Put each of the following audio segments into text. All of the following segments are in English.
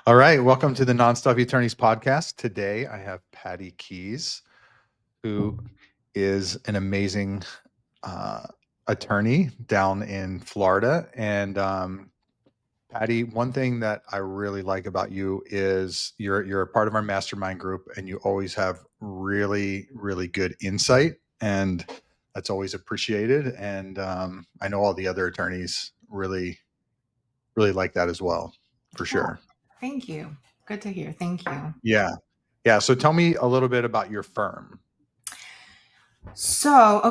All right, welcome to the Non-Stuffy Attorneys podcast. Today I have Patty Keys, who is an amazing uh, attorney down in Florida. And Patty, one thing that I really like about you is you're a part of our mastermind group, and you always have really good insight, and that's always appreciated. And I know all the other attorneys really like that as well, for Oh, sure. thank you. Good to hear. Thank you. Yeah. Yeah. So tell me a little bit about your firm. So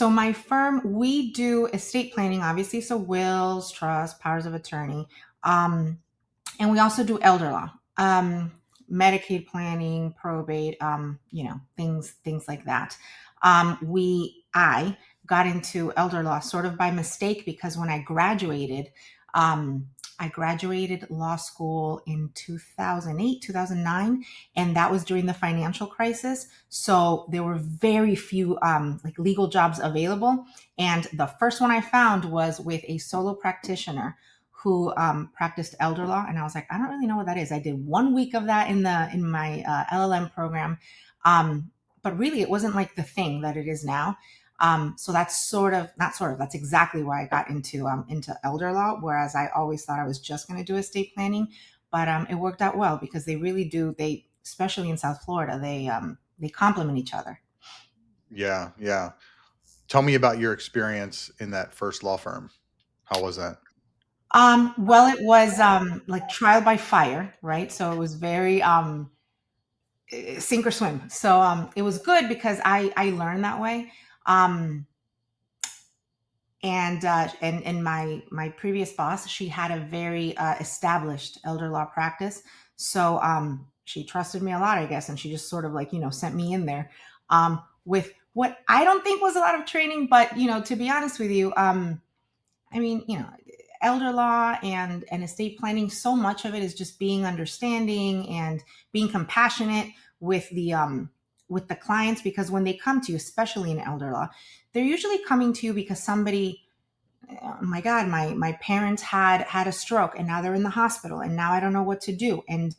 my firm, we do estate planning, obviously. So wills, trust, powers of attorney. Um, and we also do elder law, Medicaid planning, probate, things like that. I got into elder law sort of by mistake because when um, I graduated law school in 2008, 2009, and that was during the financial crisis. So there were very few like legal jobs available. And the first one I found was with a solo practitioner who practiced elder law, and I was like, I don't really know what that is. I did 1 week of that in my LLM program, but really, it wasn't like the thing that it is now. So that's sort of not sort of that's exactly why I got into elder law. Whereas I always thought I was just going to do estate planning, but it worked out well because they really do. They especially in South Florida, they complement each other. Yeah, yeah. Tell me about your experience in that first law firm. How was that? Well, it was like trial by fire, right? So it was very sink or swim. So it was good because I learned that way. Um, and my previous boss, she had a very established elder law practice, so she trusted me a lot, I guess, and she just sort of like sent me in there with what I don't think was a lot of training, but to be honest with you, I mean, elder law and estate planning, so much of it is just being understanding and being compassionate with the clients, because when they come to you, especially in elder law, they're usually coming to you because somebody, oh my god, my parents had a stroke and now they're in the hospital and now I don't know what to do, and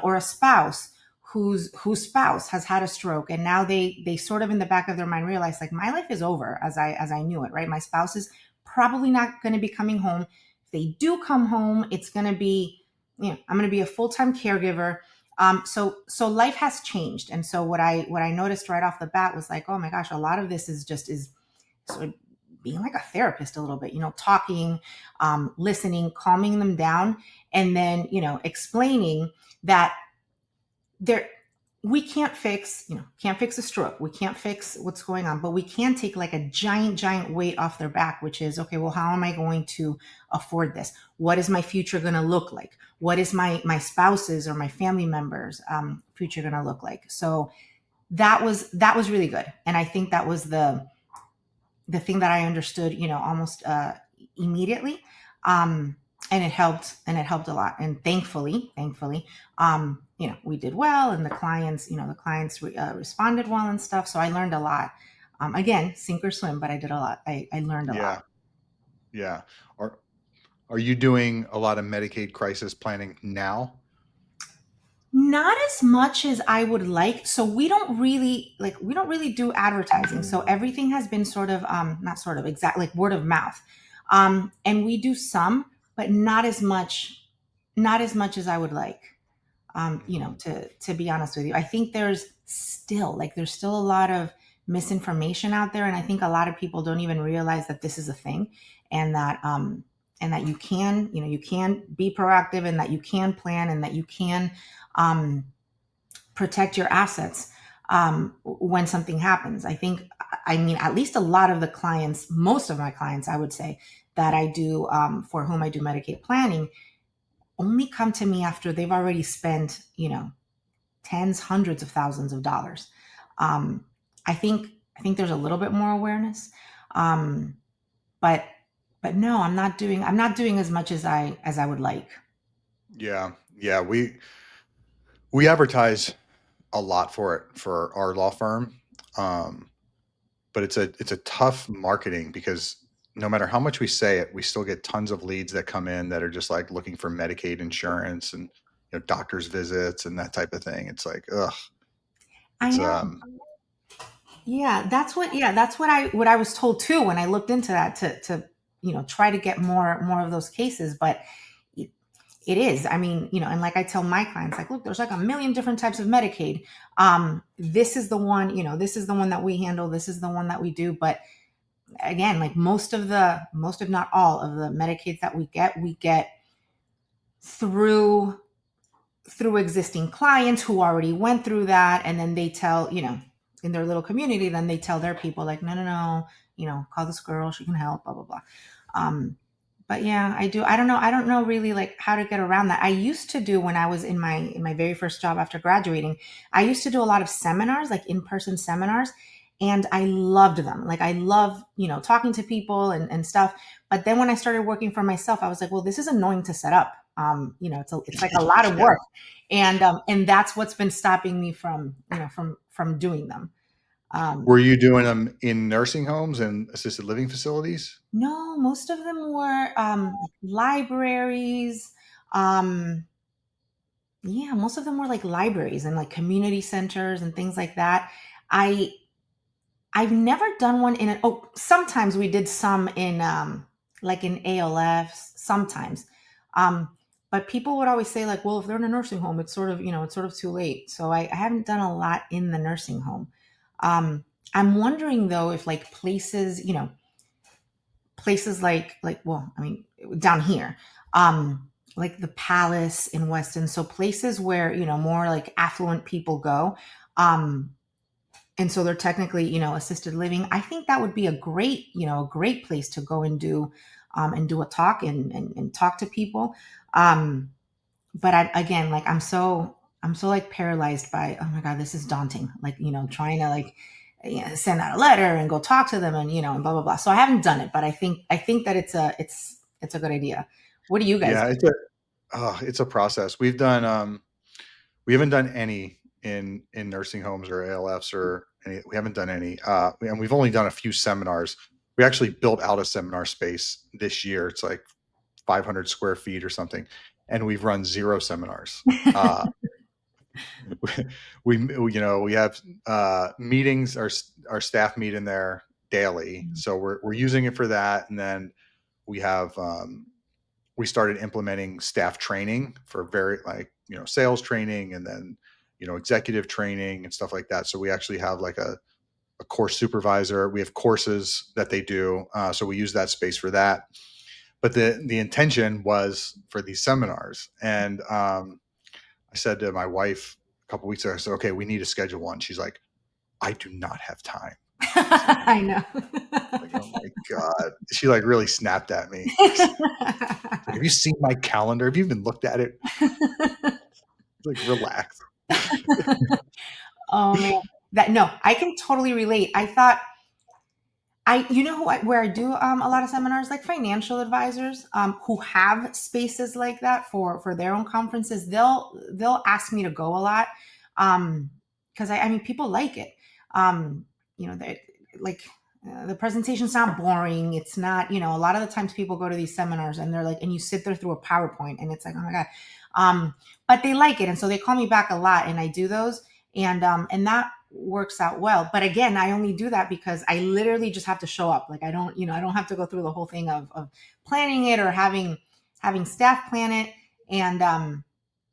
or a spouse whose spouse has had a stroke and now they sort of in the back of their mind realize like my life is over as I knew it, right? My spouse is probably not going to be coming home. If they do come home, it's going to be, I'm going to be a full-time caregiver. So life has changed, and so what I noticed right off the bat was like, oh my gosh, a lot of this is sort of being like a therapist a little bit, talking, listening, calming them down, and then, explaining that there we can't fix a stroke, we can't fix what's going on, but we can take like a giant weight off their back, which is, okay, well, how am I going to afford this? What is my future going to look like? What is my spouse's or my family members future going to look like? So that was really good, and I think that was the thing that I understood, almost immediately. Um, and it helped a lot. And thankfully, we did well, and the clients responded well and stuff. So I learned a lot. Again, sink or swim, but I did a lot. I learned a lot. Yeah, yeah. Are are you doing a lot of Medicaid crisis planning now? Not as much as I would like. So we don't really do advertising. So everything has been sort of not sort of exact like word of mouth. And we do some, but not as much as I would like. Mhm. To be honest with you, I think there's still a lot of misinformation out there, and I think a lot of people don't even realize that this is a thing, and that you can be proactive, and that you can plan, and that you can um, protect your assets when something happens. I mean, at least a lot of the clients, most of my clients, I would say, that I do, for whom I do Medicaid planning, only come to me after they've already spent, tens, hundreds of thousands of dollars. Um, I think there's a little bit more awareness, um, but no, I'm not doing as much as I would like. Yeah, yeah. We advertise a lot for it for our law firm, um, but it's a tough marketing because no matter how much we say it, we still get tons of leads that come in that are just like looking for Medicaid insurance, and doctor's visits and that type of thing. It's like, ugh, I it's know. Yeah, that's what I was told too when I looked into that to try to get more of those cases. But it, it is. I mean, and like I tell my clients, like, look, there's like a million different types of Medicaid. This is the one, this is the one that we handle. This is the one that we do. But again, like most if not all of the Medicaids that we get through existing clients who already went through that, and then they tell, in their little community, then they tell their people like, no, no, no, call this girl, she can help, blah blah blah. um but yeah, I don't know really like how to get around that. I used to do, when I was in my very first job after graduating, I used to do a lot of seminars, like in-person seminars, and I loved them. Like I love, talking to people and stuff. But then when I started working for myself, I was like, well, this is annoying to set up. It's like a lot of yeah. work, and that's what's been stopping me from from doing them. Were um you doing them in nursing homes and assisted living facilities? no, most of them were like libraries. Yeah, most of them were like libraries and like community centers and things like that. I i've never done one in sometimes we did some in like in ALFs sometimes. um but people would always say like, well, if they're in a nursing home, it's sort of, it's sort of too late. So I haven't done a lot in the nursing home. I'm wondering though if like places like, well, I mean, down here, like the Palace in Weston, so places where, more like affluent people go. And so they're technically, assisted living. I think that would be a great place to go and do a talk and talk to people. But again, like I'm so like paralyzed by, oh my god, this is daunting, like, trying to like, send out a letter and go talk to them, and and blah blah blah. So I haven't done it, but I think that it's a good idea. What do you guys Yeah, do? it's a process. We haven't done any in nursing homes or ALFs or any. We haven't done any, and we've only done a few seminars. We actually built out a seminar space this year. It's like 500 square feet or something, and we've run zero seminars. We have meetings. Our staff meet in there daily, so we're using it for that, and then we have we started implementing staff training for very, like, sales training, and then executive training and stuff like that. So we actually have like a course supervisor. We have courses that they do, so we use that space for that. But the intention was for these seminars, and I said to my wife a couple weeks ago, I said, okay, we need to schedule one. She's like, I do not have time. I know. Like, oh my god, she like really snapped at me. She's like, have you seen my calendar? Have you even looked at it? Like, relax. Oh man, that no, I can totally relate. I thought where I do a lot of seminars, like financial advisors who have spaces like that for their own conferences. They'll ask me to go a lot, because I mean, people like it. They like, the presentation's not boring. It's not, a lot of the times people go to these seminars and they're like, and you sit there through a PowerPoint and it's like, oh my god. But they like it, and so they call me back a lot, and I do those, and that works out well. But again, I only do that because I literally just have to show up. Like I don't have to go through the whole thing of planning it or having staff plan it. And I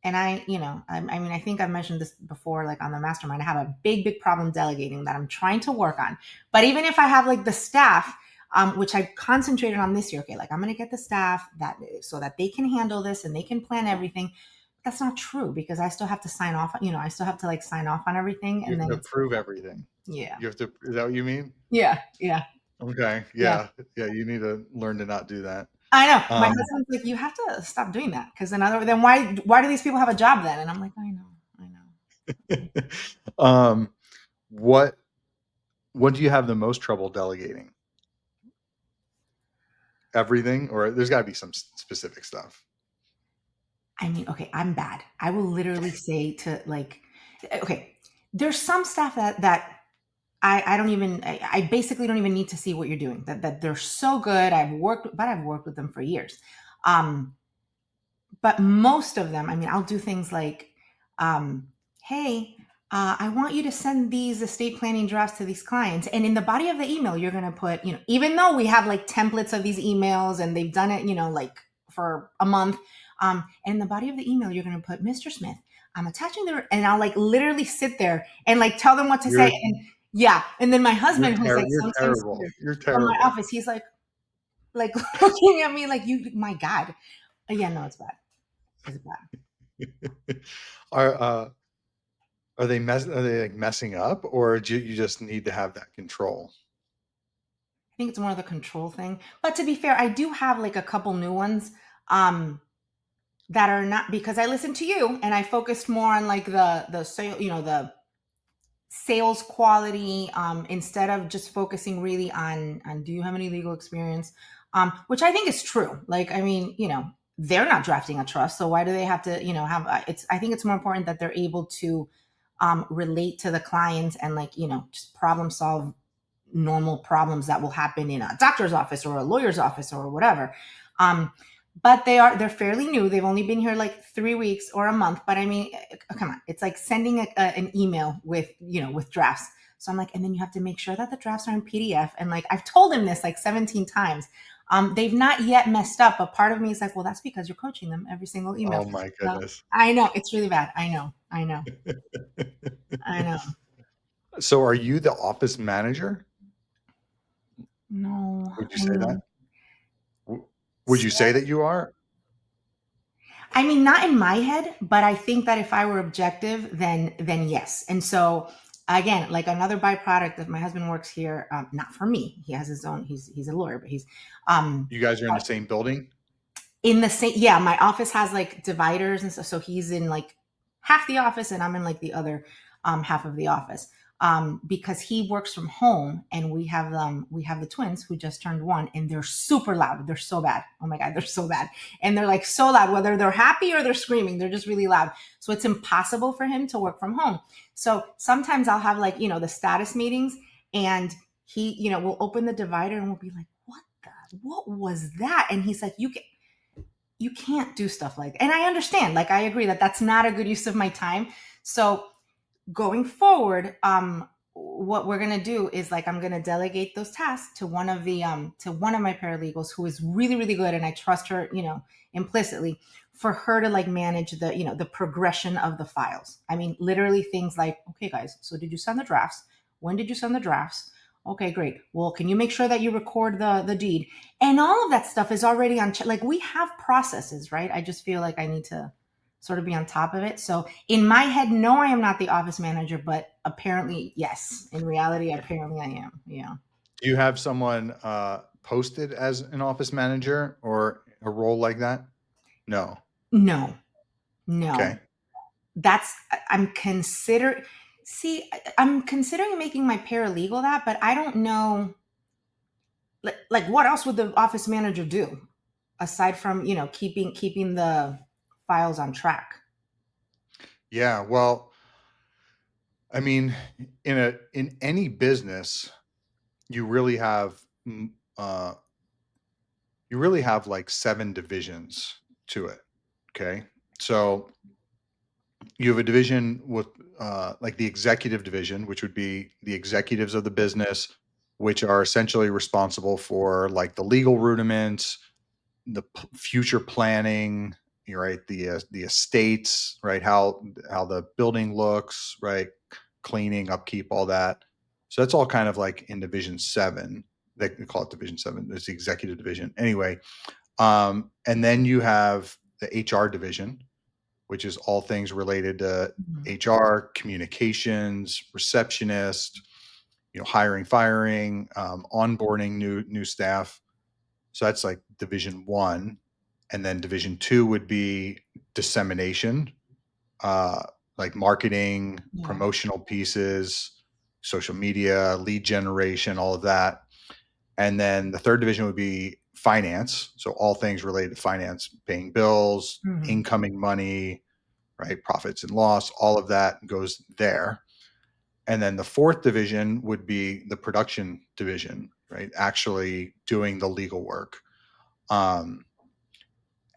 mean, I think I've mentioned this before, like on the mastermind, I have a big problem delegating that I'm trying to work on. But even if I have like the staff, which I concentrated on this year, okay, like I'm going to get the staff that so that they can handle this and they can plan everything. That's not true because I still have to sign off. I still have to like sign off on everything, You and have then to it's approve everything. yeah, You have to. Is that what you mean? yeah, yeah, Okay. yeah. Yeah. Yeah. You need to learn to not do that. I know. My Um, husband's like, you have to stop doing that because then why do these people have a job then? And I'm like, I know. um, what what do you have the most trouble delegating? Everything, or there's got to be some specific stuff. I mean, okay, I'm bad. I will literally say to like, okay, there's some stuff that I don't even I basically don't even need to see what you're doing. That they're so good. I've worked with them for years. Um, but most of them, I mean, I'll do things like, um, hey, I want you to send these estate planning drafts to these clients. And in the body of the email, you're going to put, even though we have like templates of these emails and they've done it, like for a month, and in the body of the email, you're going to put Mr. Smith. I'm attaching and I'll like literally sit there and like tell them what to say. You're And yeah. And then my husband, who's like you're sometimes terrible. here You're from my terrible. office, he's like looking at me like, my God. Yeah, no, it's bad. It's bad. Are are they like messing up, or do you just need to have that control? I think it's more of the control thing. But to be fair, I do have like a couple new ones um that are not, because I listened to you and I focused more on like the sale, the sales quality, instead of just focusing really on do you have any legal experience, which I think is true. Like, I mean, they're not drafting a trust, so why do they have to, have it's I think it's more important that they're able to relate to the clients and like, just problem solve normal problems that will happen in a doctor's office or a lawyer's office or whatever. Um, but they're fairly new. They've only been here like 3 weeks or a month. But I mean, come on, it's like sending an email with with drafts. So I'm like, and then you have to make sure that the drafts are in PDF. And like I've told him this like 17 times. They've not yet messed up, but part of me is like, well, that's because you're coaching them every single email. Oh my So goodness. I know it's really bad. I know. I know. I know. So are you the office manager? No, Would you I say that? mean, Would you say that you are? I mean, not in my head, but I think that if I were objective, then yes. And so again, like another byproduct of my husband works here, not for me. He has his own. He's a lawyer, but he's um, You guys are in the same building? in the same. Yeah, my office has like dividers and stuff. So he's in like half the office, and I'm in like the other half of the office. Because he works from home, and we have the twins who just turned 1, and they're super loud. They're so bad. Oh my God, they're so bad, and they're like so loud. Whether they're happy or they're screaming, they're just really loud. So it's impossible for him to work from home. So sometimes I'll have like the status meetings, and he will open the divider and we'll be like, what was that? And he's like, you can't do stuff like that. And I understand, like I agree that that's not a good use of my time. So going forward, what we're gonna do is like I'm gonna delegate those tasks to one of my paralegals who is really really good, and I trust her, implicitly, for her to like manage the progression of the files. I mean, literally things like, okay, guys, so did you send the drafts? When did you send the drafts? Okay, great. Well, can you make sure that you record the deed? And all of that stuff is already on. Like we have processes, right? I just feel like I need to sort of be on top of it. So in my head, no, I am not the office manager, but apparently, yes. In reality, apparently I am. Yeah. Do you have someone posted as an office manager or a role like that? No. No, no. Okay. That's I'm consider see, I'm considering making my paralegal that, but I don't know like what else would the office manager do aside from, keeping the files on track. Yeah. Well, I mean, in any business, you really have mm, uh, you really have like 7 divisions to it. Okay. So you have a division with like the executive division, which would be the executives of the business, which are essentially responsible for like the legal rudiments, the future planning, right? The estates, right? How the building looks, right? Cleaning, upkeep, all that. So that's all kind of like in Division 7. They call it Division 7. It's the executive division. Anyway, and then you have the HR division, which is all things related to Mhm. HR, communications, receptionist, hiring, firing, onboarding new staff. So that's like Division 1. And then Division 2 would be dissemination, uh, like marketing, Yeah. promotional pieces, social media, lead generation, all of that. And then the third division would be finance. So all things related to finance, paying bills, Mhm. incoming money, right? Profits and loss, all of that goes there. And then the fourth division would be the production division, right? Actually doing the legal work. Um,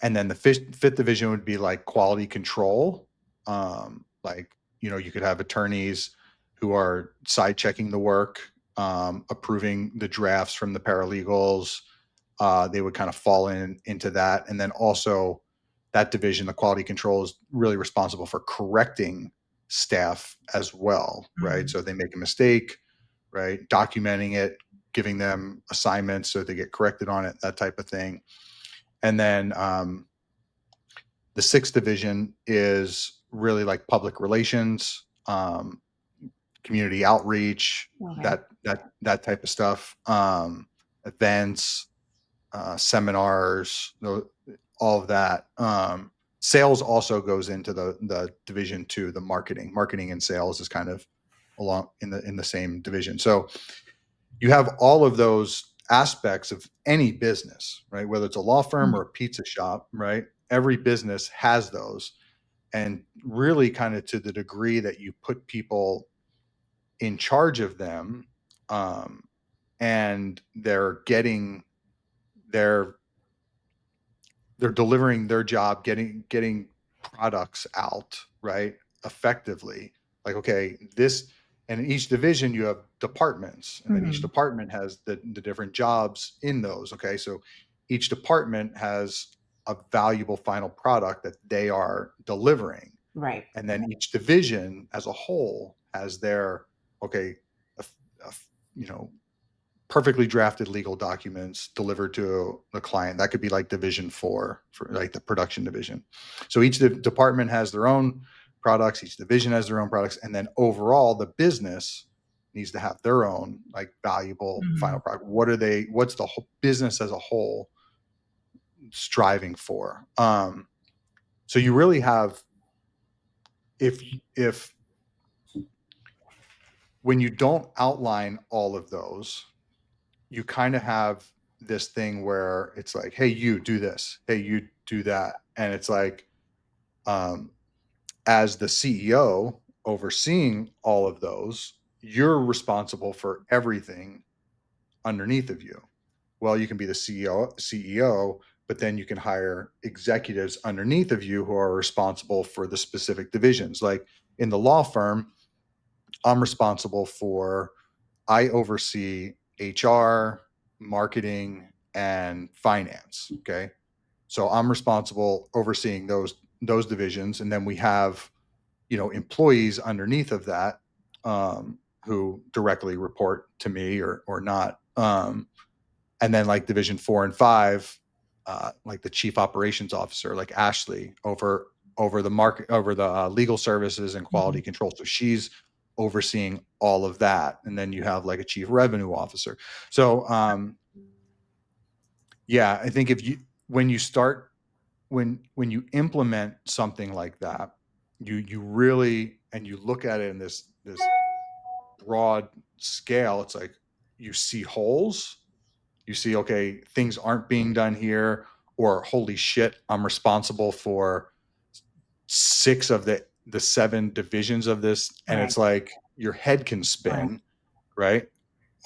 And then the fifth division would be like quality control. Like, you could have attorneys who are side checking the work, approving the drafts from the paralegals. They would kind of fall into that. And then also that division, the quality control, is really responsible for correcting staff as well, right? Mhm. So if they make a mistake, right, documenting it, giving them assignments so they get corrected on it, that type of thing. And then the sixth division is really like public relations, community outreach, Okay. that type of stuff, events, seminars, all of that. Sales also goes into the division two, the marketing and sales is kind of along in the same division. So you have all of those aspects of any business, right? Whether it's a law firm Mhm. or a pizza shop, right? Every business has those. And really, kind of to the degree that you put people in charge of them, um, and their they're delivering their job, getting products out, right, effectively. Like, okay, this, and in each division you have departments, and then each Mhm. department has the different jobs in those. Okay, so each department has a valuable final product that they are delivering, Right. and then each division as a whole has their, okay, a, a, you know perfectly drafted legal documents delivered to the client. That could be like division four for like the production division. So each department has their own products, each division has their own products, and then overall the business needs to have their own like valuable final Mhm. product. What's the whole business as a whole striving for? So you really have, if when you don't outline all of those, you kind of have this thing where it's like, hey, you do this, hey, you do that. And it's like, um, as the CEO overseeing all of those, you're responsible for everything underneath of you. Well, you can be the CEO, but then you can hire executives underneath of you who are responsible for the specific divisions. Like in the law firm, I'm responsible for, I oversee HR, marketing, and finance. Okay. So I'm responsible overseeing those divisions. And then we have, employees underneath of that, who directly report to me or not. And then like division four and five, like the chief operations officer, like Ashley, over the market, over the legal services and quality Mhm. control. So she's overseeing all of that. And then you have like a chief revenue officer. So yeah, I think if you when you start when you implement something like that, you really, and you look at it in this broad scale, it's like you see holes, you see, okay, things aren't being done here, or holy shit, I'm responsible for six of the seven divisions of this, and Right. it's like your head can Right. spin, right?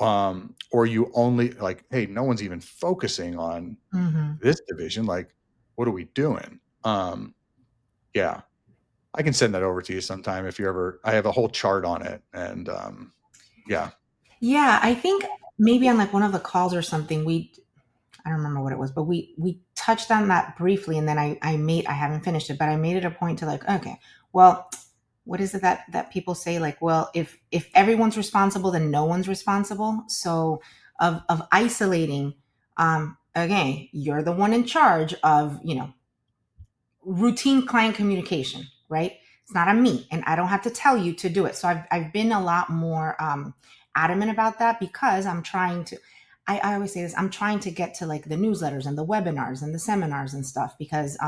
Or you only like, hey, no one's even focusing on Mhm. this division. Like, what are we doing? Yeah, I can send that over to you sometime if you ever. I have a whole chart on it, and yeah. Yeah, I think maybe on like one of the calls or something, I don't remember what it was, but we touched on that briefly, and then I haven't finished it, but I made it a point to like, okay, well, what is it that people say, like, well, if everyone's responsible, then no one's responsible. So of isolating, okay, you're the one in charge of, routine client communication, right? It's not on me, and I don't have to tell you to do it. So I've been a lot more adamant about that, because I'm trying to. I always say this. I'm trying to get to like the newsletters and the webinars and the seminars and stuff, because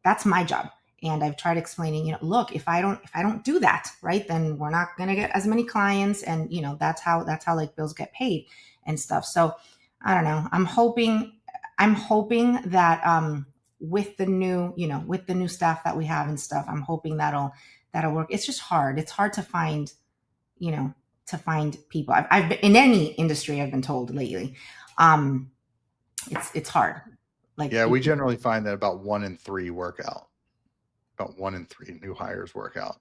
that's my job. And I've tried explaining, look, if I don't do that, right, then we're not gonna get as many clients, and that's how like bills get paid and stuff. So I don't know. I'm hoping that with the new staff that we have and stuff, I'm hoping that'll work. It's just hard. It's hard to find, you know, to find people. I've been in any industry, I've been told lately. Um, it's hard. Like, Yeah, we generally find that about 1 in 3 work out. About 1 in 3 new hires work out.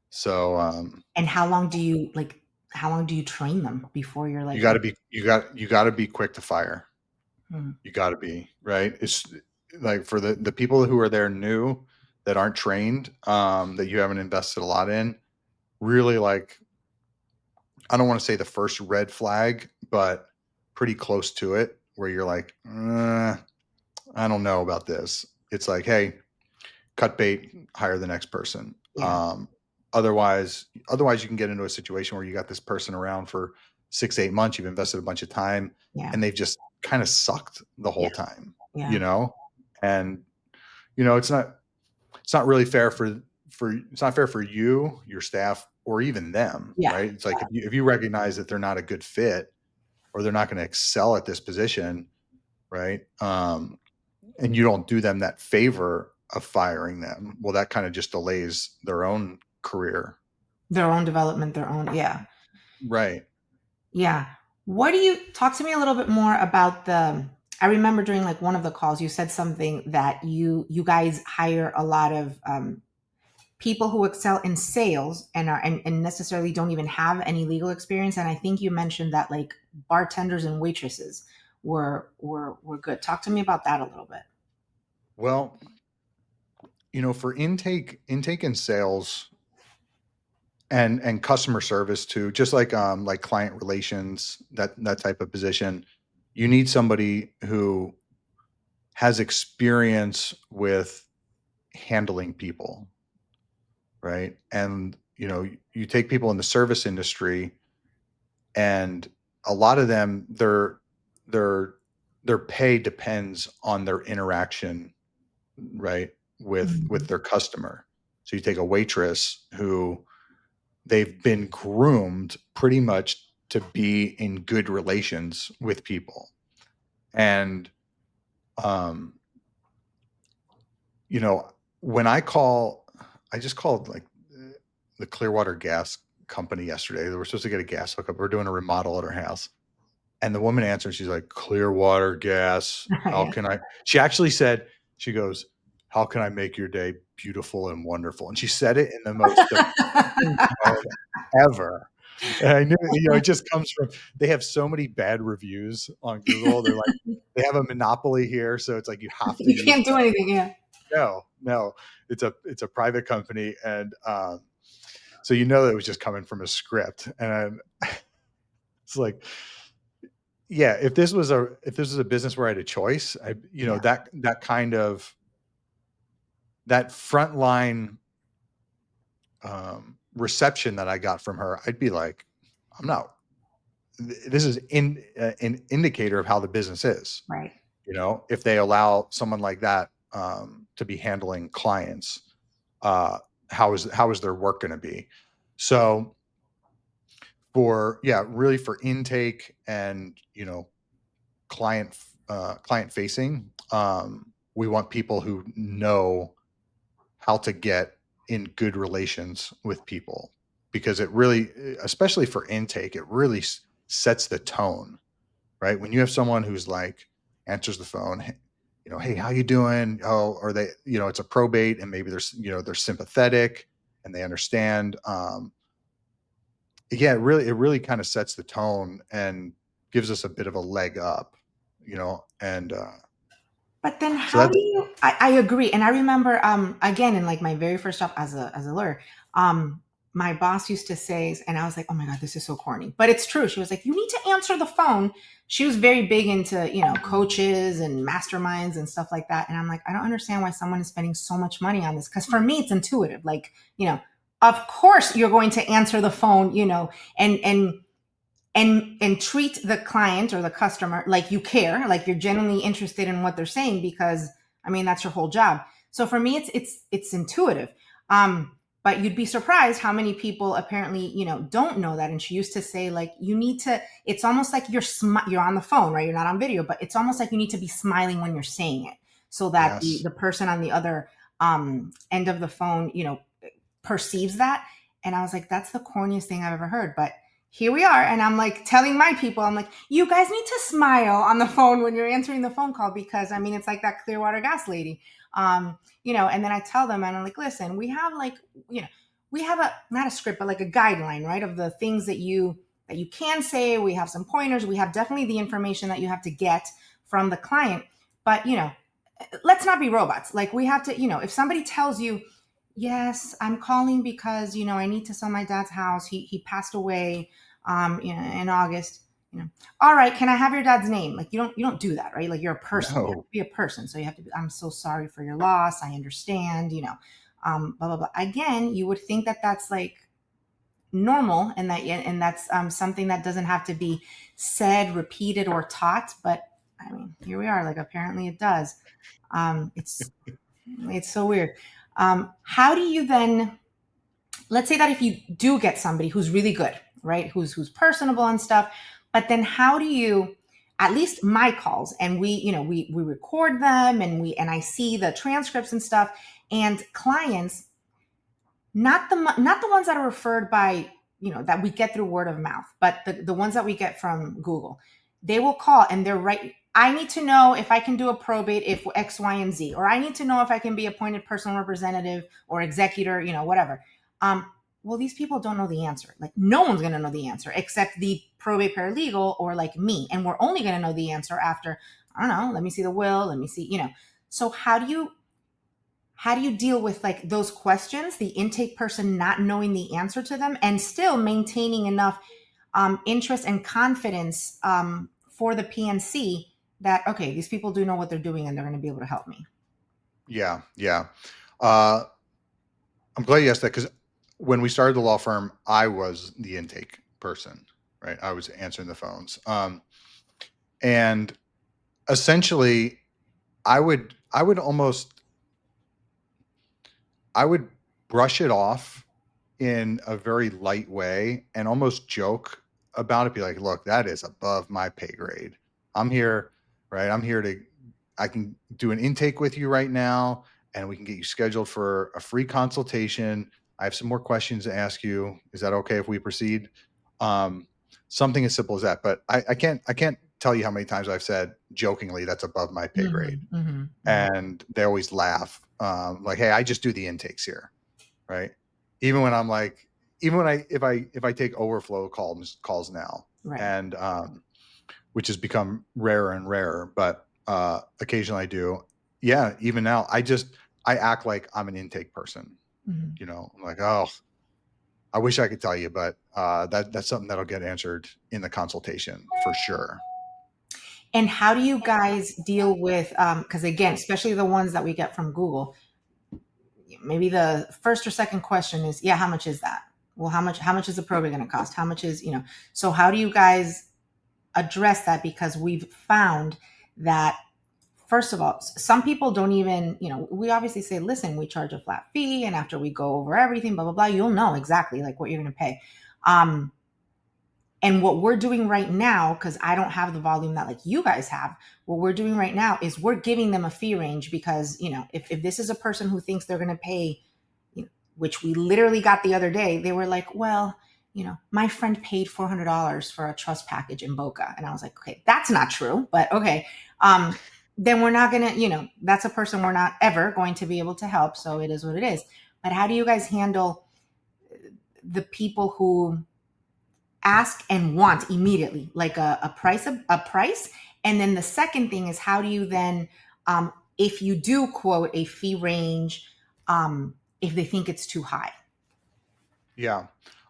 So, and how long do you like? How long do you train them before you're you like, gotta be you gotta be quick to fire. "Hmm, You gotta be, right? It's like for the people who are there new that aren't trained, that you haven't invested a lot in, really like I don't wanna say the first red flag, but pretty close to it where you're like, I don't know about this." It's like, "Hey, cut bait, hire the next person." yeah, Otherwise you can get into a situation where you got this person around for 6 to 8 months, you've invested a bunch of time, yeah, and they've just kinda sucked the yeah, whole time, you yeah, know? And, it's not really fair for it's not fair for you, your staff, or even them, yeah." right? It's like if you recognize that they're not a good fit or they're not gonna excel at this position, right? And you don't do them that favor of firing them, well, that kinda just delays their own career. Their own development, their own, yeah. Right. Yeah. What do you talk to me a little bit more about the I remember during like one of the calls you said something that you guys hire a lot of people who excel in sales and are and necessarily don't even have any legal experience, and I think you mentioned that like bartenders and waitresses were good. Talk to me about that a little bit. Well, for intake and sales and customer service too, just like client relations, that type of position, you need somebody who has experience with handling people, right? And you take people in the service industry, and a lot of them, their their pay depends on their interaction, right, with Mhm. their customer. So you take a waitress who they've been groomed pretty much to be in good relations with people. And um you know when I just called like the Clearwater gas company yesterday. They were supposed to get a gas hookup. We're doing a remodel at our house. And the woman answered, she's like, "Clearwater gas. How Yeah. can I?" She actually said, she goes, "How can I make your day beautiful and wonderful?" And she said it in the most depressing tone ever. And I knew, it just comes from they have so many bad reviews on Google. They're like, they have a monopoly here, so it's like you have to You use can't do them. anything, yeah. No, no, it's a private company, and so it was just coming from a script, and it's like, yeah, if this was a business where I had a choice, Yeah, that kind of that frontline reception that I got from her, I'd be like, I'm not. This is an indicator of how the business is. right. If they allow someone like that to be handling clients, uh, how is their work going to be? So really for intake and client facing, we want people who know how to get in good relations with people, because it really, especially for intake, it really sets the tone, right? When you have someone who's like answers the phone, "Hey, how you doing?" Oh, or it's a probate, and maybe they're sympathetic and they understand. Yeah, it really kind of sets the tone and gives us a bit of a leg up, and But then so how that's do you I agree. And I remember again in like my very first job as a lawyer, my boss used to say, and I was like, oh my God, this is so corny. But it's true. She was like, you need to answer the phone. She was very big into, coaches and masterminds and stuff like that. And I'm like, I don't understand why someone is spending so much money on this. Cause for me, it's intuitive. Like, of course you're going to answer the phone, and treat the client or the customer like you care, like you're genuinely interested in what they're saying, because I mean that's your whole job. So for me it's intuitive. But you'd be surprised how many people apparently don't know that. And she used to say, like, you need to, it's almost like you're on the phone, right? You're not on video, but it's almost like you need to be smiling when you're saying it, so that the yes. the person on the other end of the phone perceives that. And I was like, that's the corniest thing I've ever heard. But here we are. And I'm like telling my people, I'm like, you guys need to smile on the phone when you're answering the phone call, because I mean, it's like that Clearwater gas lady. And then I tell them, and I'm like, listen, we have like, you know, we have a, not a script, but like a guideline, right? Of the things that you can say. We have some pointers. We have definitely the information that you have to get from the client. But, let's not be robots. Like, we have to, if somebody tells you, yes, I'm calling because, I need to sell my dad's house. He passed away in August. All right, can I have your dad's name? Like, you don't do that, right? Like, you're a person. You have No. to be a person. So you have to be, I'm so sorry for your loss. I understand, blah blah blah. Again, you would think that that's like normal, and that's something that doesn't have to be said, repeated, or taught. But I mean, here we are. Like, apparently it does. It's so weird. How do you then, let's say that if you do get somebody who's really good, right, who's personable and stuff, but then how do you, at least my calls, and we record them, and I see the transcripts and stuff, and clients, not the ones that are referred by, that we get through word of mouth, but the ones that we get from Google, they will call and they're right. I need to know if I can do a probate if X, Y, and Z, or I need to know if I can be appointed personal representative or executor, whatever. um well, these people don't know the answer. Like, no one's going to know the answer except the probate paralegal or like me, and we're only going to know the answer after, I don't know, let me see the will, let me see. So how do you deal with like those questions, the intake person not knowing the answer to them, and still maintaining enough interest and confidence for the PNC that, okay, these people do know what they're doing and they're going to be able to help me? Yeah, yeah. Uh, I'm glad you asked that because when we started the law firm, I was the intake person, right? I was answering the phones, and essentially, I would almost I would brush it off in a very light way and almost joke about it, be like, "Look, that is above my pay grade. I'm here, right? I'm here to I can do an intake with you right now, and we can get you scheduled for a free consultation. I have some more questions to ask you. Is that okay if we proceed?" Um, Something as simple as that. But I can't tell you how many times I've said jokingly that's above my pay grade. Hmm. Hmm. Hmm. And they always laugh. Like, "Hey, I just do the intakes here." Right? Even when I'm like, even when if I take overflow calls now, Right. and which has become rarer and rarer, but occasionally I do. Yeah, even now I act like I'm an intake person. Hmm. I'm like, oh, I wish I could tell you, but that's something that'll get answered in the consultation for sure. And how do you guys deal with, because again, especially the ones that we get from Google, maybe the first or second question is, yeah, how much is that? Well, how much is the probate going to cost? How much is, so how do you guys address that? Because we've found that, first of all, some people don't even, we obviously say, listen, we charge a flat fee, and after we go over everything, blah blah blah, you'll know exactly like what you're going to pay. And what we're doing right now, because I don't have the volume that like you guys have, what we're doing right now is we're giving them a fee range, because if this is a person who thinks they're going to pay, which we literally got the other day, they were like, well, my friend paid $400 for a trust package in Boca. And I was like, okay, that's not true, but okay. Then we're not going to, that's a person we're not ever going to be able to help. So it is what it is. But how do you guys handle the people who ask and want immediately, like a price? And then the second thing is, how do you then, if you do quote a fee range, if they think it's too high? Yeah.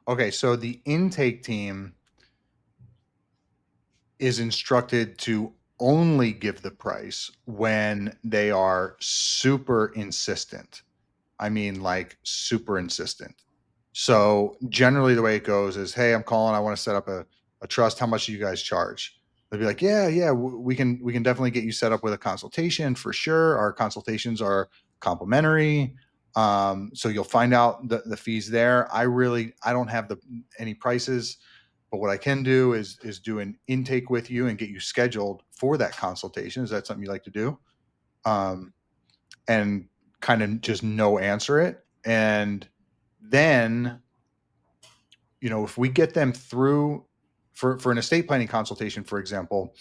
Okay. So the intake team is instructed to only give the price when they are super insistent. I mean, like super insistent. So generally, the way it goes is, "Hey, I'm calling. I want to set up a trust. How much do you guys charge?" They'll be like, "Yeah, yeah, we can definitely get you set up with a consultation for sure. Our consultations are complimentary. So you'll find out the fees there. I don't have any prices, but what I can do is do an intake with you and get you scheduled for that consultation. Is that something you like to do?" Um, and kind of just no answer it. And then if we get them through for an estate planning consultation, for example,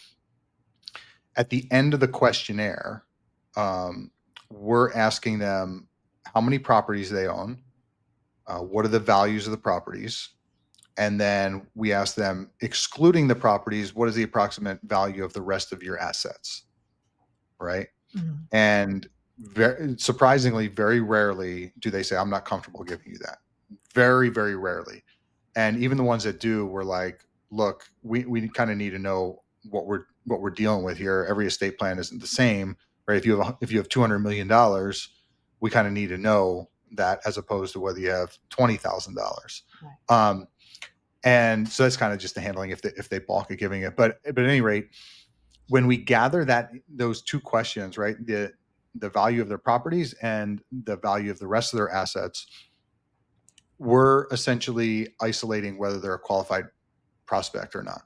at the end of the questionnaire, um, we're asking them how many properties they own, what are the values of the properties, and then we ask them, excluding the properties, what is the approximate value of the rest of your assets, right? Mhm. And surprisingly, very rarely do they say, I'm not comfortable giving you that. Very, very rarely. And even the ones that do, were like, look, we kind of need to know what we're dealing with here. Every estate plan isn't the same, right? If you have $200 million, we kind of need to know that, as opposed to whether you have $20,000. Right. Um, and so that's kind of just the handling if they balk at giving it. But at any rate, when we gather those two questions, right, the value of their properties and the value of the rest of their assets, we're essentially isolating whether they're a qualified prospect or not.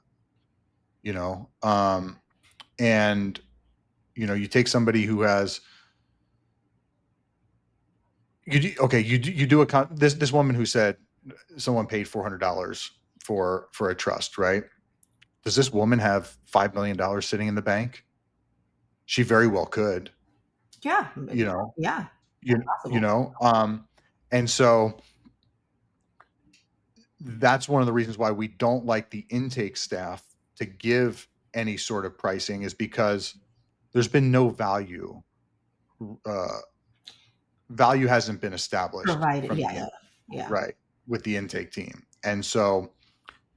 You know, and you take somebody who has you do this woman who said someone paid $400 for a trust, right? Does this woman have $5 million sitting in the bank? She very well could, Yeah. you know, Yeah. you you Possible. know, and so that's one of the reasons why we don't like the intake staff to give any sort of pricing, is because there's been no uh, value hasn't been established Provided. from Yeah. the Yeah. Yeah. right, with the intake team. And so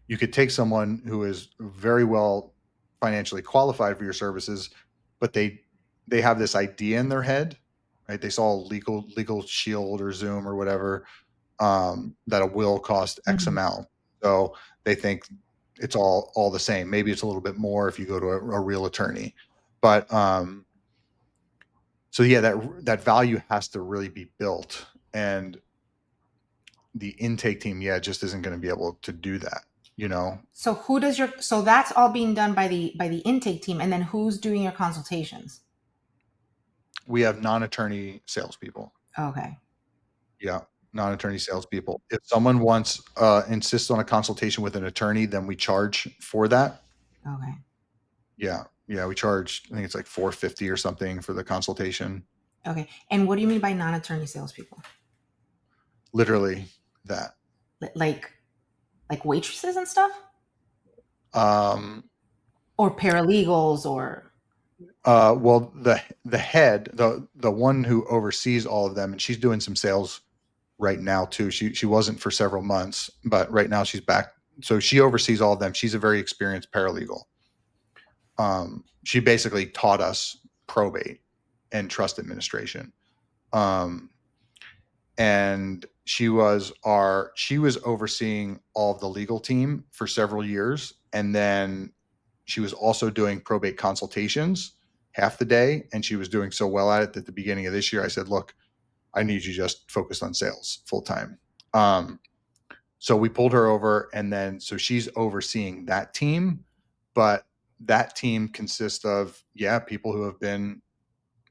you could take someone who is very well financially qualified for your services, but they have this idea in their head, right? They saw legal shield or Zoom or whatever, that a will cost X Mhm. amount. So they think it's all the same. Maybe it's a little bit more if you go to a real attorney, but so yeah, that value has to really be built, and the intake team, yeah, just isn't going to be able to do that. You know, So who does your so that's all being done by the intake team, and then who's doing your consultations? we have non-attorney salespeople. Okay. Yeah, non-attorney salespeople. If someone insists on a consultation with an attorney, then we charge for that. Okay. Yeah, yeah, we charge. I think it's like 450 or something for the consultation. Okay. And what do you mean by non-attorney salespeople? Literally that. Like waitresses and stuff, Um, or paralegals, or well, the head, the one who oversees all of them, and she's doing some sales right now too. She wasn't for several months, but right now she's back. So she oversees all of them. She's a very experienced paralegal. She basically taught us probate and trust administration. Um, and she was overseeing all of the legal team for several years, and then she was also doing probate consultations half the day, and she was doing so well at it that at the beginning of this year I said, look, I need you just focused on sales full time. So we pulled her over, and then so she's overseeing that team, but that team consists of, yeah, people who have been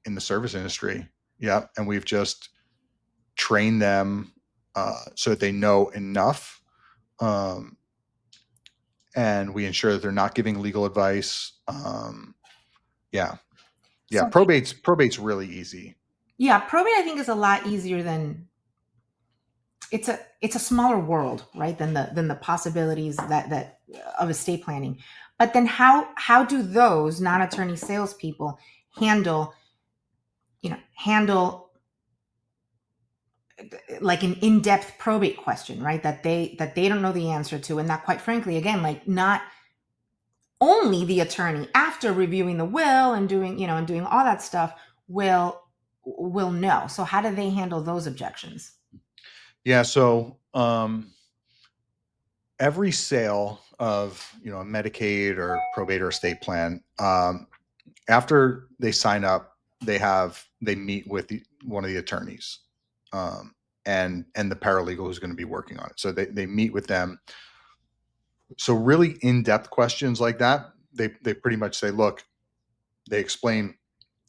in the service industry. Yeah, and we've just trained them, so that they know enough, um, and we ensure that they're not giving legal advice. Yeah, yeah, so? probate's really easy. Yeah, probate I think is a lot easier than it's a smaller world, right? Than the possibilities that of estate planning. But then how do those non-attorney salespeople handle handle like an in-depth probate question, right? That they don't know the answer to, and that, quite frankly, again, like, not only the attorney, after reviewing the will and doing all that stuff, will know. So how do they handle those objections? Yeah, so every sale of a Medicaid or probate or estate plan, after they sign up, they meet with one of the attorneys, um, and the paralegal who's going to be working on it. So they meet with them. So really in depth questions like that, they pretty much say, look, they explain,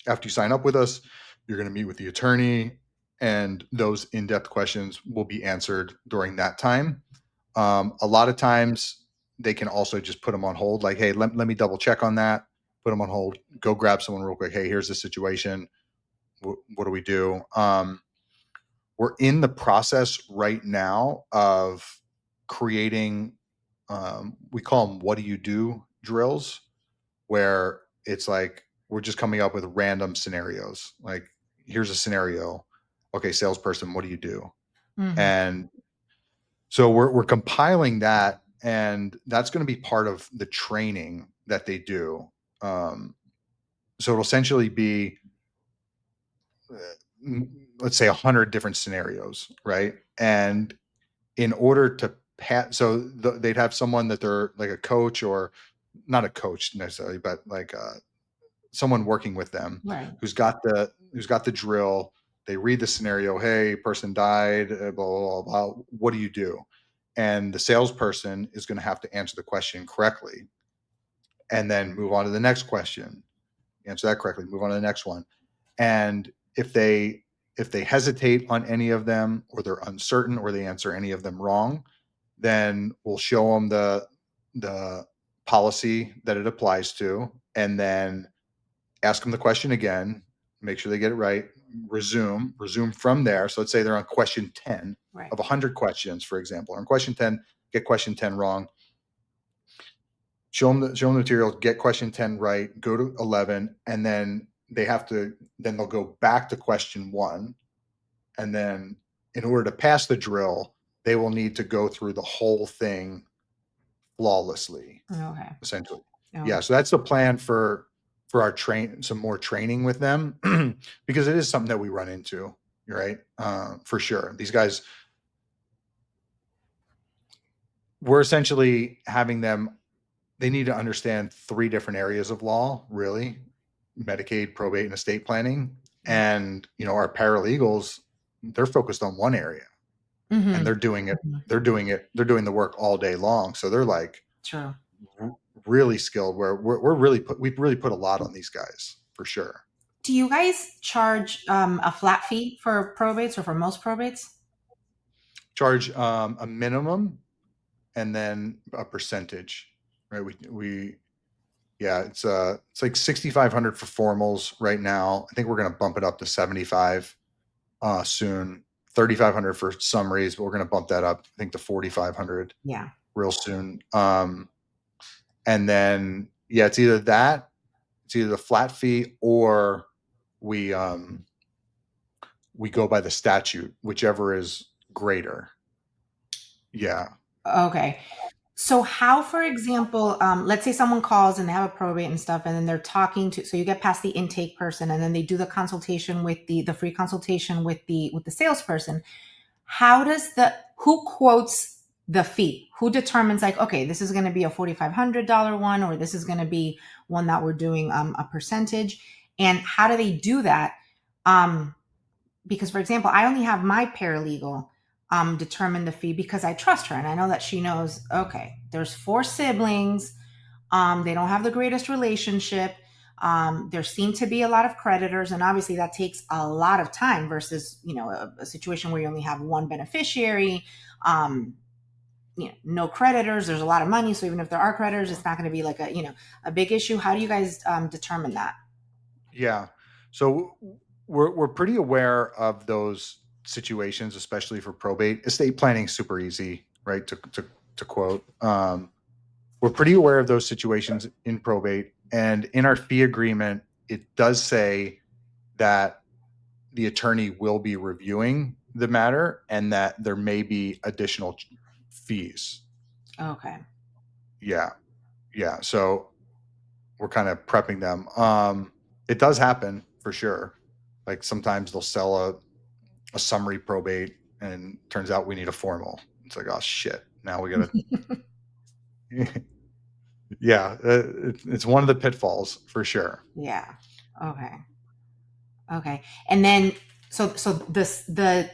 after you sign up with us, you're going to meet with the attorney, and those in depth questions will be answered during that time. A lot of times they can also just put them on hold. Like, hey, let me double check on that. Put them on hold. Go grab someone real quick. Hey, here's the situation. What do we do? We're in the process right now of creating. We call them "What do you do" drills, where it's like we're just coming up with random scenarios. Like, here's a scenario. Okay, salesperson, what do you do? Hmm. And so we're compiling that, and that's going to be part of the training that they do. Um, so it'll essentially be, let's say, 100 different scenarios, right? And in order to pass, so they'd have someone that they're like a coach, or not a coach necessarily, but like someone working with them Right. who's got the drill. They read the scenario. Hey, person died. Blah blah blah. Blah. What do you do? And the salesperson is going to have to answer the question correctly, and then move on to the next question. Answer that correctly. Move on to the next one. And if they hesitate on any of them, or they're uncertain, or they answer any of them wrong, then we'll show them the policy that it applies to, and then ask them the question again, make sure they get it right, resume from there. So let's say they're on question 10 Right. of 100 questions, for example. On question 10, get question 10 wrong. Show them the material, get question 10 right, go to 11, and then they'll go back to question 1, and then in order to pass the drill, they will need to go through the whole thing flawlessly, Okay. essentially. Okay. Yeah, so that's the plan for our some more training with them, because it is something that we run into, right? For sure. These guys, we're essentially having them, they need to understand 3 different areas of law, really: Medicaid, probate, and estate planning. And, our paralegals, they're focused on one area, and Hmm. they're doing it. Hmm. They're doing the work all day long. So they're like True. really skilled, where we've really put a lot on these guys, for sure. Do you guys charge a flat fee for probates or for most probates? Charge a minimum, and then a percentage, right? We Yeah, it's like 6,500 for formals right now. I think we're gonna bump it up to 75 soon. 3,500 for summaries, but we're gonna bump that up, I think, to 4,500 Yeah. real soon. And then, yeah, it's either the flat fee, or we we go by the statute, whichever is greater. Yeah. Okay. So how, for example, let's say someone calls and they have a probate and stuff, and then they're talking to, so you get past the intake person, and then they do the consultation with the free consultation with the salesperson. How does who quotes the fee? Who determines, like, okay, this is going to be a $4,500 one, or this is going to be one that we're doing a percentage, and how do they do that? Um, because, for example, I only have my paralegal determine the fee because I trust her and I know that she knows, okay, there's 4 siblings. They don't have the greatest relationship. There seem to be a lot of creditors, and obviously that takes a lot of time versus, a situation where you only have one beneficiary. Um, no creditors. There's a lot of money, so even if there are creditors, it's not going to be like a big issue. How do you guys determine that? Yeah. So we're pretty aware of those situations, especially for probate. Estate planning is super easy, right? To quote. We're pretty aware of those situations in probate, and in our fee agreement, it does say that the attorney will be reviewing the matter, and that there may be additional fees. Okay. Yeah. Yeah. So we're kind of prepping them. It does happen for sure. Like, sometimes they'll sell a summary probate, and turns out we need a formal. It's like, oh shit, now we gotta. Yeah, it's one of the pitfalls, for sure. Yeah. Okay. Okay. And then, so the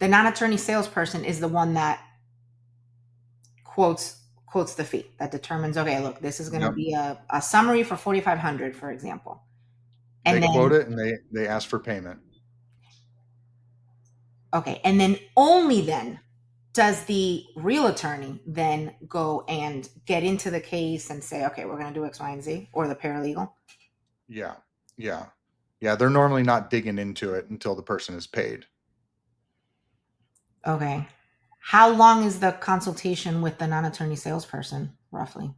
non-attorney salesperson is the one that quotes the fee, that determines, okay, look, this is going to Yep. be a summary for 4,500, for example. They And quote then, it, and they ask for payment. okay, and then only then Does the real attorney then go and get into the case and say, okay, we're going to do X, Y, and Z, or the paralegal? Yeah. Yeah. Yeah. They're normally not digging into it until the person is paid. Okay. How long is the consultation with the non-attorney salesperson, roughly?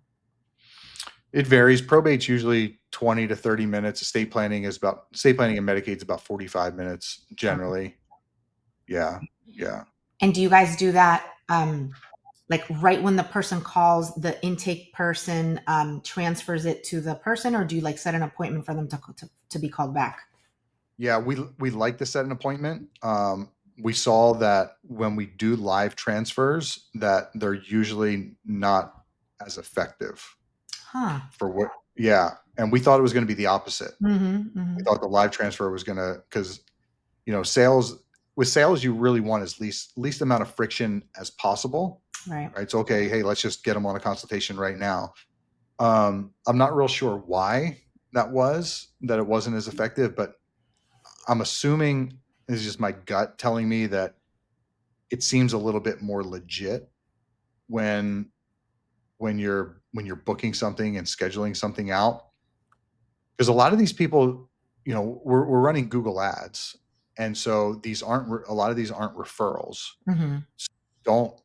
It varies. Probate's usually 20 to 30 minutes. Estate planning and Medicaid's about 45 minutes Okay. generally. Yeah. Yeah. And do you guys do that like right when the person calls, the intake person transfers it to the person, or do you like set an appointment for them to be called back? Yeah. We like to set an appointment. We saw that when we do live transfers, that they're usually not as effective Huh. for what, yeah. And we thought it was going to be the opposite. Mm-hmm. We Mm-hmm. thought the live transfer was going to, because, sales, with sales, you really want as least amount of friction as possible. Right. Right. So, okay, hey, let's just get them on a consultation right now. I'm not real sure why that it wasn't as effective, but I'm assuming this is just my gut telling me that it seems a little bit more legit when when you're booking something and scheduling something out, because a lot of these people, we're running Google ads, and so a lot of these aren't referrals. Mm-hmm. Don't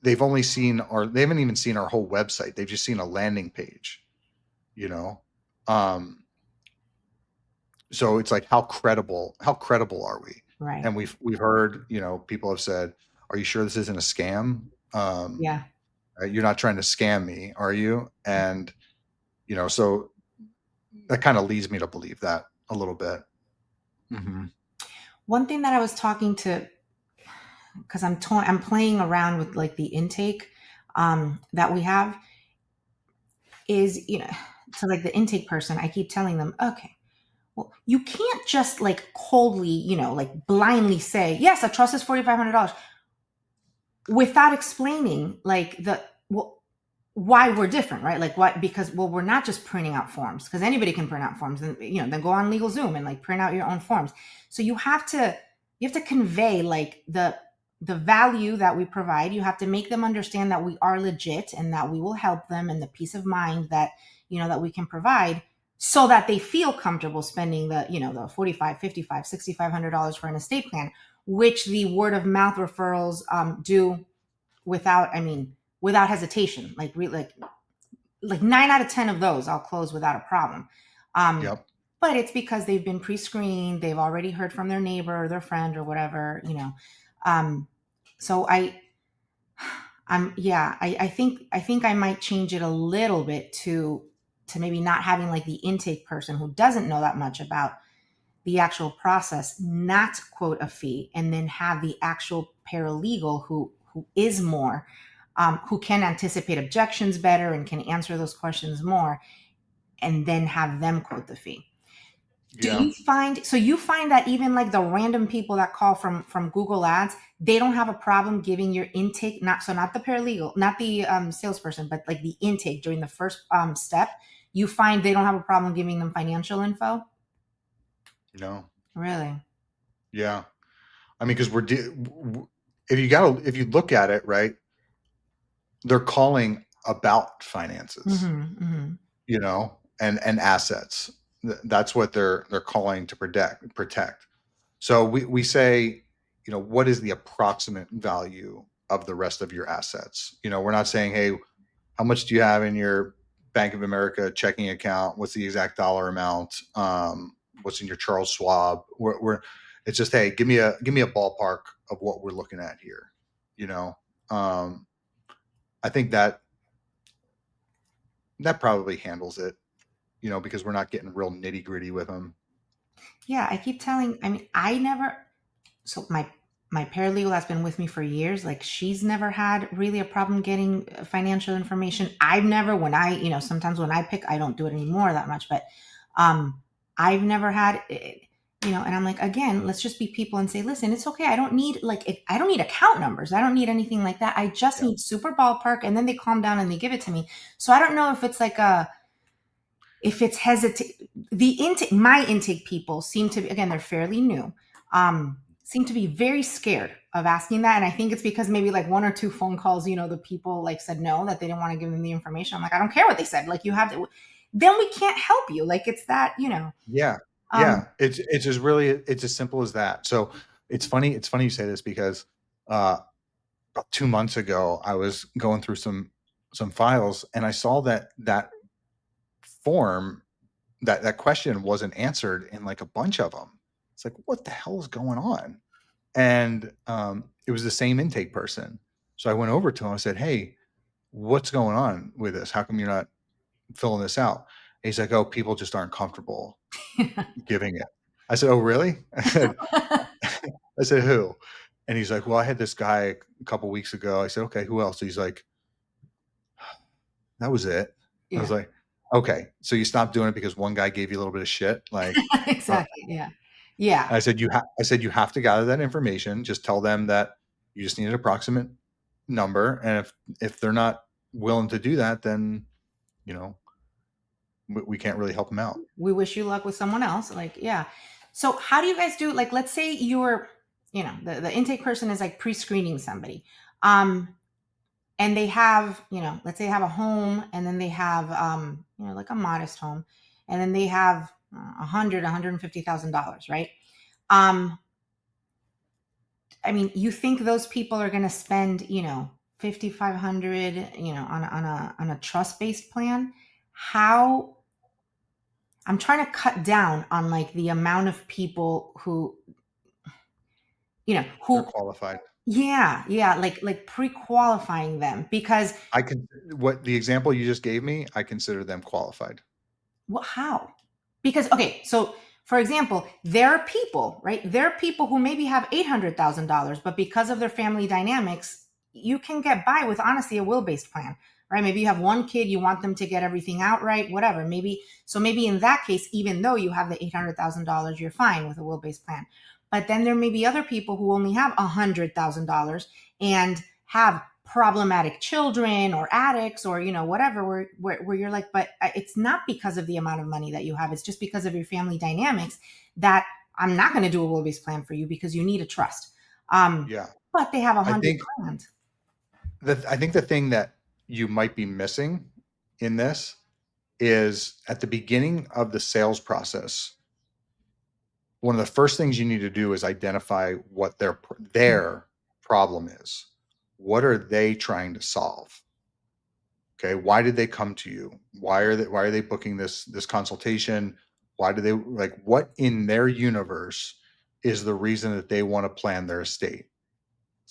they haven't even seen our whole website. They've just seen a landing page, you know. Um, so it's like, how credible are we? Right. And we've heard, people have said, are you sure this isn't a scam? Yeah. You're not trying to scam me, are you? And so that kind of leads me to believe that a little bit. Hmm. One thing that I was talking to, because I'm playing around with like the intake that we have is, to like the intake person, I keep telling them, okay, well, you can't just like coldly, like blindly say, yes, a trust is $4,500 without explaining like well, why we're different, right? Like what, because, well, we're not just printing out forms, because anybody can print out forms, and then go on LegalZoom and like print out your own forms. So you have to convey like the value that we provide. You have to make them understand that we are legit and that we will help them, and the peace of mind that that we can provide, so that they feel comfortable spending the 45, 55, $6,500 for an estate plan, which the word of mouth referrals do without, without hesitation. Like 9 out of 10 of those I'll close without a problem. Um, Yep. but it's because they've been pre-screened, they've already heard from their neighbor or their friend or whatever. Um, so I think I might change it a little bit to maybe not having like the intake person who doesn't know that much about the actual process not quote a fee, and then have the actual paralegal who is more who can anticipate objections better and can answer those questions more, and then have them quote the fee. Do Yeah. you find, so you find that even like the random people that call from Google ads, they don't have a problem giving your intake, not the paralegal, not the salesperson, but like the intake during the first step, you find they don't have a problem giving them financial info? No. Really? Yeah. I mean, because if you look at it, right, they're calling about finances, Mm-hmm, mm-hmm. and assets. That's what they're calling to protect. So we say, what is the approximate value of the rest of your assets? We're not saying, hey, how much do you have in your Bank of America checking account? What's the exact dollar amount? What's in your Charles Schwab? It's just, hey, give me a ballpark of what we're looking at here. You know, um, I think that probably handles it. Because we're not getting real nitty gritty with them. Yeah, I keep telling, I never, so my paralegal that's been with me for years, like she's never had really a problem getting financial information. I've never, when sometimes when I pick, I don't do it anymore that much, but um I've never had and I'm like, again, let's just be people and say, listen, it's okay. I don't need I don't need account numbers. I don't need anything like that. I just Yeah. need super ballpark, and then they calm down and they give it to me. So I don't know if it's like a if it's hesitate. My intake people seem to be, again, they're fairly new, seem to be very scared of asking that. And I think it's because maybe like one or two phone calls, the people like said no, that they didn't want to give them the information. I'm like, I don't care what they said. Like, you have to, then we can't help you. Like, it's that. Yeah. Um, Yeah. It's as simple as that. So it's funny you say this because about 2 months ago I was going through some files and I saw that form, that question wasn't answered in like a bunch of them. It's like, what the hell is going on? And it was the same intake person. So I went over to him. I said, "Hey, what's going on with this? How come you're not filling this out?" And he's like, "Oh, people just aren't comfortable giving it." I said, "Oh, really?" I said, "Who?" And he's like, "Well, I had this guy a couple weeks ago." I said, "Okay, who else?" He's like, "That was it." I was yeah, like, "Okay, so you stopped doing it because one guy gave you a little bit of shit?" Like, uh, exactly. Yeah. Yeah. I said, "You have to gather that information. Just tell them that you just need an approximate number, and if they're not willing to do that, then, you know, we can't really help them out." We wish you luck with someone else. Like, yeah. So how do you guys do, like, let's say you're, the intake person is like pre-screening somebody. Um, and they have, let's say they have a home, and then they have, like a modest home, and then they have $150,000, right? Um, I mean, you think those people are going to spend, 5,500, on a trust based plan? How, I'm trying to cut down on like the amount of people who, They're who, qualified. yeah, like pre-qualifying them, because I can what the example you just gave me, I consider them qualified. well, how? Because, okay, so for example, there are people, right? There are people who maybe have $800,000, but because of their family dynamics, you can get by with honestly a will-based plan, right? Maybe you have one kid, you want them to get everything outright, whatever. Maybe in that case, even though you have the $800,000, you're fine with a will-based plan. But then there may be other people who only have $100,000 and have problematic children or addicts, or whatever, where you're like, but it's not because of the amount of money that you have, it's just because of your family dynamics, that I'm not going to do a will-based plan for you because you need a trust. um Yeah. but they have a I hundred think grand. I think the thing that you might be missing in this is at the beginning of the sales process, one of the first things you need to do is identify what their problem is. What are they trying to solve? Okay, why did they come to you? Why are they booking this consultation? Why do they, like, what in their universe is the reason that they want to plan their estate?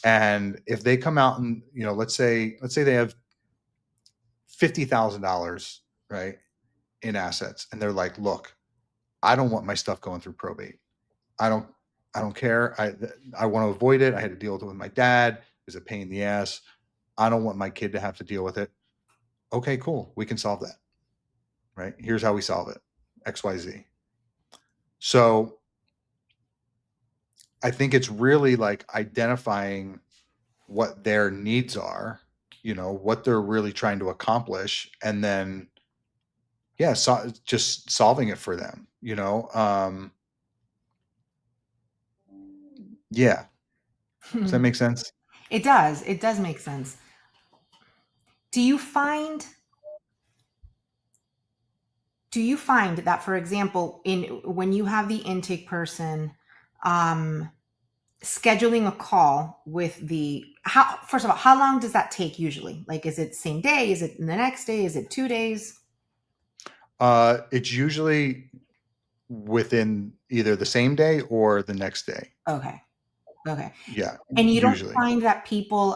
And if they come out and, let's say they have $50,000, right, in assets, and they're like, "Look, I don't want my stuff going through probate. I don't I don't care. I want to avoid it. I had to deal with it with my dad. It's a pain in the ass. I don't want my kid to have to deal with it." Okay, cool. We can solve that, right? Here's how we solve it. XYZ. So, I think it's really like identifying what their needs are, what they're really trying to accomplish, and then, yeah, just solving it for them. Yeah. Does that make sense? It does make sense. Do you find that, for example, in when you have the intake person, um scheduling a call with the, how, first of all, how long does that take usually? Like, is it same day, is it the next day, is it 2 days? It's usually within either the same day or the next day. Okay. Okay. Yeah, And you don't usually. find that people,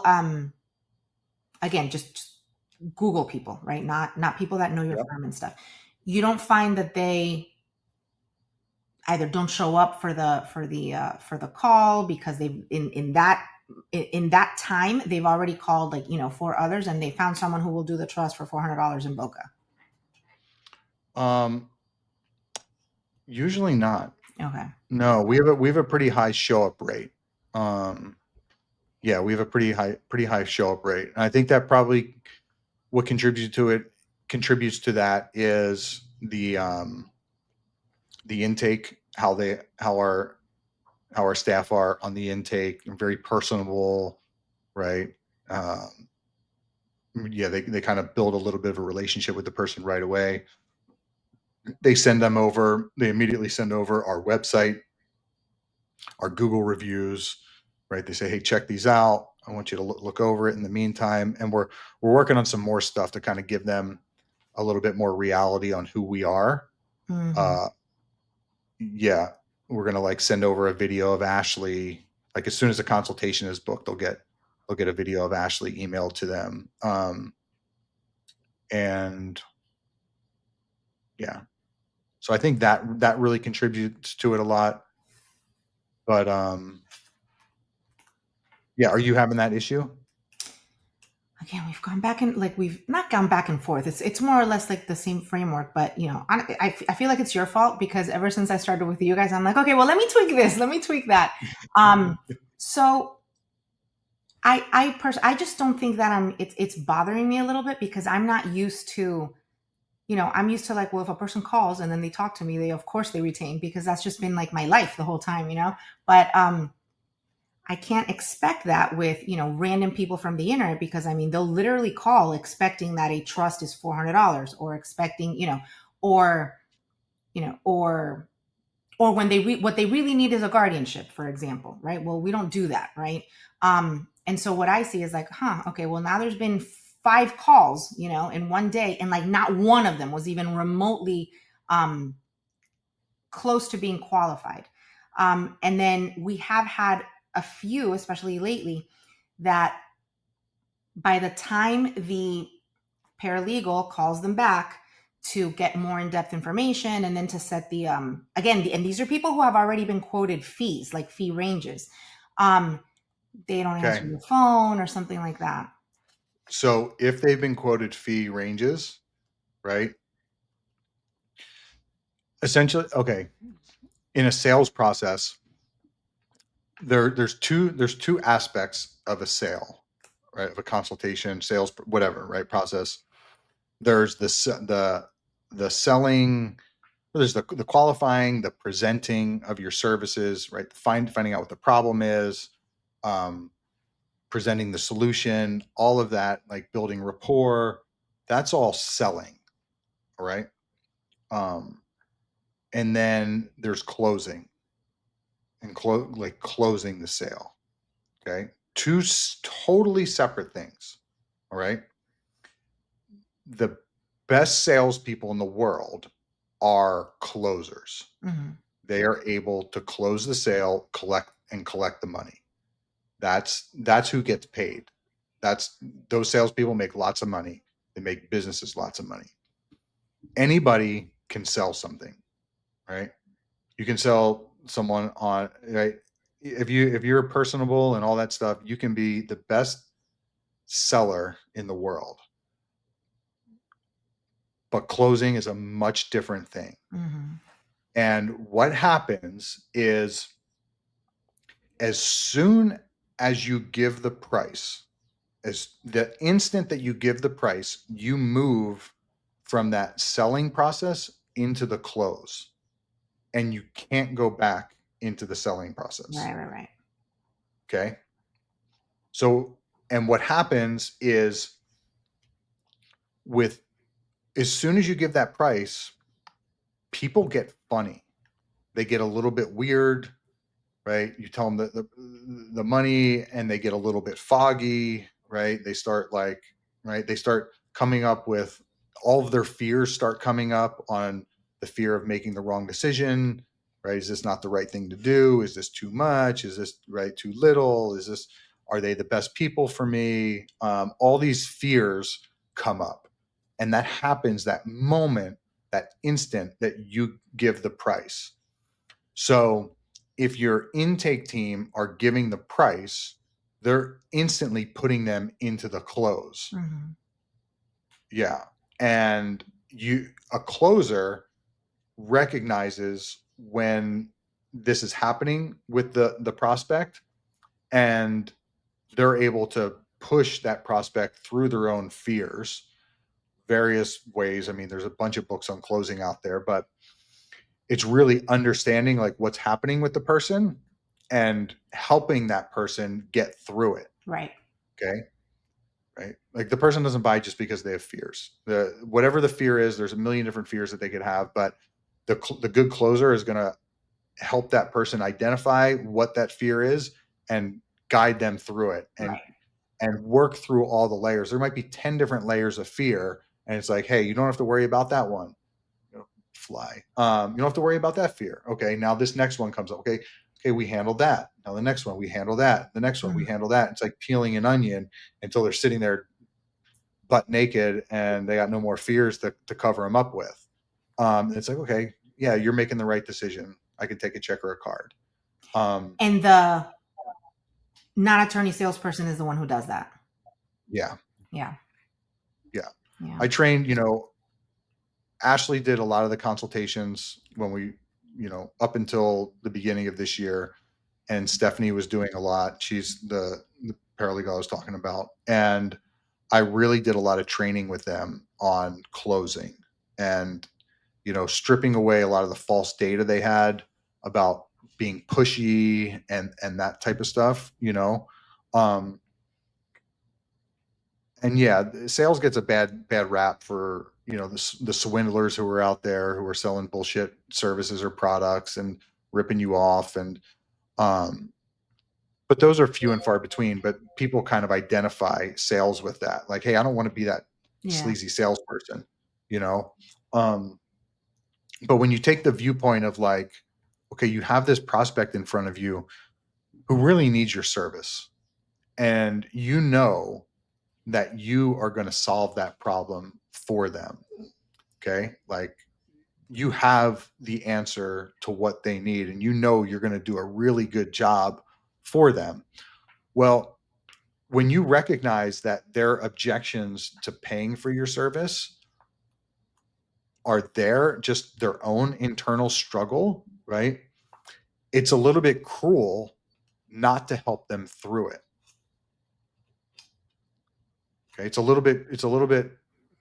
again, just Google people, right? Not people that know your Yep. firm and stuff. You don't find that they either don't show up for the call because they, in that time they've already called, like, four others, and they found someone who will do the trust for $400 in Boca. Um, Usually not. Okay. No, we have a pretty high show up rate. Um, yeah, we have a pretty high show up rate. And I think that probably what contributes to that is the intake, how our how our staff are on the intake, very personable, right? Um, yeah, they kind of build a little bit of a relationship with the person right away. They immediately send over our website, our Google reviews, right? They say, hey, check these out. I want you to look over it in the meantime. And we're working on some more stuff to kind of give them a little bit more reality on who we are. Mm-hmm. Uh, yeah, we're gonna like send over a video of Ashley. Like as soon as the consultation is booked, they'll get a video of Ashley emailed to them. And yeah, so I think that really contributes to it a lot. But yeah, are you having that issue? Again, we've gone back and like we've not gone back and forth. It's more or less like the same framework, but I feel like it's your fault because ever since I started with you guys, I'm like, okay, well, let me tweak this, let me tweak that. So I just don't think that it's bothering me a little bit because I'm not used to, I'm used to like, well, if a person calls and then they talk to me, they of course they retain because that's just been like my life the whole time. But I can't expect that with, random people from the internet because I mean, they'll literally call expecting that a trust is $400 or expecting, or, or when what they really need is a guardianship, for example, right? Well, we don't do that, right? And so what I see is like, okay, well now there's been 5 calls, in one day, and like not one of them was even remotely um, close to being qualified. And then we have had a few, especially lately, that by the time the paralegal calls them back to get more in-depth information and then to set the and these are people who have already been quoted fees, like fee ranges, um they don't answer Okay. the phone or something like that. So if they've been quoted fee ranges, right? Essentially, okay, in a sales process, there's two aspects of a sale, right? Of a consultation, sales, whatever, right? Process. There's the selling, there's the qualifying, the presenting of your services, right? Finding out what the problem is, um, presenting the solution, all of that, like building rapport. That's all selling, right? Um, and then there's closing and like closing the sale. Okay, two totally separate things. All right, the best salespeople in the world are closers. Hmm. They are able to close the sale, collect the money. That's who gets paid. That's those salespeople make lots of money. They make businesses lots of money. Anybody can sell something, right? You can sell someone on, right? If you're personable and all that stuff, you can be the best seller in the world. But closing is a much different thing. Hmm. And what happens is as soon as you give the price, as the instant that you give the price, you move from that selling process into the close, and you can't go back into the selling process. Right, right, right. Okay. So, and what happens is with as soon as you give that price, people get funny. They get a little bit weird, right? You tell them the money and they get a little bit foggy, right? They start like, right? They start coming up with all of their fears start coming up on the fear of making the wrong decision, right? Is this not the right thing to do? Is this too much? Is this right too little? Are they the best people for me? All these fears come up. And that happens that moment, that instant that you give the price. So if your intake team are giving the price, they're instantly putting them into the close. Hmm. Yeah. And a closer recognizes when this is happening with the prospect, and they're able to push that prospect through their own fears various ways. I mean, there's a bunch of books on closing out there, but it's really understanding like what's happening with the person and helping that person get through it. Right. Okay. Right. Like the person doesn't buy just because they have fears. Whatever the fear is, there's a million different fears that they could have, but the good closer is going to help that person identify what that fear is and guide them through it Right. and work through all the layers. There might be 10 different layers of fear, and it's like, hey, you don't have to worry about that one. Fly. You don't have to worry about that fear. Okay, now this next one comes up. Okay, we handled that. Now the next one we handle that. The next one we handle that. It's like peeling an onion until they're sitting there butt naked and they got no more fears to cover them up with. It's like, okay, yeah, you're making the right decision. I could take a check or a card. And the non-attorney salesperson is the one who does that. Yeah, Yeah. yeah. Yeah. I trained, Ashley did a lot of the consultations when we, up until the beginning of this year, and Stephanie was doing a lot. She's the paralegal I was talking about, and I really did a lot of training with them on closing and stripping away a lot of the false data they had about being pushy and that type of stuff. Um, and yeah, sales gets a bad rap for the swindlers who are out there who are selling bullshit services or products and ripping you off, and but those are few and far between. But people kind of identify sales with that, like, hey, I don't want to be that Yeah. sleazy salesperson, you know. Um, but when you take the viewpoint of like, okay, you have this prospect in front of you who really needs your service, and that you are going to solve that problem for them. Okay. Like you have the answer to what they need and you're going to do a really good job for them. Well, when you recognize that their objections to paying for your service are just their own internal struggle, right? It's a little bit cruel not to help them through it. Okay, it's a little bit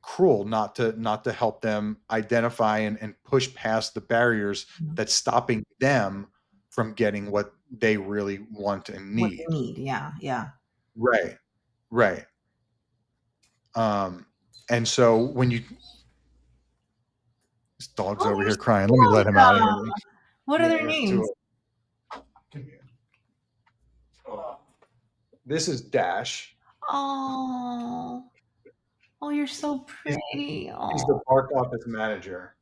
cruel not to help them identify and push past the barriers that's stopping them from getting what they really want and What they need. need. Yeah. Yeah. Right. Right. Um, and so when you this dog's Oh, over there's here crying, let me two of let him out of here. them. What are Yeah, their there's two. names? Come here. Oh. This is Dash. Oh. Oh, you're so He's, pretty. he's Oh. the park office manager.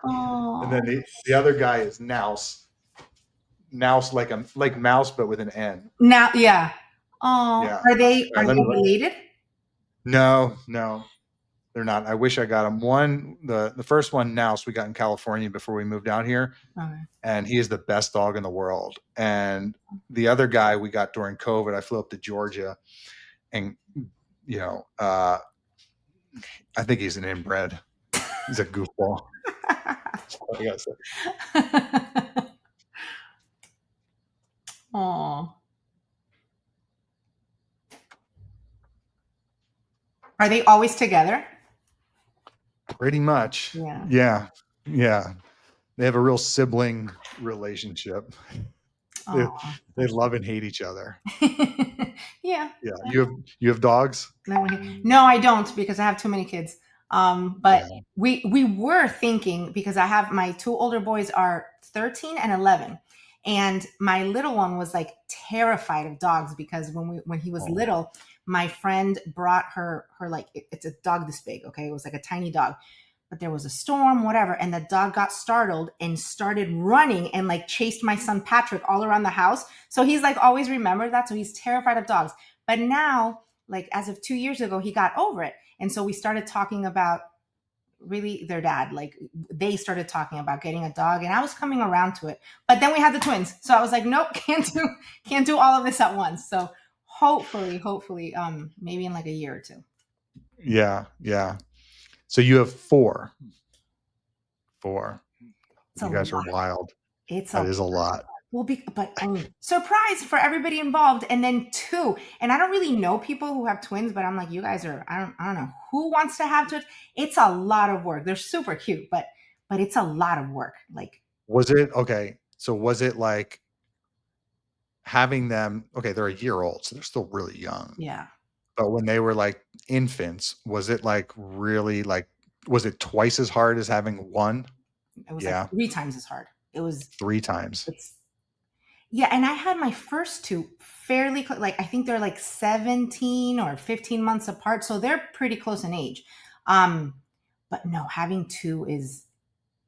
And Oh. then the other guy is Nouse. Nouse like mouse but with an N. Now, yeah. Oh, Yeah. are they All right, let me related? No, they're not. I wish I got them. The first one, Nouse, we got in California before we moved out here, Okay. and he is the best dog in the world. And the other guy we got during COVID, I flew up to Georgia, and I think he's an inbred. He's a goofball. That's what I gotta say. Oh. Are they always together? Pretty much. Yeah. Yeah. Yeah. They have a real sibling relationship. They, Oh. they love and hate each other. Yeah. Yeah. You have dogs? No, I don't because I have too many kids. But Yeah. we were thinking because I have my two older boys are 13 and 11, and my little one was like terrified of dogs because when he was Oh. little, my friend brought her like it's a dog this big. Okay, it was like a tiny dog, but there was a storm, whatever, and the dog got startled and started running and like chased my son Patrick all around the house. So he's like always remembered that. So he's terrified of dogs. But now, like as of 2 years ago, he got over it. And so we started talking about really their dad. Like they started talking about getting a dog, and I was coming around to it. But then we had the twins. So I was like, nope, can't do all of this at once. So hopefully, maybe in like a year or two. Yeah. Yeah. So you have four. It's a You guys are lot. wild. It's That a is a lot. Well, but I mean, surprise for everybody involved, and then two. And I don't really know people who have twins, but I'm like, you guys are. I don't know who wants to have twins. It's a lot of work. They're super cute, but it's a lot of work. Like, Was it okay? So was it like having them, okay, they're a year old, so they're still really young. Yeah. But when they were like infants, was it like really like was it twice as hard as having one? It was like Yeah, 3 times as hard. three times. It's Yeah, and I had my first two fairly like I think they're like 17 or 15 months apart, so they're pretty close in age. Um, but no, having two is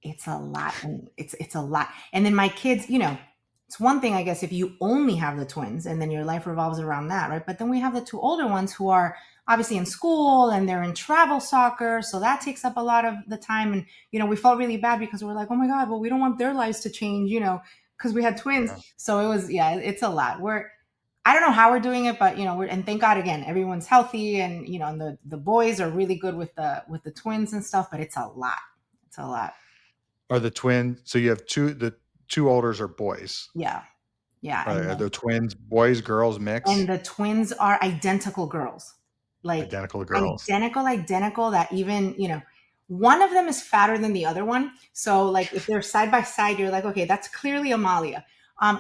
it's a lot, and it's a lot. And then my kids, it's one thing I guess if you only have the twins and then your life revolves around that, right? But then we have the two older ones who are obviously in school and they're in travel soccer, so that takes up a lot of the time. And we felt really bad because we're like, oh my god, well we don't want their lives to change, because we had twins. Yeah. So it was, yeah, it's a lot. I don't know how we're doing it, but and thank God again, everyone's healthy, and and the boys are really good with the twins and stuff. But it's a lot. It's a lot. Are the twins, so you have the two olders are boys. Yeah, yeah, Are the twins boys, girls, and mix? the twins are identical girls, like Identical girls. identical. That even one of them is fatter than the other one. So like if they're side by side, you're like, okay, that's clearly Amalia.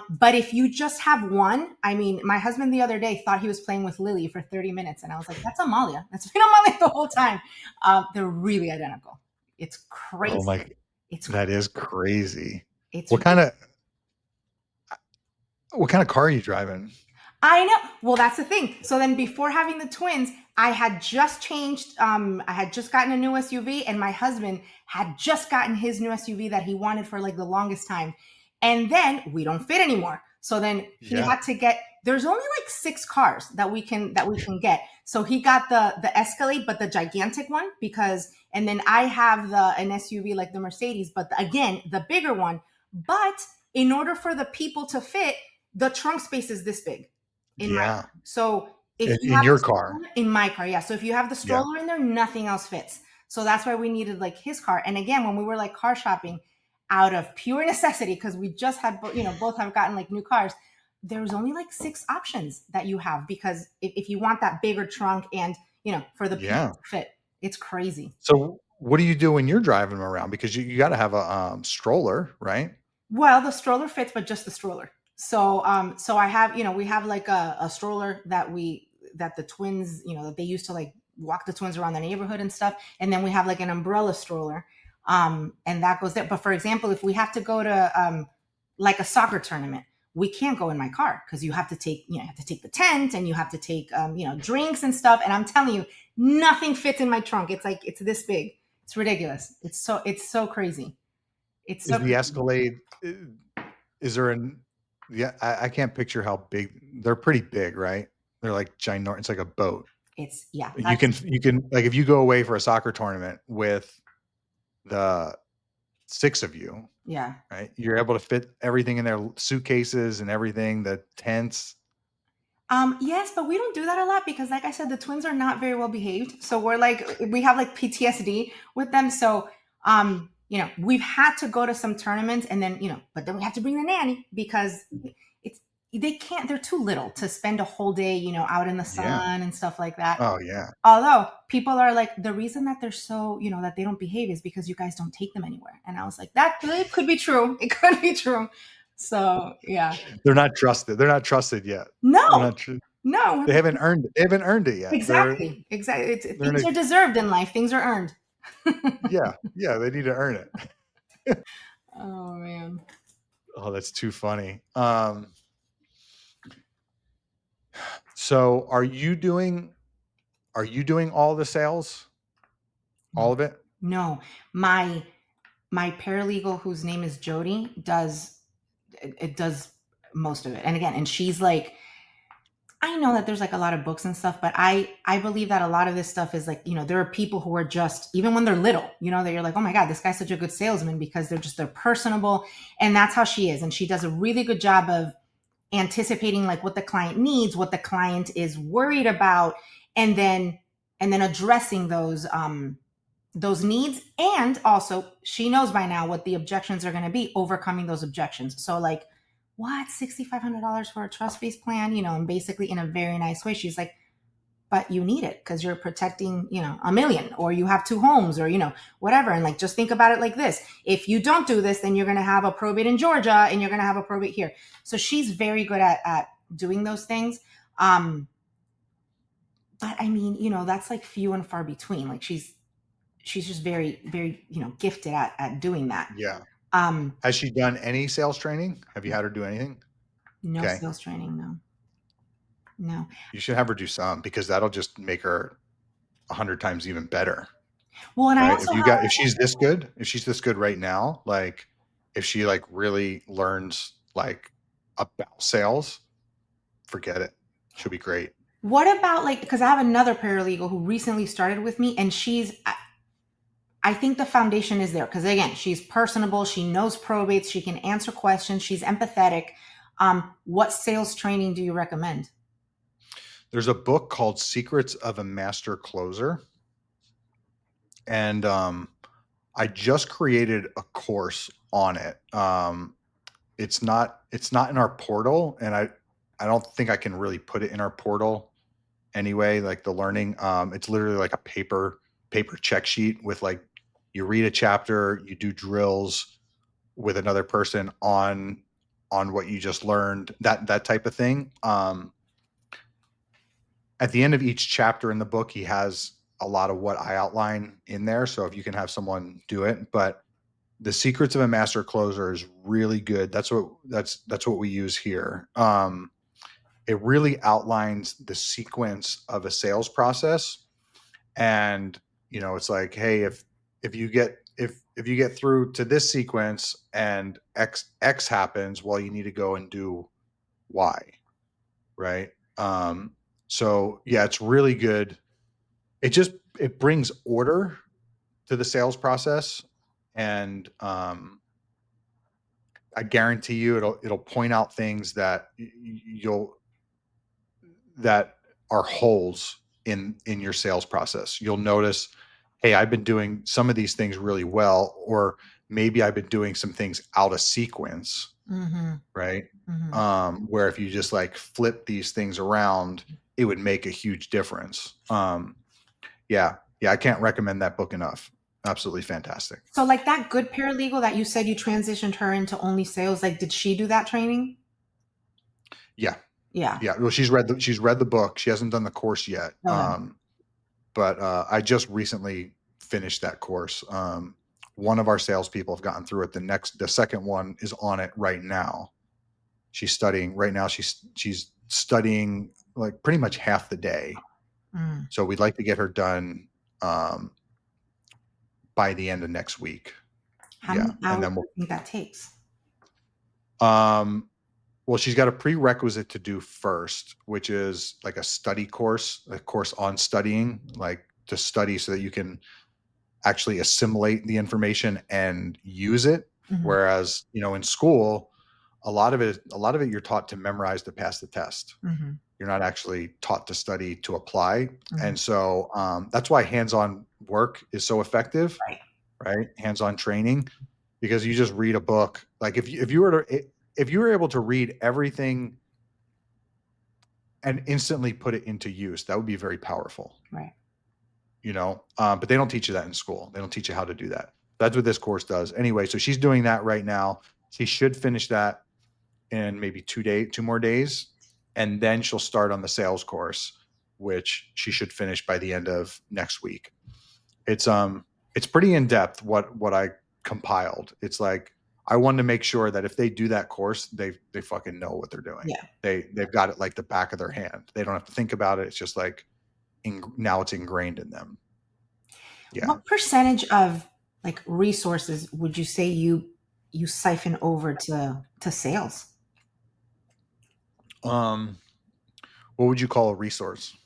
But if you just have one, I mean, my husband the other day thought he was playing with Lily for 30 minutes, and I was like, that's Amalia. That's been Amalia the whole time. They're really identical. It's Oh crazy. my, It's that is crazy. it's What kind of what kind of car are you driving? I know. Well, that's the thing. So then before having the twins, I had just changed. I had just gotten a new SUV, and my husband had just gotten his new SUV that he wanted for like the longest time. And then we don't fit anymore. So then he Yeah. had to get, there's only like 6 cars that we can get. So he got the Escalade, but the gigantic one, because and then I have an SUV like the Mercedes, but again, the bigger one. But in order for the people to fit, the trunk space is this big in my Yeah. car. So if you In have your the car. stroller in my car, yeah. So if you have the Yeah. stroller in there, nothing else fits. So that's why we needed like his car. And again, when we were like car shopping, out of pure necessity, because we just had both have gotten like new cars, there's only like 6 options that you have, because if you want that bigger trunk and for the people Yeah. to fit, it's crazy. So what do you do when you're driving them around? Because you got to have a stroller, right? Well, the stroller fits, but just the stroller. So I have, we have like a stroller that the twins, that they used to like walk the twins around the neighborhood and stuff. And then we have like an umbrella stroller. And that goes there. But for example, if we have to go to like a soccer tournament, we can't go in my car because you have to take, the tent, and you have to take, drinks and stuff. And I'm telling you, nothing fits in my trunk. It's like, it's this big. It's ridiculous. It's so crazy. It's Is so the crazy. Escalade is there an yeah, I can't picture how big they're pretty big, right? They're like ginormous. It's like a boat. It's yeah, You can like if you go away for a soccer tournament with the 6 of you, yeah. right? You're able to fit everything in their suitcases and everything, the tents. Yes, but we don't do that a lot because, like I said, the twins are not very well behaved. So we're like, we have like PTSD with them. So, we've had to go to some tournaments, and then, but then we have to bring the nanny because it's, they can't, they're too little to spend a whole day, out in the Yeah. sun and stuff like that. Oh yeah. Although people are like, the reason that they're so, that they don't behave is because you guys don't take them anywhere. And I was like, that it could be true. It could be true. So, yeah. They're not trusted. They're not trusted yet. They're No, not tr no, they haven't earned it. They haven't earned it yet. exactly, exactly. They're in Things a are deserved in life. Things are earned. yeah, yeah, they need to earn it. Oh man. Oh, that's too funny. So are you doing all the sales? All of it? No, my paralegal, whose name is Jody, does it does most of it. And again, and she's like, I know that there's like a lot of books and stuff, but I believe that a lot of this stuff is like, there are people who are just, even when they're little, that you're like, oh my god, this guy's such a good salesman, because they're personable. And that's how she is, and she does a really good job of anticipating like what the client needs, what the client is worried about, and then addressing those needs. And also she knows by now what the objections are going to be, overcoming those objections. So like, what, $6,500 for a trust based plan, and basically in a very nice way she's like, but you need it because you're protecting, a million, or you have two homes, or, whatever. And like, just think about it like this. If you don't do this, then you're going to have a probate in Georgia and you're going to have a probate here. So she's very good at doing those things. But I mean, that's like few and far between. Like she's just very, very, gifted at doing that. Yeah. Um, Has she done any sales training? Have you had her do anything? no Okay. sales training. No, no. You should have her do some because that'll just make her 100 times even better, Well, and I right? also If she's this good right now, like if she like really learns like about sales, forget it. She'll be great. what about like, because I have another paralegal who recently started with me, and I think the foundation is there because again, she's personable, she knows probates, she can answer questions, she's empathetic. What sales training do you recommend? There's a book called Secrets of a Master Closer. And I just created a course on it. It's not in our portal, and I don't think I can really put it in our portal anyway, like the learning. It's literally like a paper check sheet with like you read a chapter, you do drills with another person on what you just learned, that type of thing. At the end of each chapter in the book, he has a lot of what I outline in there. So if you can have someone do it, but the secrets of a master closer is really good. That's what we use here. It really outlines the sequence of a sales process, and it's like, hey, if you get through to this sequence and x happens, well, you need to go and do y, right? So yeah, it's really good. It brings order to the sales process, and I guarantee you it'll point out things that you'll that are holes in your sales process. You'll notice, hey, I've been doing some of these things really well, or maybe I've been doing some things out of sequence, Mm-hmm. right? Mm-hmm. Where if you just like flip these things around, it would make a huge difference. Yeah, I can't recommend that book enough. Absolutely fantastic. So like that good paralegal that you said you transitioned her into only sales, like did she do that training? Yeah, Yeah. yeah. Well, she's read the book. She hasn't done the course yet. Okay. But I just recently finished that course. One of our salespeople have gotten through it. The second one is on it right now. She's studying right now. She's studying like pretty much half the day. Mm. So we'd like to get her done um, by the end of next week. How Yeah, many and hours then do you think that takes? well, she's got a prerequisite to do first, which is like a study course, a course on studying, like to study so that you can actually assimilate the information and use it. Mm-hmm. Whereas, in school, a lot of it you're taught to memorize to pass the test. Mm-hmm. You're not actually taught to study to apply. Mm-hmm. And so that's why hands-on work is so effective, Right. right? Hands-on training, because you just read a book. Like if you were able to read everything and instantly put it into use, that would be very powerful. Right. But they don't teach you that in school. They don't teach you how to do that. That's what this course does anyway. So she's doing that right now. She should finish that in maybe 2 more days, and then she'll start on the sales course, which she should finish by the end of next week. It's pretty in depth what I compiled. It's like I wanted to make sure that if they do that course, they fucking know what they're doing. Yeah. They've got it like the back of their hand. They don't have to think about it. It's just like now it's ingrained in them. Yeah. What percentage of like resources would you say you siphon over to sales? Um, what would you call a resource?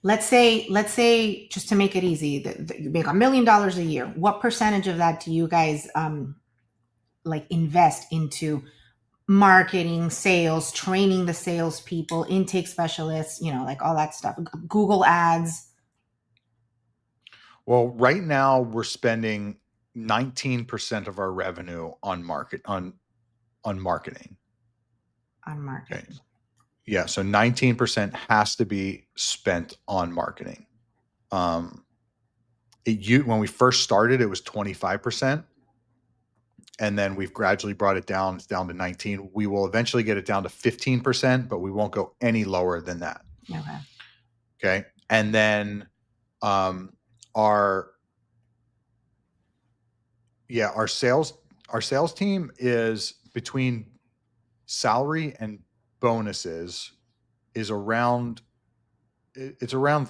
Let's say just to make it easy, that you make $1 million a year. What percentage of that do you guys like invest into marketing, sales, training the salespeople, intake specialists, like all that stuff, Google ads? Well, right now we're spending 19% of our revenue on marketing. On Okay. marketing? Yeah, so 19% has to be spent on marketing. When we first started, it was 25%, and then we've gradually brought it down. It's down to 19. We will eventually get it down to 15%, but we won't go any lower than that. Okay. Okay. And then um, our our sales team is between salary and bonuses is around it's around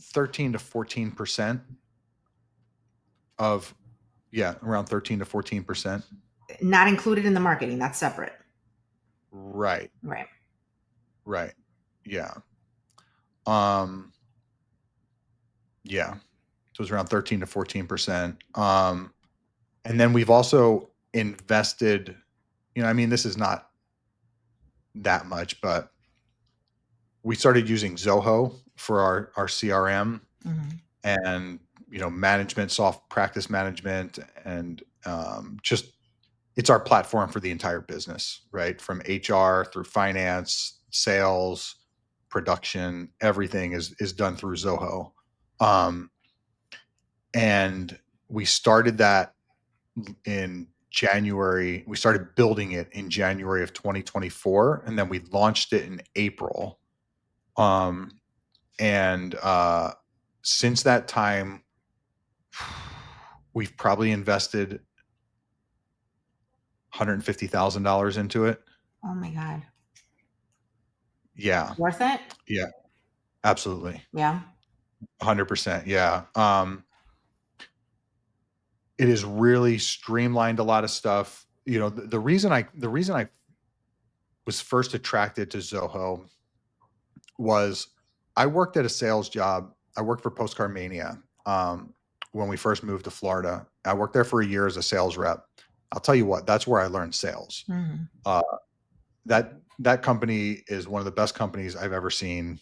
13 to 14% of around 13 to 14%. Not included in the marketing. That's separate. Right. Right. Right. Yeah. Um yeah. So it's around 13 to 14%. And then we've also invested, I mean, this is not that much, but we started using Zoho for our CRM Mm-hmm. and, management, soft practice management, and just it's our platform for the entire business, right? From HR through finance, sales, production, everything is done through Zoho. And we started that in January. We started building it in January of 2024, and then we launched it in April. And since that time, we've probably invested $150,000 into it. Oh my God. Yeah, Worth it? yeah, absolutely, Yeah. 100%. Yeah, it has really streamlined a lot of stuff. The reason I was first attracted to Zoho was I worked at a sales job. I worked for Postcard Mania when we first moved to Florida. I worked there for a year as a sales rep. I'll tell you what, that's where I learned sales. Mm-hmm. Uh, that company is one of the best companies I've ever seen.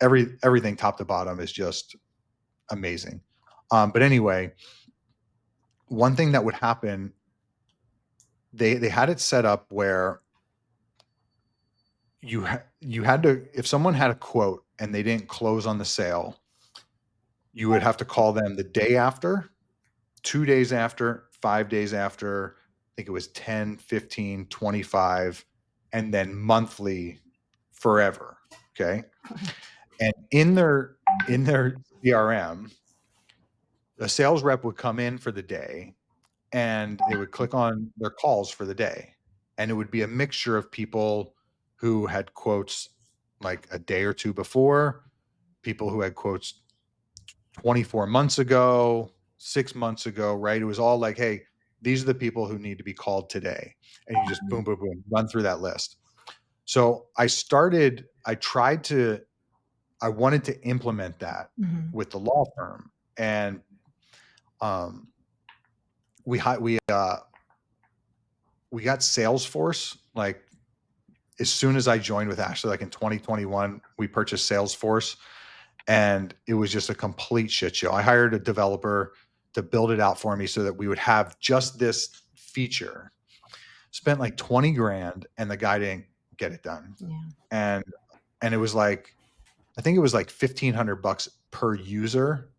Everything top to bottom is just amazing. But anyway, one thing that would happen, they had it set up where you had to, if someone had a quote and they didn't close on the sale, you would have to call them the day after, 2 days after, 5 days after. I think it was 10, 15, 25, and then monthly forever. Okay. And in their CRM, the sales rep would come in for the day and they would click on their calls for the day. And it would be a mixture of people who had quotes like a day or two before, people who had quotes 24 months ago, 6 months ago, right? It was all like, hey, these are the people who need to be called today. And you just boom, boom, boom, run through that list. So I wanted to implement that Mm-hmm. with the law firm. And um, we got Salesforce like as soon as I joined with Ashley, like in 2021, we purchased Salesforce, and it was just a complete shit show. I hired a developer to build it out for me so that we would have just this feature. Spent like 20 grand, and the guy didn't get it done. Yeah. And it was like, I think it was like $1,500 per user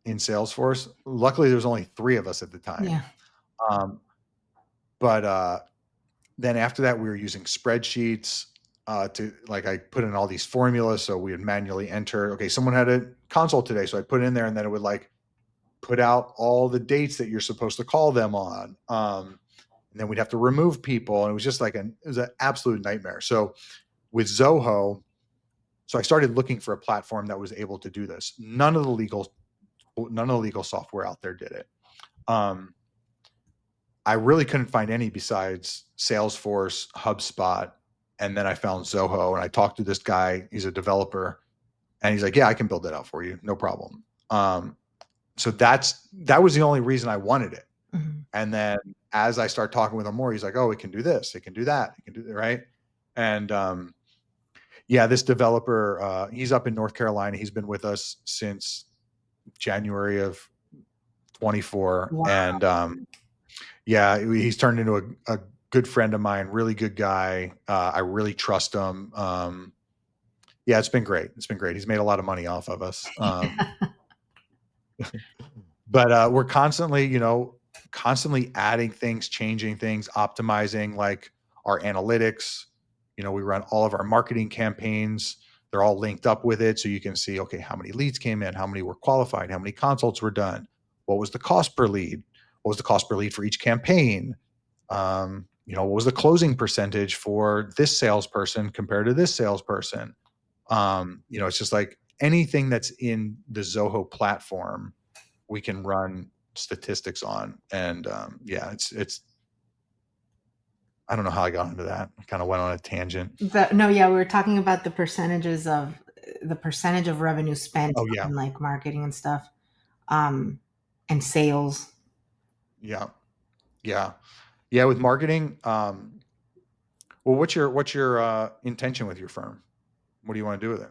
in Salesforce. Luckily, there was only 3 of us at the time. Yeah. Um, but then after that, we were using spreadsheets to like I put in all these formulas, so we would manually enter. Okay, someone had a consult today, so I put it in there, and then it would like put out all the dates that you're supposed to call them on. And then we'd have to remove people, and it was just like it was an absolute nightmare. So with Zoho, so I started looking for a platform that was able to do this. None of the legal software out there did it. I really couldn't find any besides Salesforce, HubSpot, and then I found Zoho, and I talked to this guy. He's a developer, and he's like, "Yeah, I can build that out for you, no problem." So that was the only reason I wanted it. Mm-hmm. And then as I start talking with him more, he's like, "Oh, it can do this, it can do that, it can do that," right? And this developer, he's up in North Carolina. He's been with us since January of 24, Wow. and he's turned into a good friend of mine, really good guy. I really trust him. Yeah, it's been great. It's been great. He's made a lot of money off of us. But we're constantly, constantly adding things, changing things, optimizing like our analytics. We run all of our marketing campaigns. They're all linked up with it. So you can see, okay, how many leads came in, how many were qualified, how many consults were done, what was the cost per lead, what was the cost per lead for each campaign, what was the closing percentage for this salesperson compared to this salesperson. It's just like anything that's in the Zoho platform we can run statistics on. And yeah, it's I don't know how I got into that. I kind of went on a tangent. No, yeah, we were talking about the percentage of revenue spent Oh yeah. on like marketing and stuff, um, and sales. Yeah. Yeah. Yeah. With marketing, well, what's your intention with your firm? What do you want to do with it?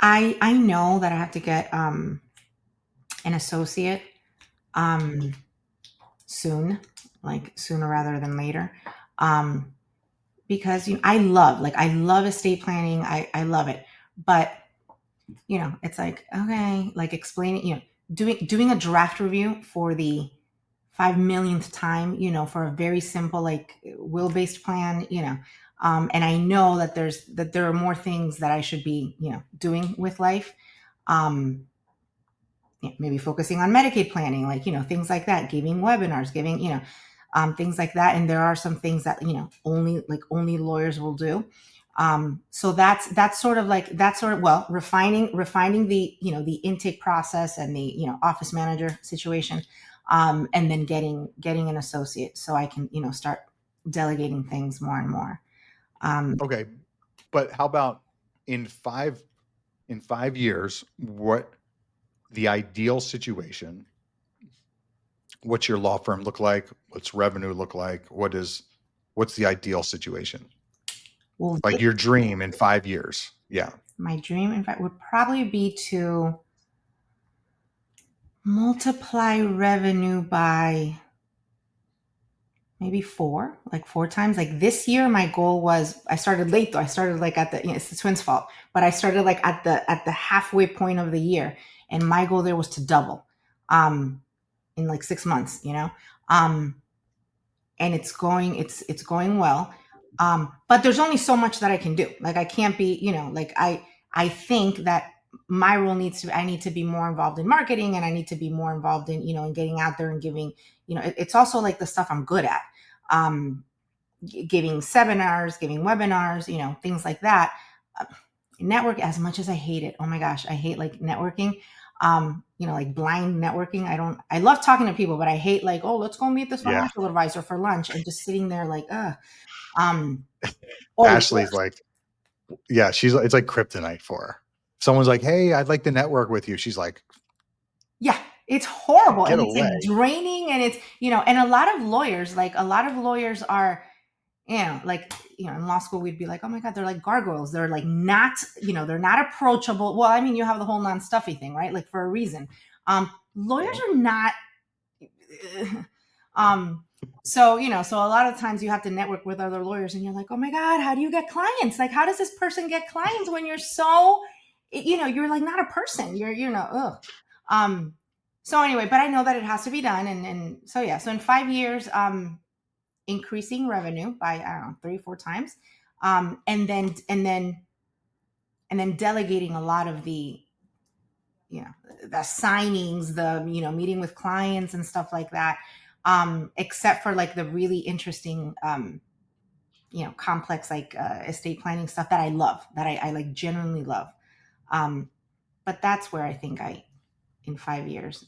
I know that I have to get an associate um, soon, like sooner rather than later, um, because I love estate planning. I love it, but it's like, okay, like explaining, doing a draft review for the 5 millionth time, for a very simple like will based plan, and I know that there are more things that I should be, doing with life. Um, maybe focusing on Medicaid planning, like, things like that, giving webinars, giving, things like that. And there are some things that, only lawyers will do. So that's sort of like, well, refining the, the intake process and the, office manager situation. And then getting an associate so I can, start delegating things more and more. Um, Okay. But how about in five in 5 years, what the ideal situation, what's your law firm look like? What's revenue look like? What's the ideal situation? well, Like your dream in 5 years. Yeah. my dream, in fact, would probably be to multiply revenue by maybe like four times. Like this year, my goal was, I started late though. I started like it's the twins' fault, but I started like at the halfway point of the year, and my goal there was to double, um, in like 6 months. Um, and it's going well. But there's only so much that I can do. Like I can't be, like I think that my role I need to be more involved in marketing, and I need to be more involved in, in getting out there and giving, it's also like the stuff I'm good at. Um, Giving seminars, giving webinars, things like that. Uh, Network, as much as I hate it. Oh my gosh, I hate like networking. Like blind networking. I love talking to people, but I hate like, oh, let's go meet this Yeah. financial advisor for lunch and just sitting there like, um, or Ashley's like, yeah, it's like kryptonite for her. Someone's like, hey, I'd like to network with you. She's like, yeah, it's horrible. get And it's like away. draining, and it's, and a lot of lawyers are, like, in law school, we'd be like, oh my God, they're like gargoyles. They're like not, they're not approachable. Well, I mean, you have the whole non-stuffy thing, right? Like for a reason. Lawyers Yeah. are not, um, so a lot of times you have to network with other lawyers, and you're like, oh my God, how do you get clients? Like, how does this person get clients when you're so, you're like not a person. You're, ugh. Um, so anyway, but I know that it has to be done. And so, yeah, so in 5 years, increasing revenue by, I don't know, 3 or 4 times, and then delegating a lot of the signings, the meeting with clients and stuff like that, except for like the really interesting, complex, like estate planning stuff that I love, that I like genuinely love. um, but that's where I think in 5 years.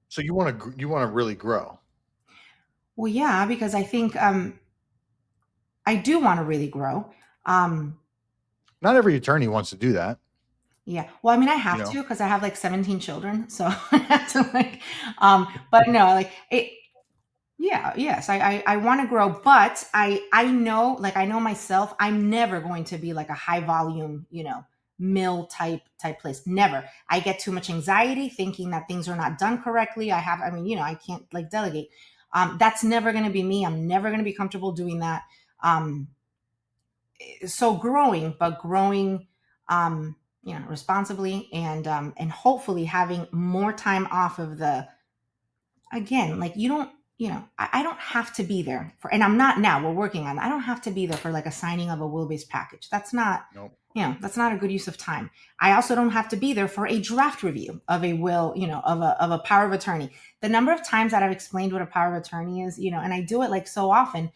So you want to really grow. Well, yeah, because I think, I do want to really grow. um, Not every attorney wants to do that, Yeah. Well, I mean, I you have know. to because I have like 17 children. So I have to like, but no, like it, yeah, yes, I want to grow, but I know, like, I know myself, I'm never going to be like a high volume, mill type place. Never. I get too much anxiety thinking that things are not done correctly. I mean, I can't like delegate. That's never going to be me. I'm never going to be comfortable doing that. Um, so growing, but growing, responsibly, and hopefully having more time off of the, again, like you don't, I don't have to be there for, and I'm not now, we're working on, I don't have to be there for like a signing of a will-based package. That's not, Nope. that's not a good use of time. I also don't have to be there for a draft review of a will, of a power of attorney. The number of times that I've explained what a power of attorney is, and I do it like so often.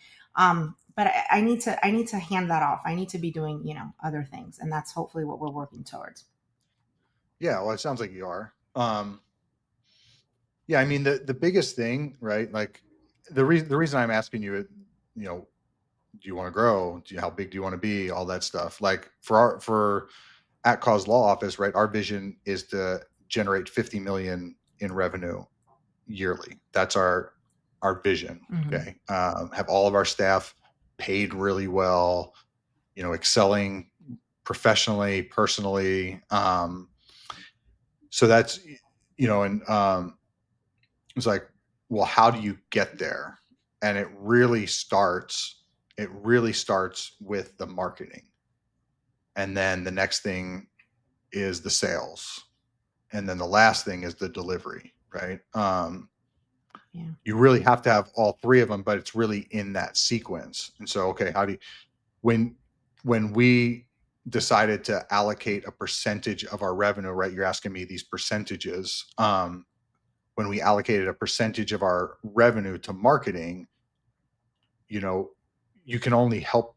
But I need to hand that off. I need to be doing, other things. And that's hopefully what we're working towards. Yeah, well, it sounds like you are. Yeah, I mean the biggest thing, right? Like the reason I'm asking you, you know, do you want to grow? How big do you want to be? All that stuff. Like for at cause law office, right? Our vision is to generate 50 million in revenue yearly. That's our vision. Hmm. Okay, have all of our staff paid really well. Excelling professionally, personally. So that's and it's like, well, how do you get there? And it really starts with the marketing. And then the next thing is the sales. And then the last thing is the delivery, right? Yeah. You really have to have all three of them, but it's really in that sequence. And so, okay, how do you, when we decided to allocate a percentage of our revenue, right? You're asking me these percentages. When we allocated a percentage of our revenue to marketing, you know, you can only help,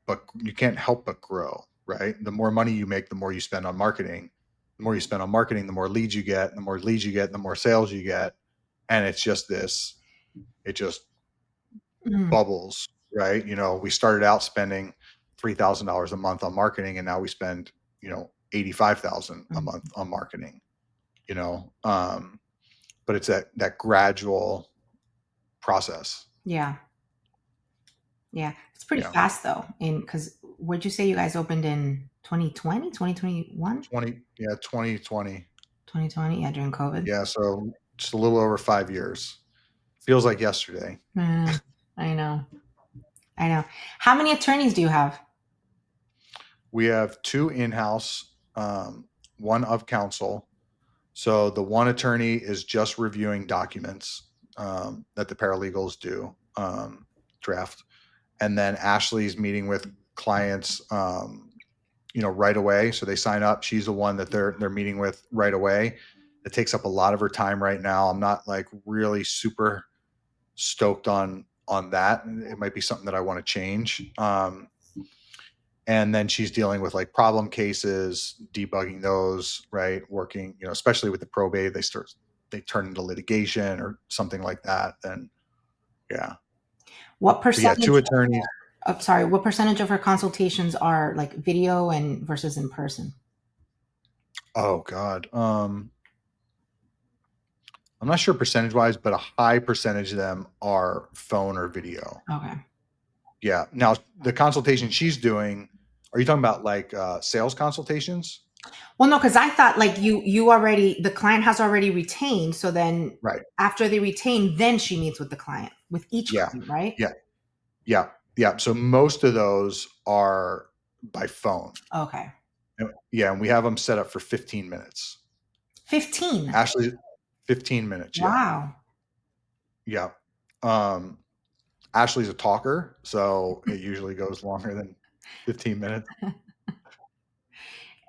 but you can't help but grow, right? The more money you make, the more you spend on marketing. The more you spend on marketing, the more leads you get, the more leads you get, the more sales you get. And it's just it just Mhm. bubbles, right? We started out spending $3,000 a month on marketing, and now we spend, 85,000 a Mhm. month on marketing, you know. But it's that gradual process. Yeah. Yeah. It's pretty Yeah. fast though. Because what'd you say you guys opened in 2020, 2021, 2020. 2020? Yeah, during COVID. Yeah. So just a little over 5 years. Feels like yesterday. Yeah, I know. I know. How many attorneys do you have? We have two in-house, one of counsel. So the one attorney is just reviewing documents that the paralegals do, draft, and then Ashley's meeting with clients, right away. So they sign up. She's the one that they're meeting with right away. It takes up a lot of her time right now. I'm not like really super stoked on that. It might be something that I want to change. And then she's dealing with like problem cases, debugging those, right? Working, especially with the probate, they turn into litigation or something like that. Then yeah, What but yeah, percentage two attorneys. of sorry, what percentage of her consultations are like video and versus in person? Oh God, I'm not sure percentage wise, but a high percentage of them are phone or video. Okay. Yeah. Now the consultation she's doing, are you talking about like sales consultations? Well, no, because I thought like you already, the client has already retained. So then Right. after they retain, then she meets with the client, with each Yeah. client, right? Yeah. Yeah. Yeah. So most of those are by phone. Okay. Yeah, and we have them set up for 15 minutes. 15. Ashley, 15 minutes. Yeah. Wow. Yeah. Um, Ashley's a talker, so it usually goes longer than 15 minutes.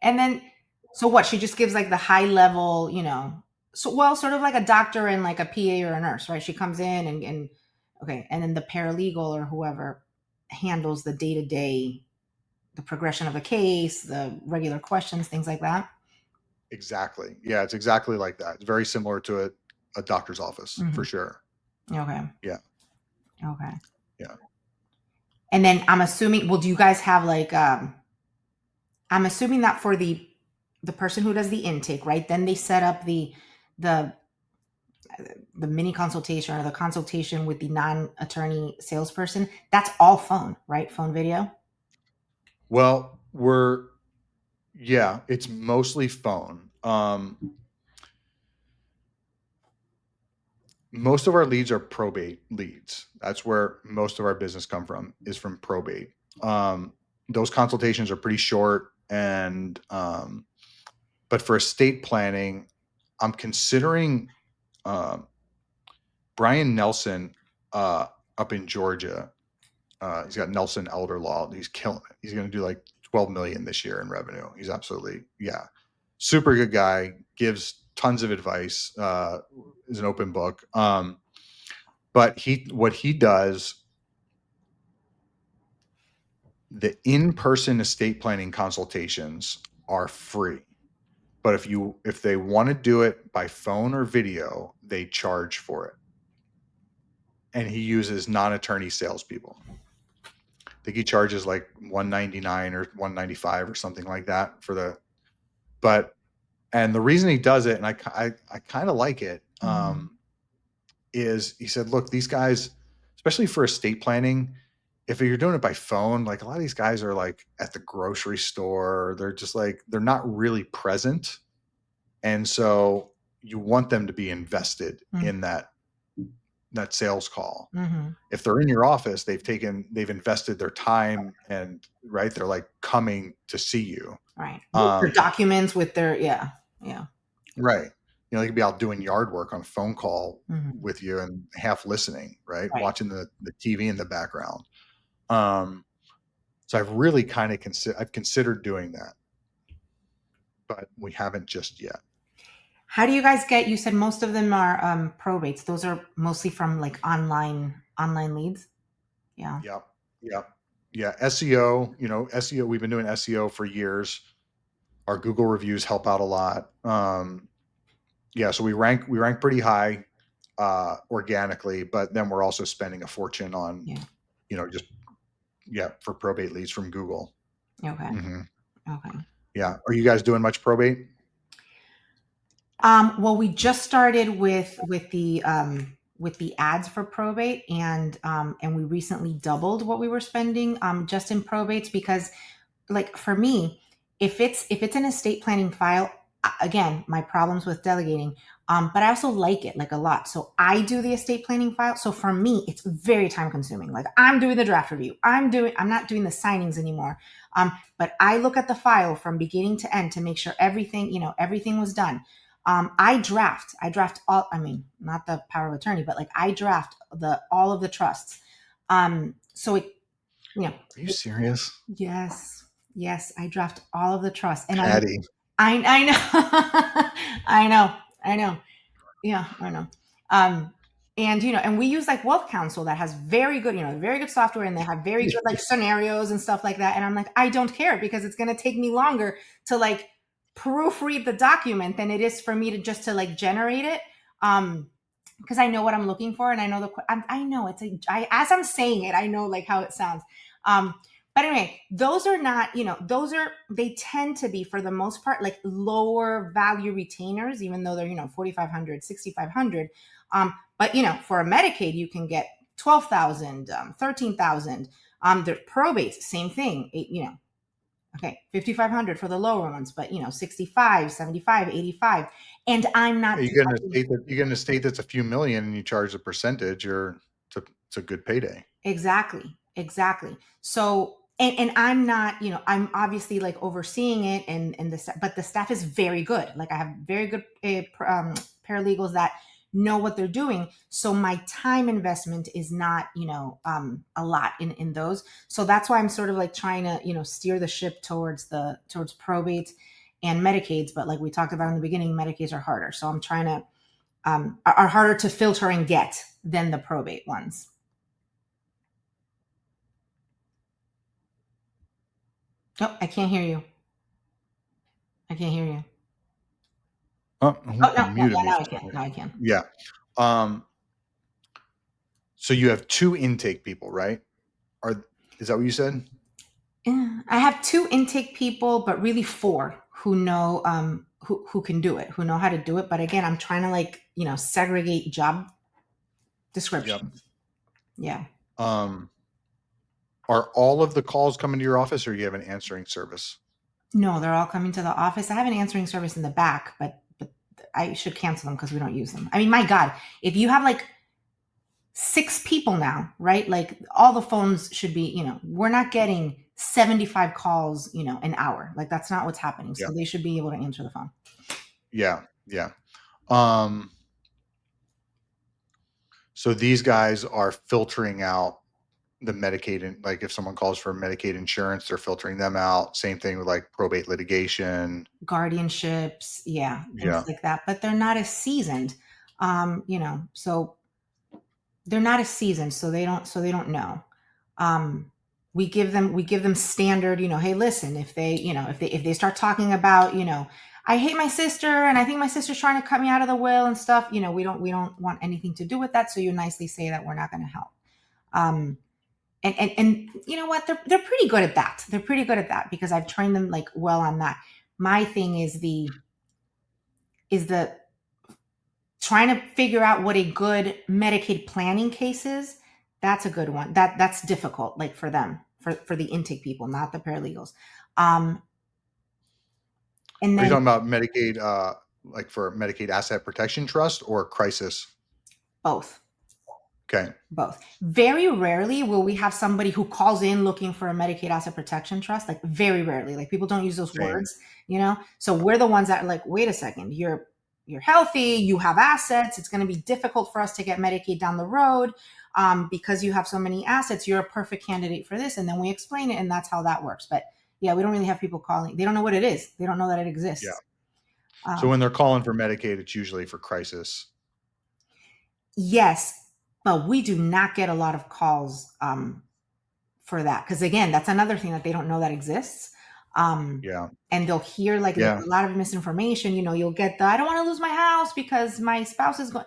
And then, so what? She just gives like the high level, so well, sort of like a doctor and like a PA or a nurse, right? She comes in and okay, and then the paralegal or whoever handles the day to day, the progression of the case, the regular questions, things like that. Exactly. Yeah, it's exactly like that. It's very similar to a doctor's office Hmm. for sure. Okay. Yeah. Okay. Yeah. And then I'm assuming, well, do you guys have like, I'm assuming that for the person who does the intake, right? Then they set up the the mini consultation or the consultation with the non-attorney salesperson. That's all phone, right? Phone video. Well, yeah, it's mostly phone. most of our leads are probate leads. That's where most of our business come from, is from probate. Those consultations are pretty short, and but for estate planning, I'm considering um, Brian Nelson up in Georgia. He's got Nelson Elder Law. He's killing it. He's going to do like 12 million this year in revenue. He's absolutely, yeah, super good guy. Gives tons of advice. Is an open book. But what he does, the in-person estate planning consultations are free. But if they want to do it by phone or video, they charge for it. And he uses non-attorney salespeople. I think he charges like $199 or $195 or something like that for the. But and the reason he does it, and I kind of like it, is he said, look, these guys, especially for estate planning, if you're doing it by phone, like a lot of these guys are like at the grocery store, they're just like they're not really present, and so you want them to be invested in that sales call. If they're in your office, they've invested their time, and right, they're like coming to see you. Right. With their documents, with their, yeah. Right. You know, they could be out doing yard work on a phone call with you and half listening, right? Watching the TV in the background. So I've really kind of I've considered doing that, but we haven't just yet. How do you guys get? You said most of them are probates. Those are mostly from like online leads. Yeah. Yep. Yep. Yeah. SEO. You know, SEO. We've been doing SEO for years. Our Google reviews help out a lot. Yeah. So we rank pretty high organically, but then we're also spending a fortune on, just for probate leads from Google. Okay. Okay. Yeah. Are you guys doing much probate? Well, we just started with the ads for probate, and we recently doubled what we were spending just in probates, because like for me, if it's an estate planning file, again, my problems with delegating, but I also like it like a lot. So I do the estate planning file. So for me, it's very time consuming. Like I'm doing the draft review. I'm not doing the signings anymore. But I look at the file from beginning to end to make sure everything was done. I draft all, I mean, not the power of attorney, but like I draft all of the trusts. So it, Are you serious? Yes. Yes. I draft all of the trusts, and Patty. I know, I know. Yeah, I know. And and we use like Wealth Counsel that has very good, very good software, and they have very good like scenarios and stuff like that. And I'm like, I don't care, because it's going to take me longer to like proofread the document than it is for me to just to like generate it. Because I know what I'm looking for, and I know I know it's as I'm saying it, I know like how it sounds. But anyway, those are not, they tend to be for the most part like lower value retainers, even though they're 4,500, 6,500. But for a Medicaid, you can get 12,000, 13,000. The probates, same thing. Okay, 5,500 for the lower ones, but 65, 75, 85. And I'm not. You get an estate that's a few million, and you charge a percentage. It's a good payday. Exactly. So, and I'm not, I'm obviously like overseeing it, but the staff is very good. Like I have very good paralegals that know what they're doing. So my time investment is not, a lot in those. So that's why I'm sort of like trying to, steer the ship towards probate and Medicaids. But like we talked about in the beginning, Medicaids are harder. So I'm trying to, are harder to filter and get than the probate ones. Oh, I can't hear you. Oh, No, you muted me now for I a can. second. Now I can. Yeah. So you have 2 intake people, right? Is that what you said? Yeah, I have 2 intake people, but really 4 who know who can do it, who know how to do it. But again, I'm trying to like, segregate job descriptions. Yep. Yeah. Are all of the calls coming to your office, or you have an answering service? No, they're all coming to the office. I have an answering service in the back, but I should cancel them because we don't use them. I mean, my God, if you have like 6 people now, right? Like all the phones should be, we're not getting 75 calls, an hour. Like that's not what's happening. Yeah. So they should be able to answer the phone. Yeah. Yeah. Um, so these guys are filtering out the Medicaid, like if someone calls for Medicaid insurance, they're filtering them out. Same thing with like probate litigation. Guardianships, yeah, things Yeah. like that. But they're not as seasoned. So they're not as seasoned, so they don't know. Um, we give them standard, hey, listen, if they start talking about, I hate my sister and I think my sister's trying to cut me out of the will and stuff, we don't want anything to do with that. So you nicely say that we're not going to help. Um, and you know what? They're pretty good at that. They're pretty good at that because I've trained them like well on that. My thing is the trying to figure out what a good Medicaid planning case is. That's a good one. That's difficult, like for them, for the intake people, not the paralegals. Um, and Are you then talking about Medicaid, like for Medicaid Asset Protection Trust or crisis? both. Okay. Both. Very rarely will we have somebody who calls in looking for a Medicaid asset protection trust. Like very rarely. Like people don't use those Same. words. So we're the ones that are like, wait a second, you're healthy, you have assets. It's going to be difficult for us to get Medicaid down the road because you have so many assets. You're a perfect candidate for this, and then we explain it, and that's how that works. But yeah, we don't really have people calling. They don't know what it is. They don't know that it Yeah. exists. So Um, when they're calling for Medicaid, it's usually for crisis. yes, but we do not get a lot of calls for that because again that's another thing that they don't know that exists. um Yeah. and they'll hear like there's Yeah. a lot of misinformation. You'll get the I don't want to lose my house because my spouse is going,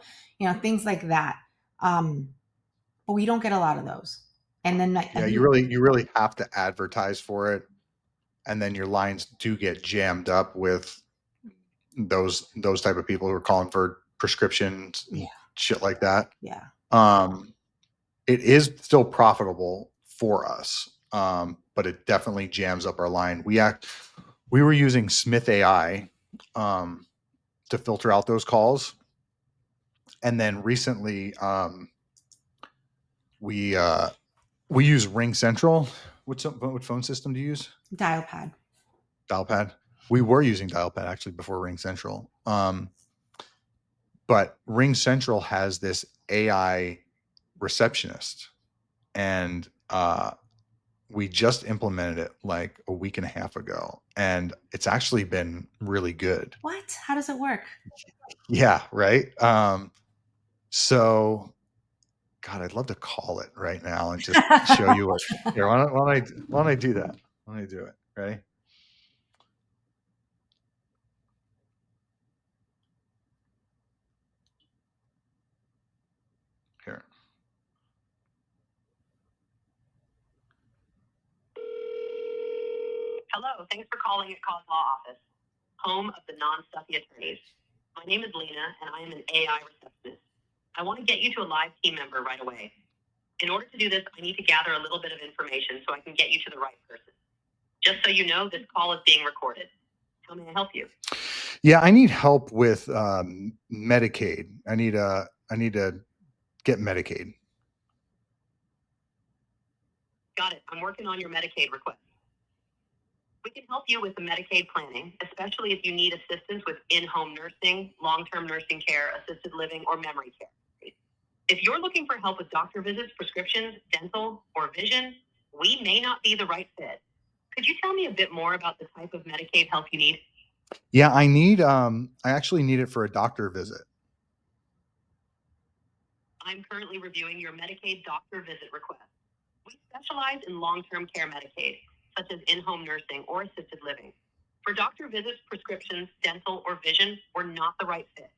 things like that. But we don't get a lot of those. And then Yeah. You really have to advertise for it. And then your lines do get jammed up with those type of people who are calling for prescriptions yeah, and shit like that. yeah. Um, it is still profitable for us, but it definitely jams up our line. We were using Smith AI to filter out those calls, and then recently we uh, we use Ring Central. What phone system do you use? Dial pad. Dialpad. We were using Dialpad actually before Ring Central. But Ring Central has this AI receptionist, and we just implemented it like a week and a half ago, and it's actually been really good. What? How does it work? Yeah, right. So, God, I'd love to call it right now and just show you what. Here, why don't I do that? Why don't I do it? Ready? Here. Hello, thanks for calling at Cause Law Office, home of the Non-Stuffy attorneys. My name is Lena, and I am an AI receptionist. I want to get you to a live team member right away. In order to do this, I need to gather a little bit of information so I can get you to the right person. Just so you know, this call is being recorded. How may I help you? Yeah, I need help with Medicaid. I need to get Medicaid. Got it. I'm working on your Medicaid request. We can help you with the Medicaid planning, especially if you need assistance with in-home nursing, long-term nursing care, assisted living, or memory care. If you're looking for help with doctor visits, prescriptions, dental, or vision, we may not be the right fit. Could you tell me a bit more about the type of Medicaid help you need? Yeah, I actually need it for a doctor visit. I'm currently reviewing your Medicaid doctor visit request. We specialize in long-term care Medicaid, such as in-home nursing or assisted living. For doctor visits, prescriptions, dental, or vision, we're not the right fit.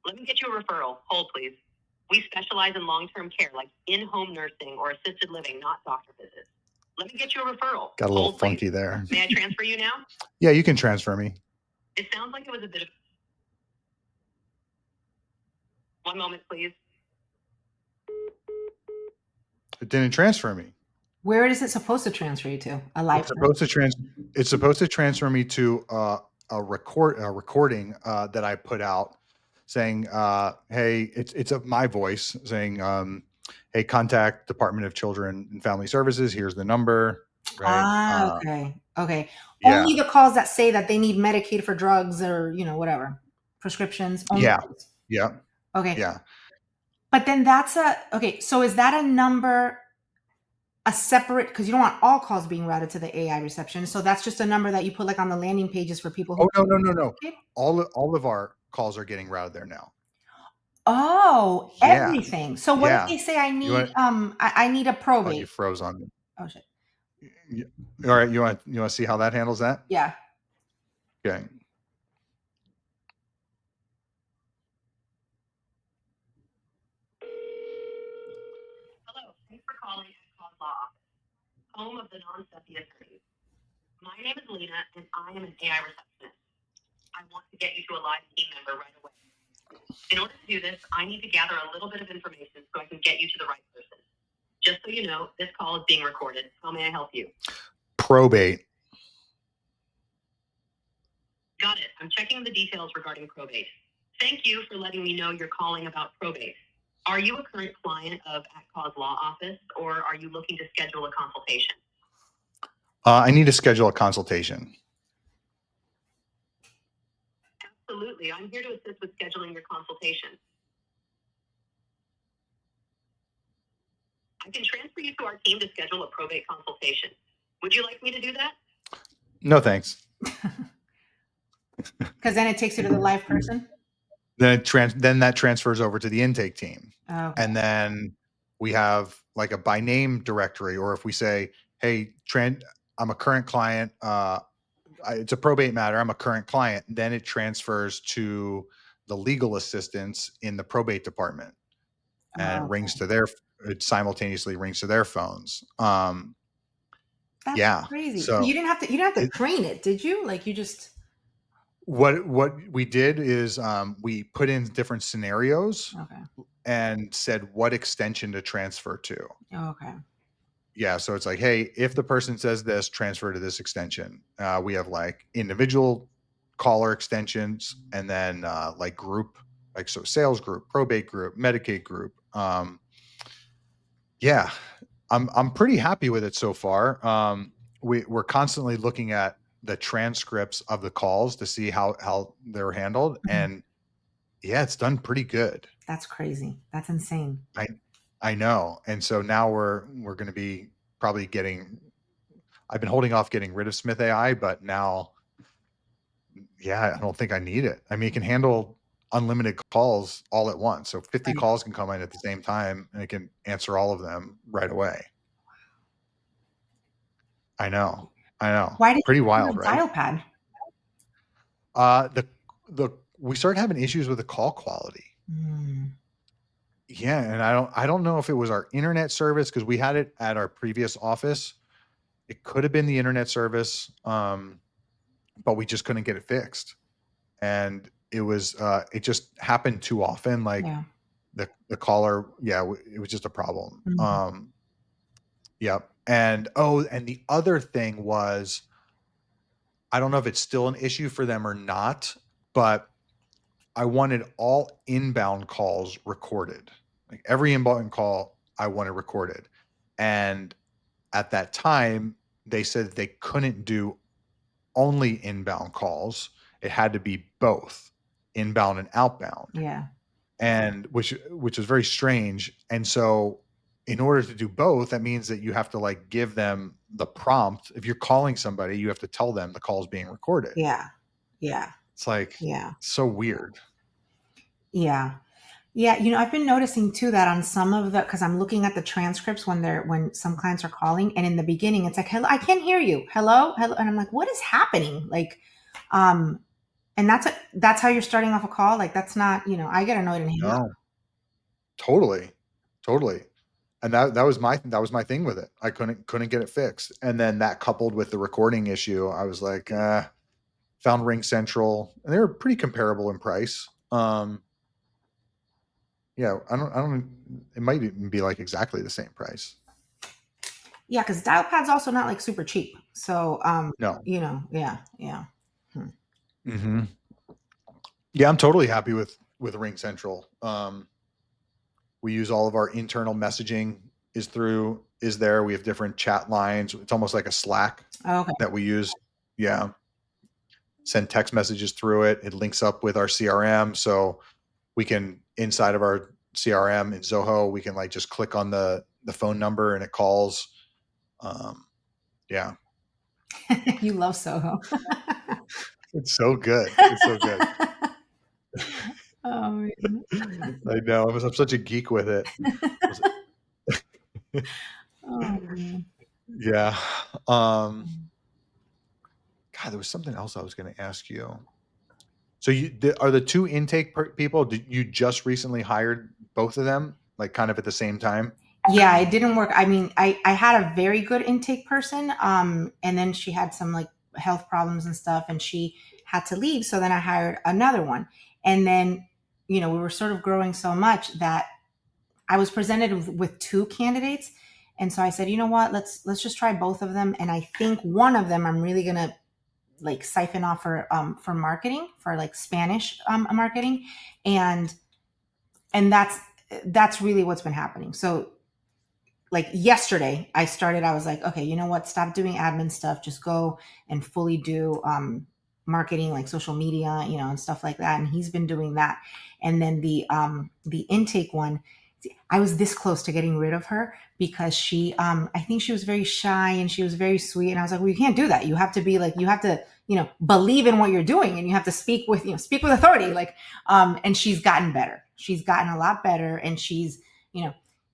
Let me get you a referral. Hold, please. We specialize in long-term care, like in-home nursing or assisted living, not doctor visits. Let me get you a referral. Got a little Hold, please. funky there. May I transfer you now? Yeah, you can transfer me. It sounds like it was a bit of... One moment, please. It didn't transfer me. Where is it supposed to transfer you to? A live It's supposed to transfer me to a recording that I put out saying, hey, it's my voice saying, hey, contact Department of Children and Family Services. Here's the number, right? Okay. Okay. Yeah, Only the calls that say that they need Medicaid for drugs or, whatever, prescriptions, only yeah, those. yeah, Okay. yeah. But then okay. So is that a number, a separate, because you don't want all calls being routed to the AI reception. So that's just a number that you put like on the landing pages for people who. Oh, no, no, no, no. Okay. All of our calls are getting routed there now. Oh, Yeah, everything. So what if yeah. they say I You need want? I need a Oh, you probate? froze on me. Oh shit. Y- All right, you want to see how that handles that? Yeah. Okay. Hello, thanks for calling at Cause Law Office, home of the Non-Stuffy attorneys. My name is Lena, and I am an AI receptionist. I want to get you to a live team member right away. In order to do this, I need to gather a little bit of information so I can get you to the right person. Just so you know, this call is being recorded. How may I help you? Probate. Got it. I'm checking the details regarding probate. Thank you for letting me know you're calling about probate. Are you a current client of At Cause Law Office, or are you looking to schedule a consultation? I need to schedule a consultation. Absolutely. I'm here to assist with scheduling your consultation. I can transfer you to our team to schedule a probate consultation. Would you like me to do that? No, thanks. Because then it takes you to the live person. Then that transfers over to the intake team, Okay. and then we have like a by name directory. Or if we say, "Hey, I'm a current client. It's a probate matter. I'm a current client," then it transfers to the legal assistants in the probate department, and Okay. it simultaneously rings to their phones. That's Yeah. crazy. So So you didn't have it, to train it, did you? Like you just. what we did is we put in different scenarios Okay. and said what extension to transfer to. Okay. Yeah, so it's like, hey, if the person says this, transfer to this extension. We have like individual caller extensions, and then like group, like so sales group, probate group, Medicaid group. Yeah, I'm pretty happy with it so far. We're constantly looking at the transcripts of the calls to see how they're handled, Mhm. and yeah, it's done pretty good. That's crazy. That's insane. I I know, and so now we're going to be probably getting. I've been holding off getting rid of Smith AI, but now, yeah, I don't think I need it. I mean, it can handle unlimited calls all at once, so 50 Right. calls can come in at the same time, and it can answer all of them right away. I know, I know, Why did pretty you wild, do a right? dial pad? The we started having issues with the call quality. Mm, Yeah, and I don't know if it was our internet service because we had it at our previous office. It could have been the internet service, but we just couldn't get it fixed. And it just happened too often. Like yeah. the caller, yeah, it was just a problem. Mhm. Yep. And and the other thing was, I don't know if it's still an issue for them or not, but I wanted all inbound calls recorded. Like every inbound call I wanted recorded. And at that time, they said that they couldn't do only inbound calls. It had to be both inbound and outbound. Yeah. And which is very strange. And so in order to do both, that means that you have to like give them the prompt. If you're calling somebody, you have to tell them the call is being recorded. Yeah. Yeah. It's like Yeah. so weird. Yeah. Yeah, I've been noticing too that on some of the, because I'm looking at the transcripts when some clients are calling, and in the beginning it's like, "Hello, I can't hear you. Hello, hello," and I'm like, "What is happening?" Like, um, and that's how you're starting off a call. Like, that's not, I get annoyed and hang up. No, totally. Totally. And that was my thing with it. I couldn't get it fixed. And then that coupled with the recording issue, I was like, found Ring Central, and they were pretty comparable in price. Yeah, I don't. It might even be like exactly the same price. Yeah, because dial pad's also not like super cheap. So, No. yeah, yeah. Hmm. Hmm. Yeah, I'm totally happy with Ring Central. We use all of our internal messaging is there. We have different chat lines. It's almost like a Slack Okay. that we use. Yeah. Send text messages through it. It links up with our CRM. So we can, inside of our CRM in Zoho, we can like just click on the phone number and it calls. Yeah. You love Soho. It's so good. It's so good. Oh, man. I know. I'm such a geek with it. Oh, man. Yeah. God, there was something else I was going to ask you. So are the two intake people, did you just recently hired both of them, like kind of at the same time? Yeah, it didn't work. I mean, I had a very good intake person, and then she had some like health problems and stuff, and she had to leave. So then I hired another one, and then we were sort of growing so much that I was presented with two candidates, and so I said, you know what, let's just try both of them, and I think one of them I'm really gonna like siphon off for marketing, for like Spanish marketing, and that's really what's been happening. So like yesterday I was like, okay, you know what, stop doing admin stuff, just go and fully do marketing, like social media, and stuff like that, and he's been doing that. And then the intake one, I was this close to getting rid of her because she I think she was very shy and she was very sweet, and I was like, well, you can't do that. You have to be like, you have to believe in what you're doing, and you have to speak with authority, like and she's gotten better. She's gotten a lot better, and she's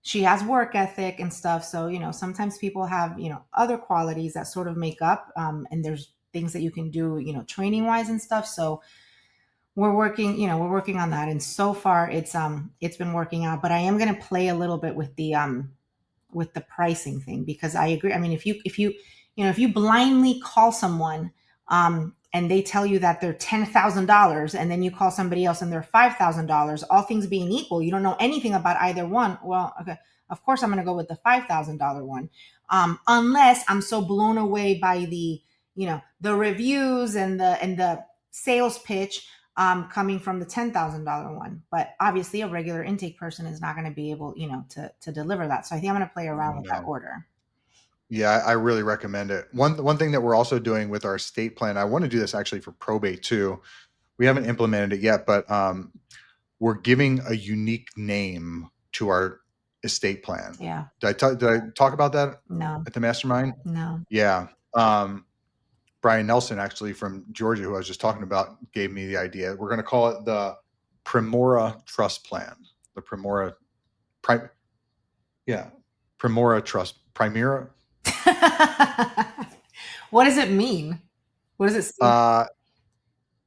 she has work ethic and stuff. So sometimes people have other qualities that sort of make up, and there's things that you can do training wise and stuff. So we're working on that, and so far it's been working out. But I am going to play a little bit with the pricing thing, because I agree. I mean, if you blindly call someone and they tell you that they're $10,000, and then you call somebody else and they're $5,000, all things being equal, you don't know anything about either one. Well, okay, of course I'm going to go with the $5,000 one, unless I'm so blown away by the reviews and the sales pitch coming from the $10,000 one. But obviously, a regular intake person is not going to be able, to deliver that. So I think I'm going to play around with that No. order. Yeah, I really recommend it. One thing that we're also doing with our estate plan, I want to do this actually for probate too. We haven't implemented it yet, but we're giving a unique name to our estate plan. Yeah. Did I talk about that No. at the mastermind? No. Yeah. Brian Nelson, actually from Georgia, who I was just talking about, gave me the idea. We're going to call it the Primora Trust Plan. The Primora Primera. What does it mean? What does it say?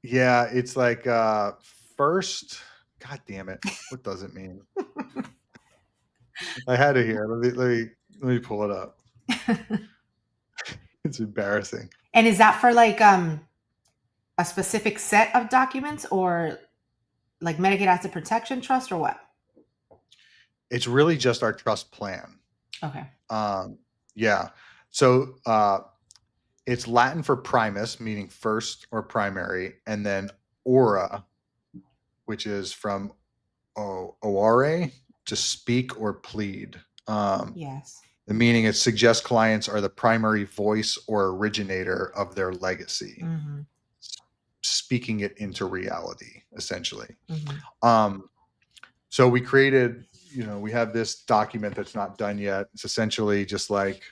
Yeah, it's like first. God damn it! What does it mean? I had it here. Let me pull it up. It's embarrassing. And is that for like a specific set of documents, or like Medicaid Asset Protection Trust, or what? It's really just our trust plan. Okay. Yeah. So it's Latin for primus, meaning first or primary, and then ora, which is from ore, to speak or plead. Yes. The meaning is suggest clients are the primary voice or originator of their legacy, Mm-hmm. speaking it into reality, essentially. Mm-hmm. So we created, we have this document that's not done yet. It's essentially just like,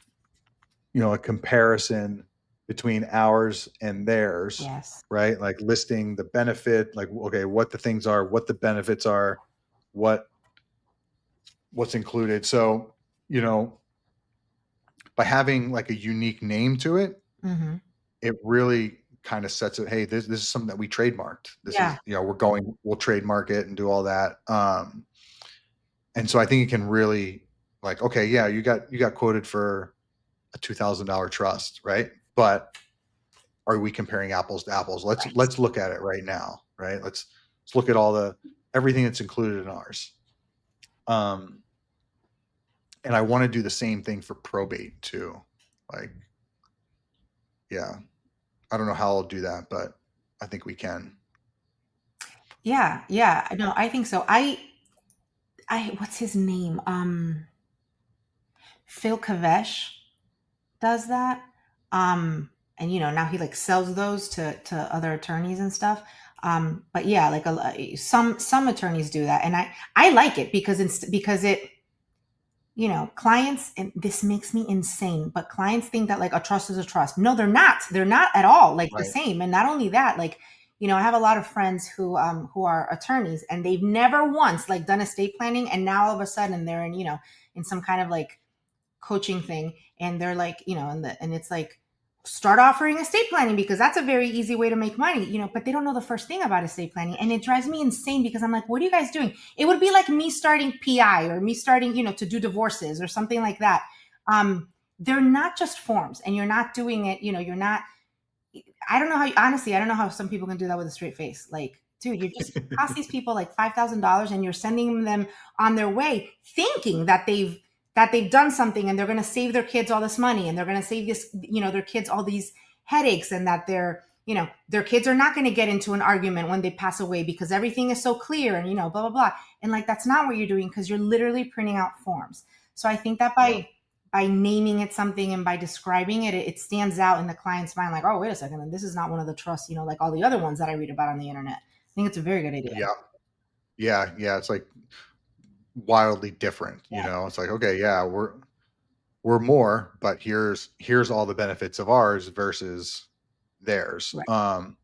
a comparison between ours and theirs, Yes. right? Like listing the benefit, like, okay, what the things are, what the benefits are, what's included. So, by having like a unique name to it, Mm-hmm. it really kind of sets it. Hey, this is something that we trademarked. This Yeah. is, we'll trademark it and do all that. And so I think it can really, like, okay, yeah, you got quoted for a $2,000 trust, right? But are we comparing apples to apples? Let's look at it right now, right? Let's look at everything that's included in ours. And I want to do the same thing for probate too. Like, yeah, I don't know how I'll do that, but I think we can. Yeah, yeah. No, I think so. I what's his name? Phil Kavesh does that. And now he like sells those to other attorneys and stuff. But yeah, like some attorneys do that, and I like it because because it clients, and this makes me insane, but clients think that like a trust is a trust. No, they're not at all like the Right. same. And not only that, like I have a lot of friends who are attorneys, and they've never once like done estate planning, and now all of a sudden they're in in some kind of like coaching thing, and they're like and it's like, start offering estate planning because that's a very easy way to make money, but they don't know the first thing about estate planning, and it drives me insane because I'm like, what are you guys doing? It would be like me starting PI, or me starting to do divorces or something like that. They're not just forms, and you're not doing it, you're not. I don't know how, honestly, I don't know how some people can do that with a straight face. Like, dude, you just cost these people like $5,000, and you're sending them on their way thinking that they've done something, and they're going to save their kids all this money, and they're going to save their kids all these headaches, and that their kids are not going to get into an argument when they pass away because everything is so clear, and blah blah blah. And like, that's not what you're doing, because you're literally printing out forms. So I think that Yeah. by naming it something, and by describing it, it stands out in the client's mind, like, oh, wait a second, and this is not one of the trusts, like all the other ones that I read about on the internet. I think it's a very good idea. Yeah. Yeah. Yeah. It's like wildly different, Yeah. It's like, okay, yeah, we're more, but here's all the benefits of ours versus theirs. Right.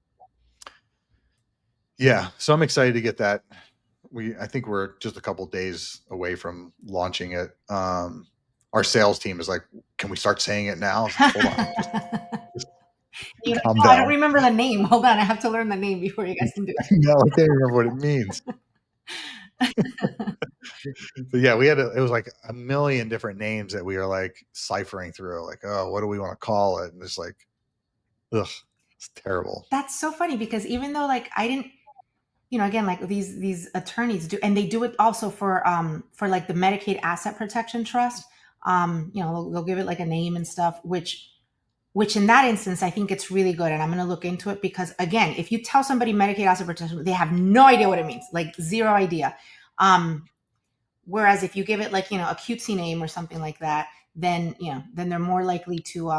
Yeah. So I'm excited to get that. I think we're just a couple days away from launching it. Our sales team is like, can we start saying it now? I was like, hold on, just calm I don't down. remember the name. Hold on, I have to learn the name before you guys can do No, I can't remember what it means. it. But yeah, it was like a million different names that we were like ciphering through, like, oh, what do we want to call it? And it's like, ugh, it's terrible. That's so funny, because even though like I didn't, again, like these attorneys do, and they do it also for like the Medicaid Asset Protection Trust. They'll give it like a name and stuff, which in that instance, I think it's really good. And I'm going to look into it, because again, if you tell somebody Medicaid Asset Protection, they have no idea what it means, like zero idea. Whereas if you give it like, a cutesy name or something like that, then they're more likely to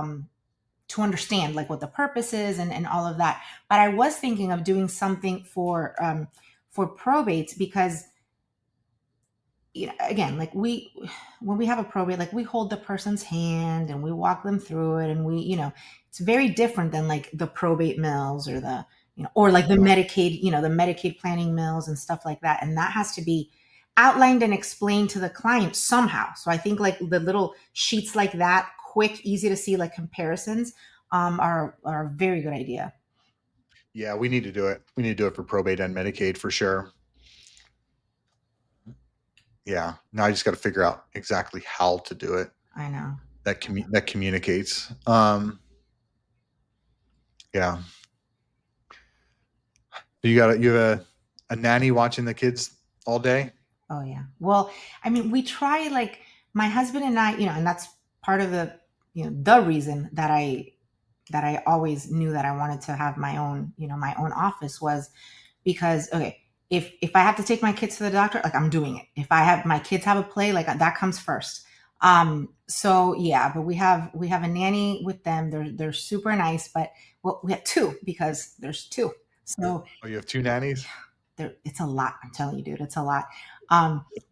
understand like what the purpose is, and all of that. But I was thinking of doing something for probates, because again, like when we have a probate, like we hold the person's hand and we walk them through it, and it's very different than like the probate mills, or or like the Yeah. Medicaid, the Medicaid planning mills and stuff like that. And that has to be outlined and explained to the client somehow. So I think like the little sheets like that, quick, easy to see, like comparisons, are a very good idea. Yeah, we need to do it. We need to do it for probate and Medicaid for sure. Yeah. Now I just got to figure out exactly how to do it I know. that communicates. Yeah. You have a nanny watching the kids all day? Oh yeah. Well, I mean, we try, like, my husband and I, and that's part of the reason that I always knew that I wanted to have my own office, was because, okay, if I have to take my kids to the doctor, like, I'm doing it. If I have my kids have a play, like, that comes first. So yeah, but we have a nanny with them. They're super nice, but well, we have two, because there's two. So Oh, you have two nannies? it's a lot. I'm telling you, dude, it's a lot.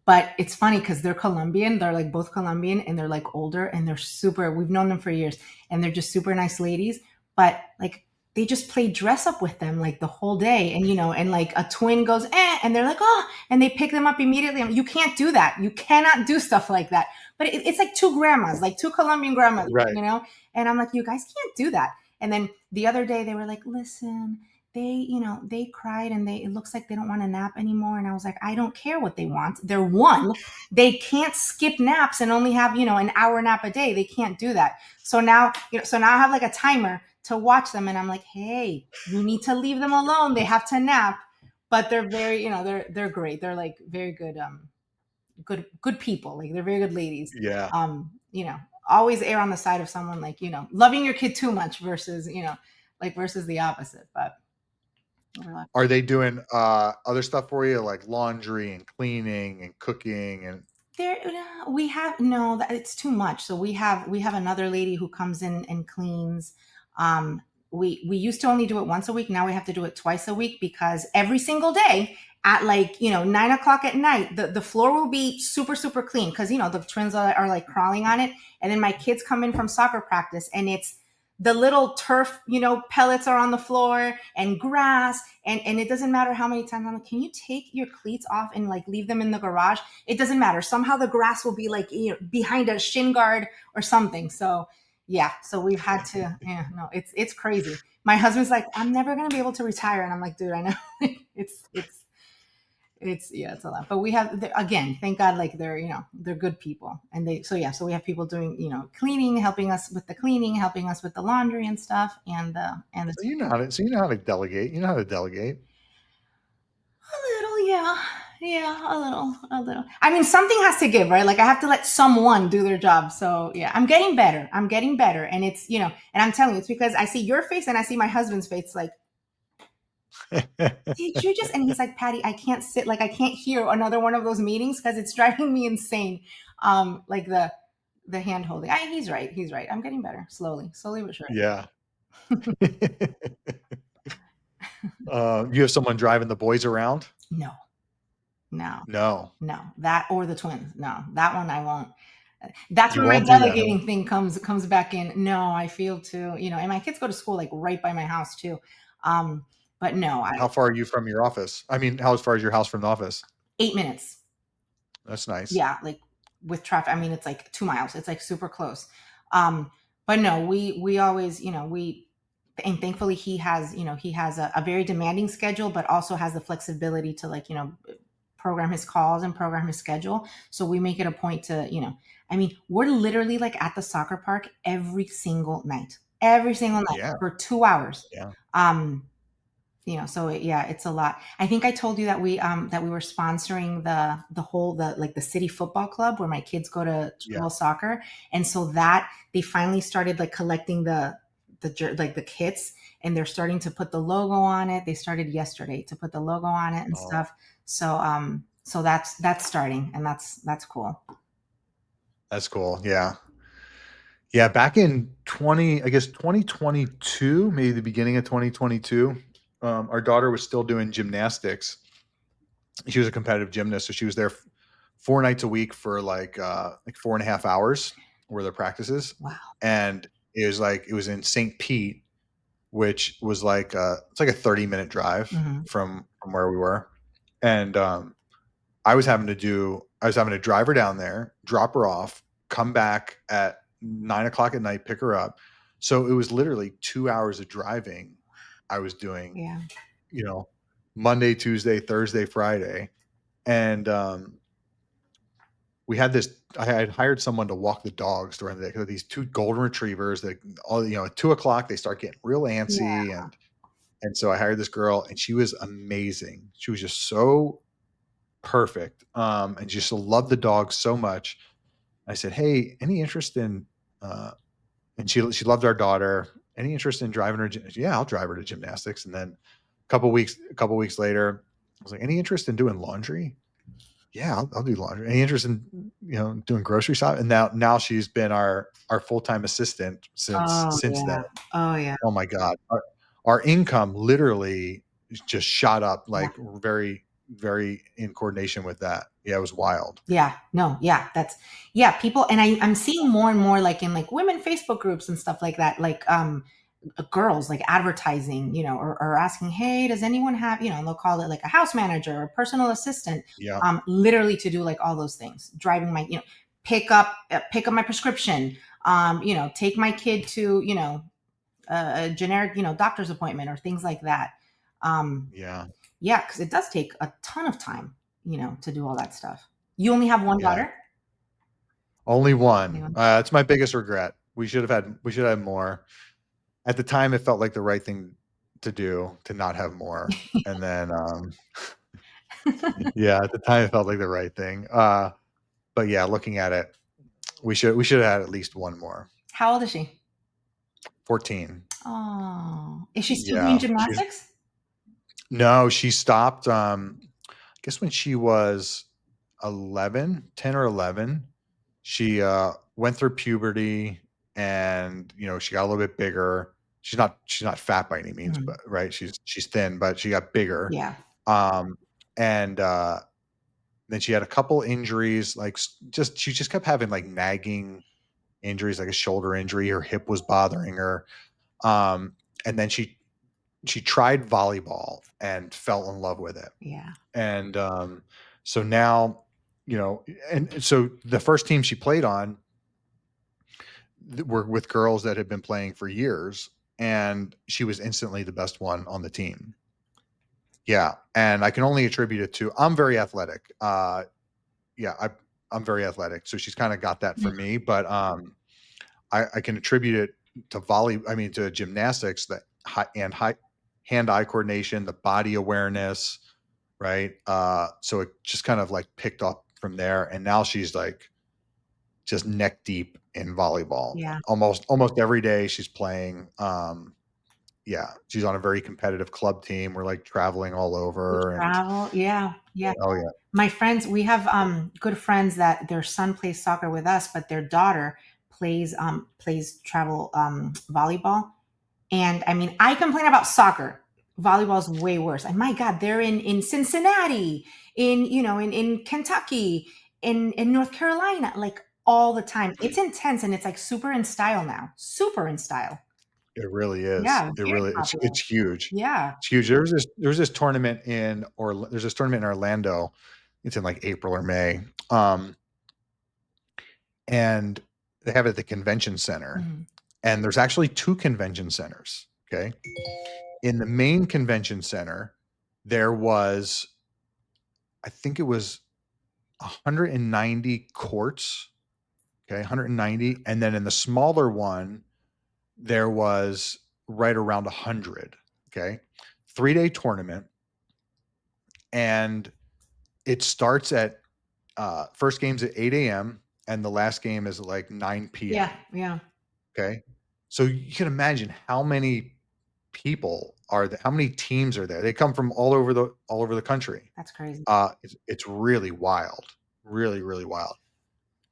But it's funny because they're Colombian. They're like both Colombian, and they're like older, and they're super. We've known them for years, and they're just super nice ladies. But like, they just play dress up with them like the whole day, and and like a twin goes and they're like, oh, and they pick them up immediately. You can't do that. You cannot do stuff like that. But it's like two grandmas, like two Colombian grandmas, Right. And I'm like, you guys can't do that. And then the other day they were like, listen, they cried, and it looks like they don't want to nap anymore. And I was like, I don't care what they want. They're one. They can't skip naps and only have, an hour nap a day. They can't do that. So now, I have like a timer to watch them, and I'm like, hey, you need to leave them alone. They have to nap. But they're very, they're great. They're like very good, good people. Like, they're very good ladies. Yeah. Um, always err on the side of someone, like, loving your kid too much versus, like, versus the opposite. But Are they doing other stuff for you, like laundry and cleaning and cooking and There, we have no. It's too much. So we have another lady who comes in and cleans. We used to only do it once a week. Now we have to do it twice a week because every single day at like 9 o'clock at night, the floor will be super clean because the twins are like crawling on it, and then my kids come in from soccer practice and it's the little turf pellets are on the floor and grass, and it doesn't matter how many times I'm like, can you take your cleats off and like leave them in the garage? It doesn't matter. Somehow the grass will be like behind a shin guard or something. So yeah, so we've had to. Yeah, no, it's crazy. My husband's like, I'm never gonna be able to retire, and I'm like, dude, I know. It's a lot. But we have, again, thank God, like they're good people, and so we have people doing cleaning, helping us with the cleaning, helping us with the laundry and stuff, and the so you know how to delegate. You know how to delegate. A little, yeah. Yeah, a little. I mean, something has to give, right? Like I have to let someone do their job. So yeah, I'm getting better. I'm getting better. And and I'm telling you, it's because I see your face and I see my husband's face. Like, did you just? And he's like, Patty, I can't sit, like I can't hear another one of those meetings because it's driving me insane. Like the hand holding. He's right. He's right. I'm getting better. Slowly but surely. Yeah. You have someone driving the boys around? No, no. No, No, that or the twins. No, that one I won't. That's you where my won't do that. delegating thing comes back in. No, I feel too, and my kids go to school like right by my house too. But no, How far are you from your office? I mean, how far is your house from the office? 8 minutes. That's nice. Yeah, like with traffic. I mean, it's like 2 miles. It's like super close. But no, we always, and thankfully he has a very demanding schedule, but also has the flexibility to like, program his calls and program his schedule. So we make it a point to, I mean, we're literally like at the soccer park every single night Yeah. for 2 hours. Yeah. So it's a lot. I think I told you that we were sponsoring the whole the city football club where my kids go to Yeah. soccer, and so that they finally started like collecting the kits, and they're starting to put the logo on it. They started yesterday to put the logo on it and Oh, stuff. So that's starting, and that's cool. that's cool. Yeah. Yeah. Back in 2022, maybe the beginning of 2022, our daughter was still doing gymnastics. She was a competitive gymnast, so she was there 4 nights a week for like 4.5 hours were their practices. Wow. And it was in St. Pete, which was like it's like a 30-minute drive Mm-hmm. from where we were. And I was having to drive her down there, drop her off, come back at 9 o'clock at night, pick her up. So it was literally 2 hours of driving I was doing, Yeah. Monday, Tuesday, Thursday, Friday. And I had hired someone to walk the dogs during the day because these two golden retrievers that at 2 o'clock they start getting real antsy, Yeah. and so I hired this girl, and she was amazing. She was just so perfect, and just loved the dog so much. I said, "Hey, any interest in?" And she loved our daughter. Any interest in driving her? Yeah, I'll drive her to gymnastics. And then a couple weeks later, I was like, "Any interest in doing laundry?" Yeah, I'll do laundry. Any interest in doing grocery shop? And now she's been our full-time assistant Oh since then. yeah. Oh yeah. Oh my God, our income literally just shot up Yeah. like very very in coordination with that. Yeah, it was wild. Yeah, no, yeah, people, and I'm seeing more and more like in like women Facebook groups and stuff like that, like girls like advertising, or asking, hey, does anyone have, and they'll call it like a house manager or personal assistant, Yeah, literally to do like all those things, driving my, pick up my prescription, take my kid to, a generic, doctor's appointment or things like that. yeah, Yeah, because it does take a ton of time, to do all that stuff. You only have one yeah. daughter? Only Only one. one. It's my biggest regret. We should have more. At the time, it felt like the right thing to do to not have more. And then, yeah, at the time, it felt like the right thing. But yeah, looking at it, we should have had at least one more. How old is she? 14. Oh, is she still doing Yeah, she's gymnastics? No, she stopped. I guess when she was 10 or 11, she went through puberty, and she got a little bit bigger. She's not fat by any means, Mhm. but right, she's thin, but she got bigger. Yeah. Um, and then she had a couple injuries, like she just kept having like nagging injuries, like a shoulder injury. Her hip was bothering her. Um, and then she tried volleyball and fell in love with it. Yeah. And so now, and so the first team she played on were with girls that had been playing for years, and she was instantly the best one on the team. Yeah, and I can only attribute it to I'm very athletic. Yeah, I'm very athletic, so she's kind of got that Mm. for me. But I can attribute it to to gymnastics, that high hand-eye coordination, the body awareness, right? So it just kind of like picked up from there, and now she's like just neck deep in volleyball. Yeah. Almost every day she's playing. Yeah, she's on a very competitive club team. We're like traveling all You over, and travel. Yeah. Yeah. oh yeah, My friends, we have good friends that their son plays soccer with us, but their daughter plays travel volleyball. And I mean, I complain about soccer. Volleyball's way worse. And my God, they're in Cincinnati, in Kentucky, in North Carolina, like all the time. It's intense and it's like super in style now. Super in style. it really is. Yeah, It very really popular. it's huge. Yeah. It's huge. There's this tournament there's this tournament in Orlando. It's in like April or May. And they have it at the convention center. Mhm. And there's actually two convention centers. Okay. In the main convention center, there was, I think it was 190 courts. Okay. 190. And then in the smaller one, there was right around 100. Okay. 3-day tournament. And it starts at first game's at 8 a.m. and the last game is at like 9 Yeah. p.m. Yeah. Okay. So you can imagine how many people are there, how many teams are there. They come from all over the country. That's crazy. It's really wild. Really, really wild.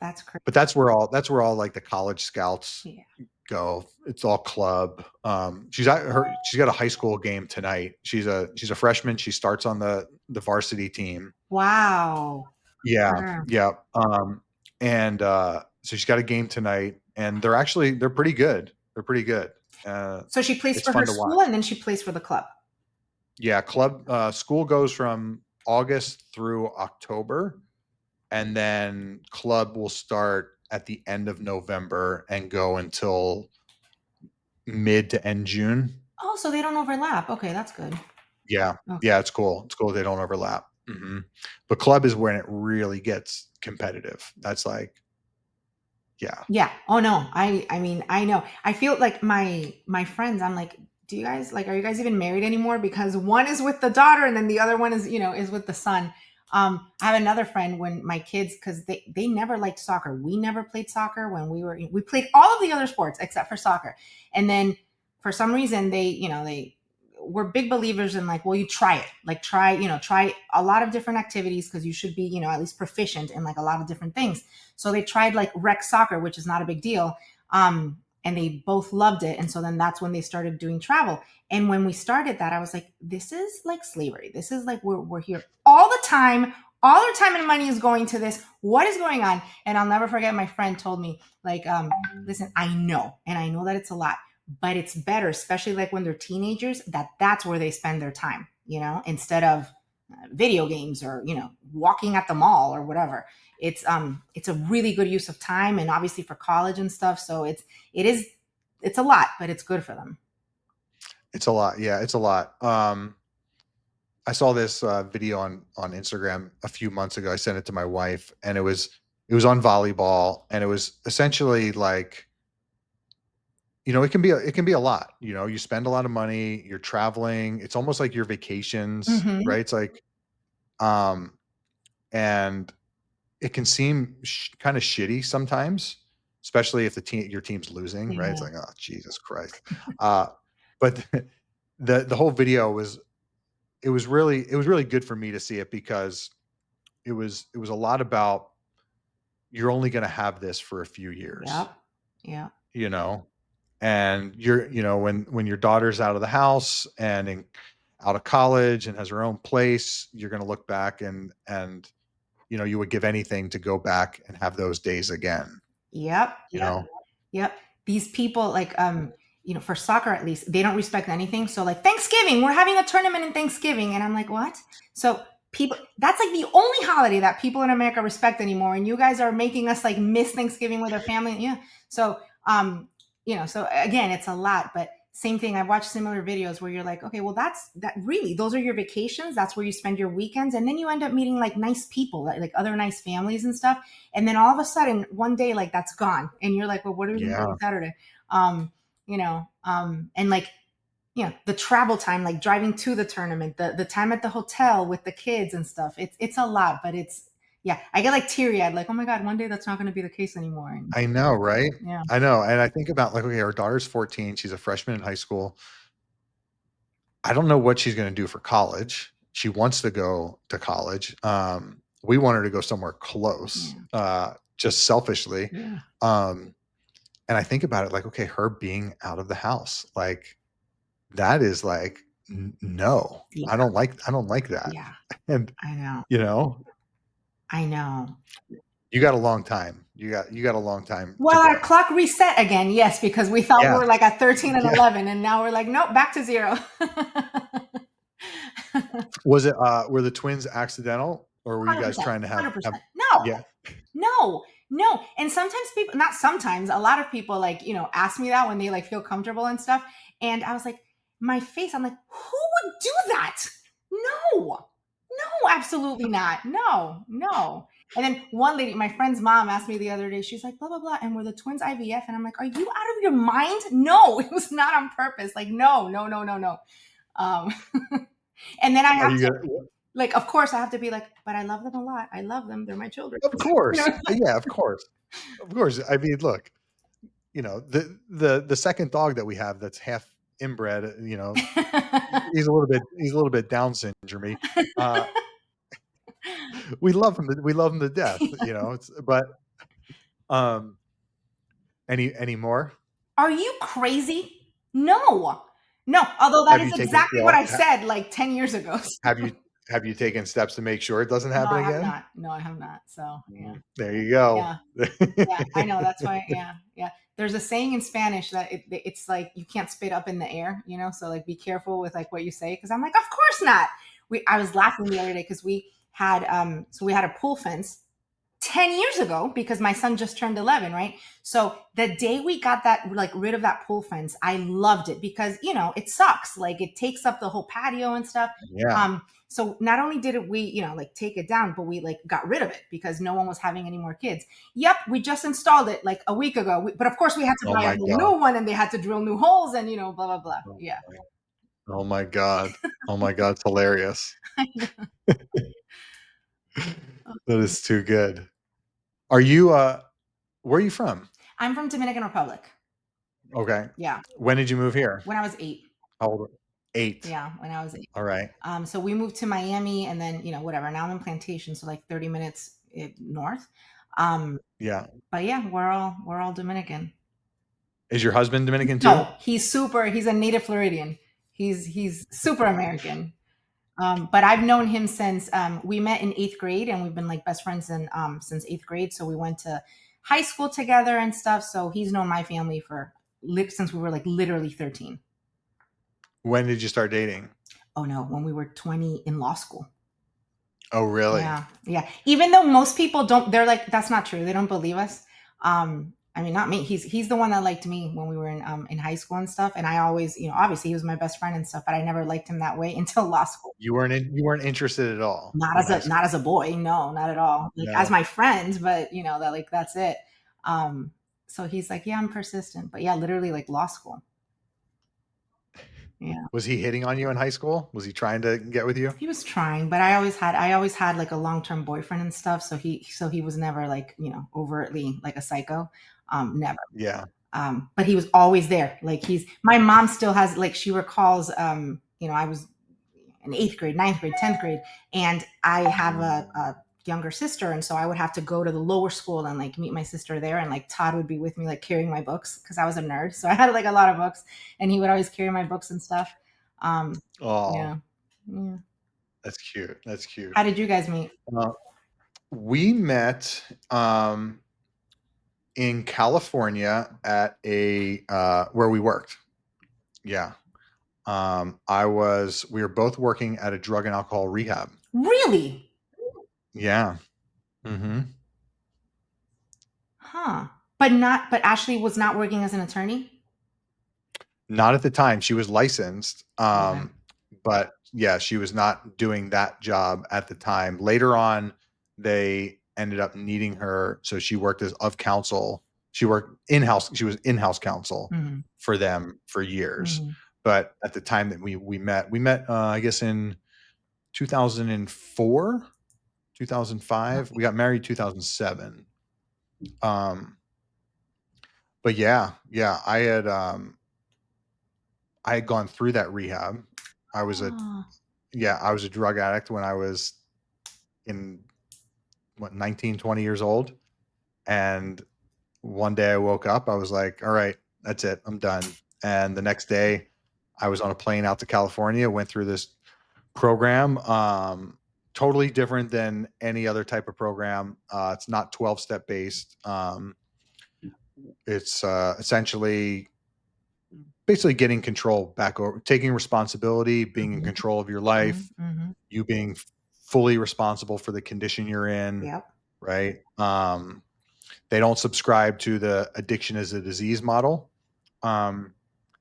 That's crazy. But that's where all like the college scouts Yeah. go. It's all club. She's got a high school game tonight. She's a freshman. She starts on the varsity team. Wow. Yeah, For her. yeah. And so she's got a game tonight, and they're pretty good. They're pretty good. So she plays It's for her fun to school watch. and then she plays for the club. Yeah, school goes from August through October, and then club will start at the end of November and go until mid to end June. Oh, so they don't overlap. Okay, that's good. Yeah, Okay. yeah, it's cool. It's cool they don't overlap. But club is when it really gets competitive. That's like, yeah. Yeah. Oh no. I mean, I know. I feel like my friends, I'm like, do you guys like are you guys even married anymore? Because one is with the daughter and then the other one is with the son. I have another friend when my kids because they never liked soccer. We never played soccer when we played all of the other sports except for soccer. And then for some reason they were big believers in like, well, you try it. Like try a lot of different activities because you should be, at least proficient in like a lot of different things. So they tried like rec soccer, which is not a big deal. And they both loved it. And so then that's when they started doing travel. And when we started that, I was like, this is like slavery. This is like we're here all the time. All our time and money is going to this. What is going on? And I'll never forget my friend told me, like, listen, I know, and I know that it's a lot, but it's better, especially like when they're teenagers, that's where they spend their time, instead of video games or walking at the mall or whatever. It's a really good use of time and obviously for college and stuff, so it's a lot, but it's good for them. It's a lot. Yeah, it's a lot. I saw this video on Instagram a few months ago. I sent it to my wife, and it was on volleyball, and it was essentially like, it can be a lot. You spend a lot of money, you're traveling. It's almost like your vacations, Hmm. right? It's like, um, and it can seem kind of shitty sometimes, especially if your team's losing, right? It's Yeah. like, oh Jesus Christ. Uh, but the whole video was it was really good for me to see it, because it was a lot about, you're only going to have this for a few years, Yep. Yep. you know, and when your daughter's out of the house and out of college and has her own place, you're going to look back, and you would give anything to go back and have those days again, Yep. you Yep. know. Yep. These people, like, for soccer at least, they don't respect anything. So like Thanksgiving, we're having a tournament in Thanksgiving, and I'm like, what? So people, that's like the only holiday that people in America respect anymore, and you guys are making us like miss Thanksgiving with our family. Yeah. So so again, it's a lot, but same thing. I've watched similar videos where you're like, okay, well, that really, those are your vacations. That's where you spend your weekends, and then you end up meeting like nice people, like other nice families and stuff. And then all of a sudden, one day, like that's gone, and you're like, well, what are we gonna do Yeah, on Saturday? And like, the travel time, like driving to the tournament, the time at the hotel with the kids and stuff. It's a lot, but yeah, I get like teary eyed, like, oh my god, one day that's not going to be the case anymore. And I know, right? yeah, I know, and I think about, like, okay, our daughter's 14, she's a freshman in high school. I don't know what she's gonna do for college. She wants to go to college. We want her to go somewhere close, yeah, just selfishly. yeah, Um, and I think about it like, okay, her being out of the house, like, that is like, no, yeah, I don't like that. yeah. And, I know, you know, I know. you got a long time. You got a long time to Well, our go. clock reset again, yes, because we thought we Yes. were like at 13 and Yeah. 11, and now we're like, nope, back to zero. Was it, were the twins accidental, or were you guys 100%, trying to have 100%. No, yeah. no, no. And sometimes people, not sometimes, a lot of people like, ask me that when they like feel comfortable and stuff. And I was like, my face, I'm like, who would do that? No, no, absolutely not. No, no. And then one lady, my friend's mom asked me the other day, she's like, blah, blah, blah. And were the twins IVF? And I'm like, are you out of your mind? No, it was not on purpose. Like, no, no, no, no, no. Um, and then I Are have you to, gonna like, of course, I have to be like, but I love them a lot. I love them. They're my children. Of You course. know? Yeah, of course. Of course. I mean, look, the second dog that we have that's half inbred, he's a little bit Down syndrome-y. Uh, we love him to death, it's but, um, any more? Are you crazy? No, no. Although that Have is you taken exactly what well, I said like 10 years ago. have you have you taken steps to make sure it doesn't No, happen I have again? not. No, I have not. So yeah, There you go. yeah. Yeah, I know. That's why. Yeah, yeah. There's a saying in Spanish that it's like you can't spit up in the air. So like be careful with like what you say, because I'm like, of course not. I was laughing the other day because we had a pool fence 10 years ago because my son just turned 11, right? So the day we got that, like, rid of that pool fence, I loved it because, it sucks. Like, it takes up the whole patio and stuff. Yeah. So not only did we, like, take it down, but we like got rid of it because no one was having any more kids. Yep. We just installed it like a week ago. But of course we had to Oh buy a my whole god. new one, and they had to drill new holes and, blah, blah, blah. Oh Yeah. my oh my god. Oh my god, it's hilarious. That is too good. Are you, where are you from? I'm from Dominican Republic. Okay. Yeah. When did you move here? When I was 8. How old? 8. Yeah. When I was 8. Alright. So we moved to Miami, and then, whatever. Now I'm in Plantation, so like 30 minutes north. Yeah. But yeah, we're all Dominican. Is your husband Dominican too? No, he's a native Floridian. He's super American. But I've known him since we met in 8th grade, and we've been like best friends since 8th grade. So we went to high school together and stuff. So he's known my family since we were like literally 13. When did you start dating? Oh no, when we were 20 in law school. Oh, really? Yeah, yeah. Even though most people don't, they're like, that's not true. They don't believe us. I mean, not me. He's the one that liked me when we were in high school and stuff. And I always, obviously he was my best friend and stuff, but I never liked him that way until law school. You weren't interested at all Not in as high a school? not as a boy, no, not at all. Like as No. my friend, but that like that's it. So he's like, yeah, I'm persistent, but yeah, literally like law school. Yeah. Was he hitting on you in high school? Was he trying to get with you? He was trying, but I always had like a long-term boyfriend and stuff. So he was never like, overtly like a psycho. Never. Yeah. But he was always there. Like my mom still has, like, she recalls, I was, in 8th grade, 9th grade, 10th grade. And I have a younger sister, and so I would have to go to the lower school and like meet my sister there, and like Todd would be with me like carrying my books because I was a nerd, so I had like a lot of books, and he would always carry my books and stuff. um Oh, yeah. Yeah. that's cute. That's cute. How did you guys meet? Uh, we met in California at a where we worked. Yeah. We were both working at a drug and alcohol rehab. Really? Yeah. Mm-hmm. Huh. But Ashley was not working as an attorney? Not at the time. She was licensed. Okay. But yeah, she was not doing that job at the time. Later on, they ended up needing her. So she worked as of counsel. She worked in-house. She was in-house counsel Mm-hmm. for them for years. Mm-hmm. But at the time that we met, I guess in 2004, 2005. We got married 2007. But yeah, I had gone through that rehab. I was a Oh, I was a drug addict when I was in 19, 20 years old. And one day I woke up, I was like, all right, that's it. I'm done. And the next day I was on a plane out to California, went through this program. Totally different than any other type of program. It's not 12-step based. It's essentially basically getting control back over, taking responsibility, being in mhm, control of your life, mhm. you being fully responsible for the condition you're in, Yep. right? They don't subscribe to the addiction as a disease model, um,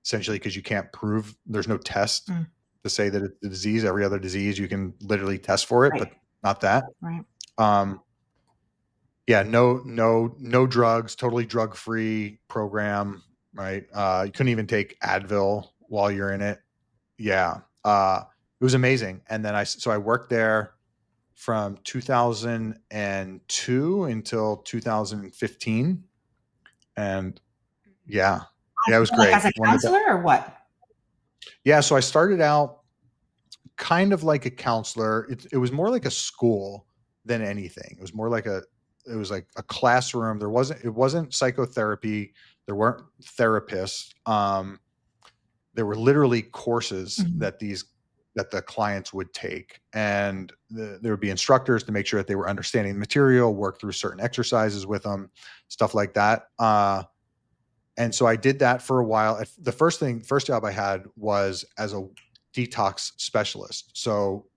essentially because you can't prove, there's no test Mm. to say that it's a disease. Every other disease you can literally test for it, Right. but not that. Right. Um, yeah, no drugs, totally drug free program, right? You couldn't even take Advil while you're in it. Yeah. It was amazing. And then I worked there from 2002 until 2015. And yeah, yeah, it was Like as great. a One of the best. counselor or what? Yeah. So I started out kind of like a counselor. It was more like a school than anything. It was more like it was like a classroom. It wasn't psychotherapy. There weren't therapists. There were literally courses Mhm. that the clients would take, and there would be instructors to make sure that they were understanding the material, work through certain exercises with them, stuff like that. And so I did that for a while. The first job I had was as a detox specialist. So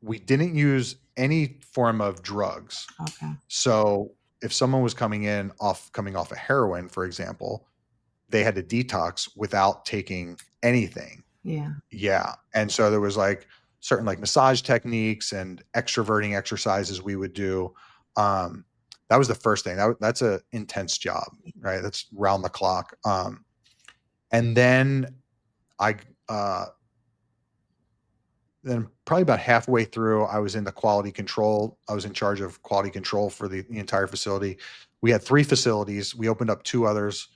we didn't use any form of drugs. Okay. So if someone was coming off of heroin, for example, they had to detox without taking anything. Yeah. Yeah. And so there was like certain like massage techniques and extroverting exercises we would do. Um, that was the first thing. That's a intense job, right? That's round the clock. And then I, uh, then probably about halfway through, I was in the quality control. I was in charge of quality control for the entire facility. We had 3 facilities. We opened up 2 others,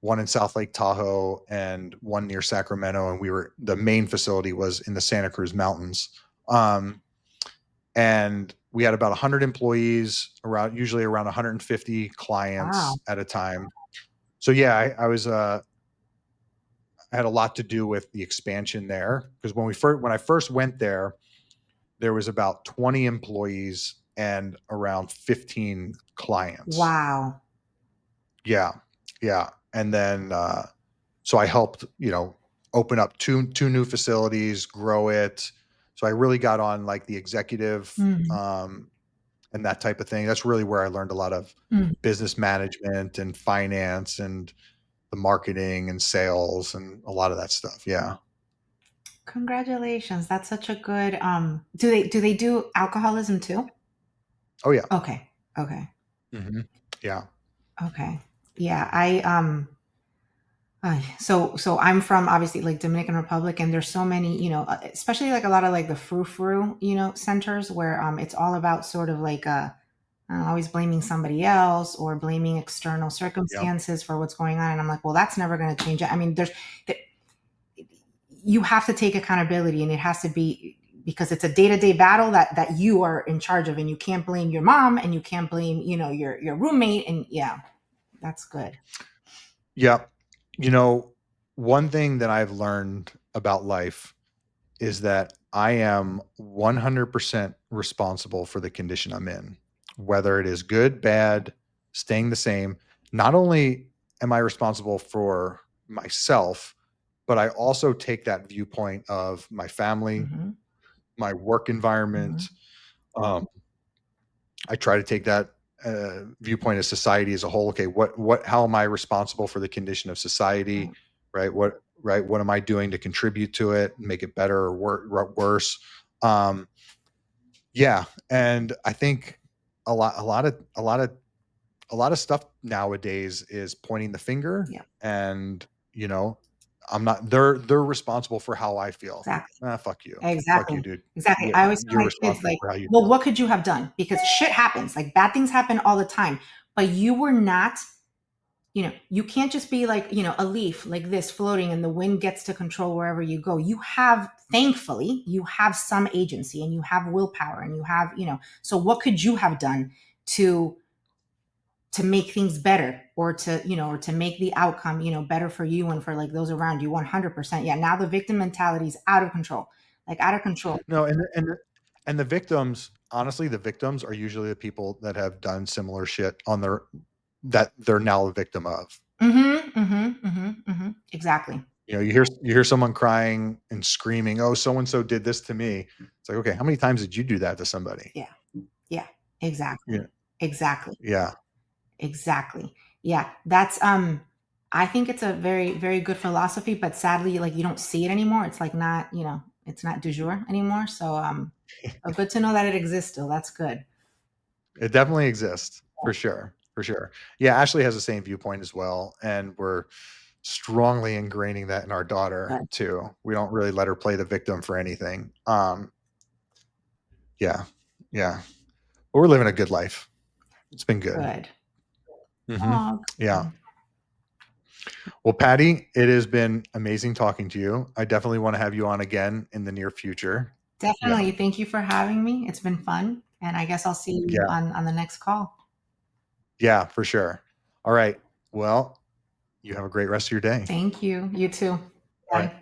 one in South Lake Tahoe and one near Sacramento. And the main facility was in the Santa Cruz Mountains. And we had about 100 employees, usually around 150 Wow. clients at a time. So yeah, I had a lot to do with the expansion there, because when I first went there was about 20 employees and around 15 clients. Wow. Yeah. Yeah. And then so I helped, open up two new facilities, grow it. So I really got on like the executive Mhm. and that type of thing. That's really where I learned a lot of Mhm. business management and finance and the marketing and sales and a lot of that stuff. Yeah. Congratulations. That's such a good do they do alcoholism too? Oh yeah. Okay. Okay. Hmm. Yeah. Okay. Yeah, so I'm from obviously like Dominican Republic, and there's so many, especially like a lot of like the frou-frou, centers where it's all about sort of like always blaming somebody else or blaming external Yep. circumstances for what's going on, and I'm like, well, that's never going to change it. I mean, there- you have to take accountability, and it has to be because it's a day-to-day battle that you are in charge of, and you can't blame your mom, and you can't blame, your roommate. And yeah, that's good. Yeah. One thing that I've learned about life is that I am 100% responsible for the condition I'm in, whether it is good, bad, staying the same. Not only am I responsible for myself, but I also take that viewpoint of my family, Hmm. my work Hmm. environment. Um, I try to take that viewpoint of society as a whole. Okay, how am I responsible for the condition of society? Right. Right. What am I doing to contribute to it, make it better or worse? Um, yeah, and I think a lot of stuff nowadays is pointing the finger, Yeah. and you know, I'm not. They're responsible for how I feel. Exactly. Fuck you, Exactly. dude. Exactly. Yeah, I always tell you're my kids, responsible like, for how you well, feel. what could you have done? Because shit happens. Like, bad things happen all the time. But you were not, you can't just be like, a leaf like this floating and the wind gets to control wherever you go. Thankfully, you have some agency, and you have willpower, and you have, so what could you have done to make things better, or to make the outcome, better for you and for like those around you? 100%. Yeah. Now the victim mentality is out of control, like out of control. No, and the victims, honestly, the victims are usually the people that have done similar shit that they're now a victim of. Mm-hmm. Mm-hmm. Mm-hmm. Mm-hmm. Exactly. You hear someone crying and screaming, "Oh, so and so did this to me." It's like, okay, how many times did you do that to somebody? Yeah. Yeah. Exactly. Yeah, Exactly. yeah. Exactly. Yeah. That's I think it's a very, very good philosophy, but sadly, like, you don't see it anymore. It's like not, it's not du jour anymore. So but good to know that it exists still. That's good. It definitely exists for sure, for sure. Yeah, Ashley has the same viewpoint as well, and we're strongly ingraining that in our daughter Good. too. We don't really let her play the victim for anything. Yeah, yeah. But we're living a good life. It's been good. Good. Hmm. Oh, Yeah. good. Well, Patty, it has been amazing talking to you. I definitely want to have you on again in the near future. Yeah. Definitely. Thank you for having me. It's been fun. And I guess I'll see you Yeah. on the next call. Yeah, for sure. All right. Well, you have a great rest of your day. Thank you. You too. All right. Bye.